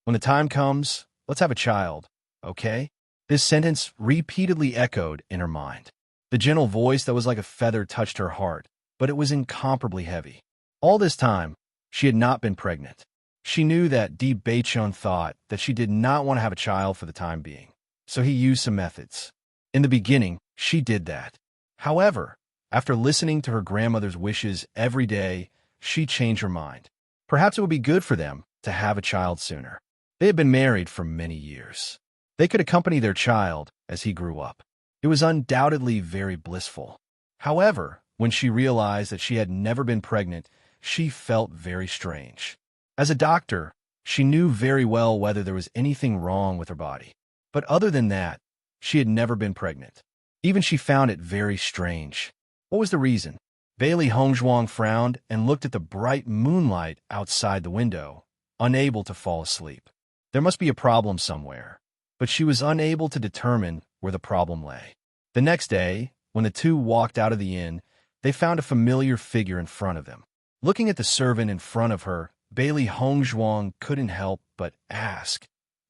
When the time comes, let's have a child, okay? This sentence repeatedly echoed in her mind. The gentle voice that was like a feather touched her heart, but it was incomparably heavy. All this time, she had not been pregnant. She knew that Di Beichen thought that she did not want to have a child for the time being, so he used some methods. In the beginning, she did that. However, after listening to her grandmother's wishes every day, she changed her mind. Perhaps it would be good for them to have a child sooner. They had been married for many years. They could accompany their child as he grew up. It was undoubtedly very blissful. However, when she realized that she had never been pregnant, she felt very strange. As a doctor, she knew very well whether there was anything wrong with her body. But other than that, she had never been pregnant. Even she found it very strange. What was the reason? Bailey Hongzhuang frowned and looked at the bright moonlight outside the window, unable to fall asleep. There must be a problem somewhere, but she was unable to determine where the problem lay. The next day, when the two walked out of the inn, they found a familiar figure in front of them. Looking at the servant in front of her, Bailey Hongzhuang couldn't help but ask,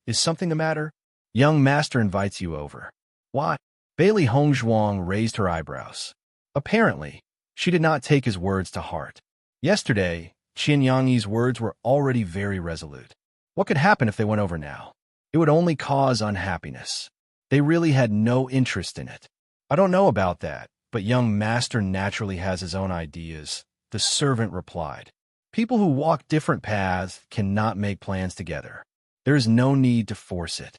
"Is something the matter? Young master invites you over." "Why?" Bailey Hongzhuang raised her eyebrows. Apparently, she did not take his words to heart. Yesterday, Qian Yangyi's words were already very resolute. What could happen if they went over now? It would only cause unhappiness. They really had no interest in it. "I don't know about that, but young master naturally has his own ideas," the servant replied. "People who walk different paths cannot make plans together. There is no need to force it."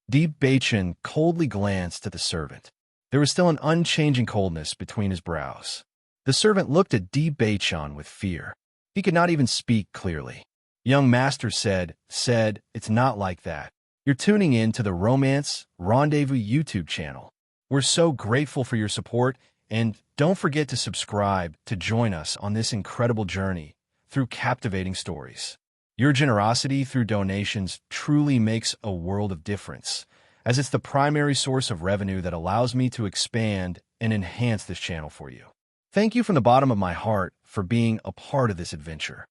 Di Beichen coldly glanced at the servant. There was still an unchanging coldness between his brows. The servant looked at Di Beichen with fear. He could not even speak clearly. Young master said, "It's not like that. You're tuning in to the Romance Rendezvous YouTube channel. We're so grateful for your support, and don't forget to subscribe to join us on this incredible journey through captivating stories." Your generosity through donations truly makes a world of difference, as it's the primary source of revenue that allows me to expand and enhance this channel for you. Thank you from the bottom of my heart for being a part of this adventure.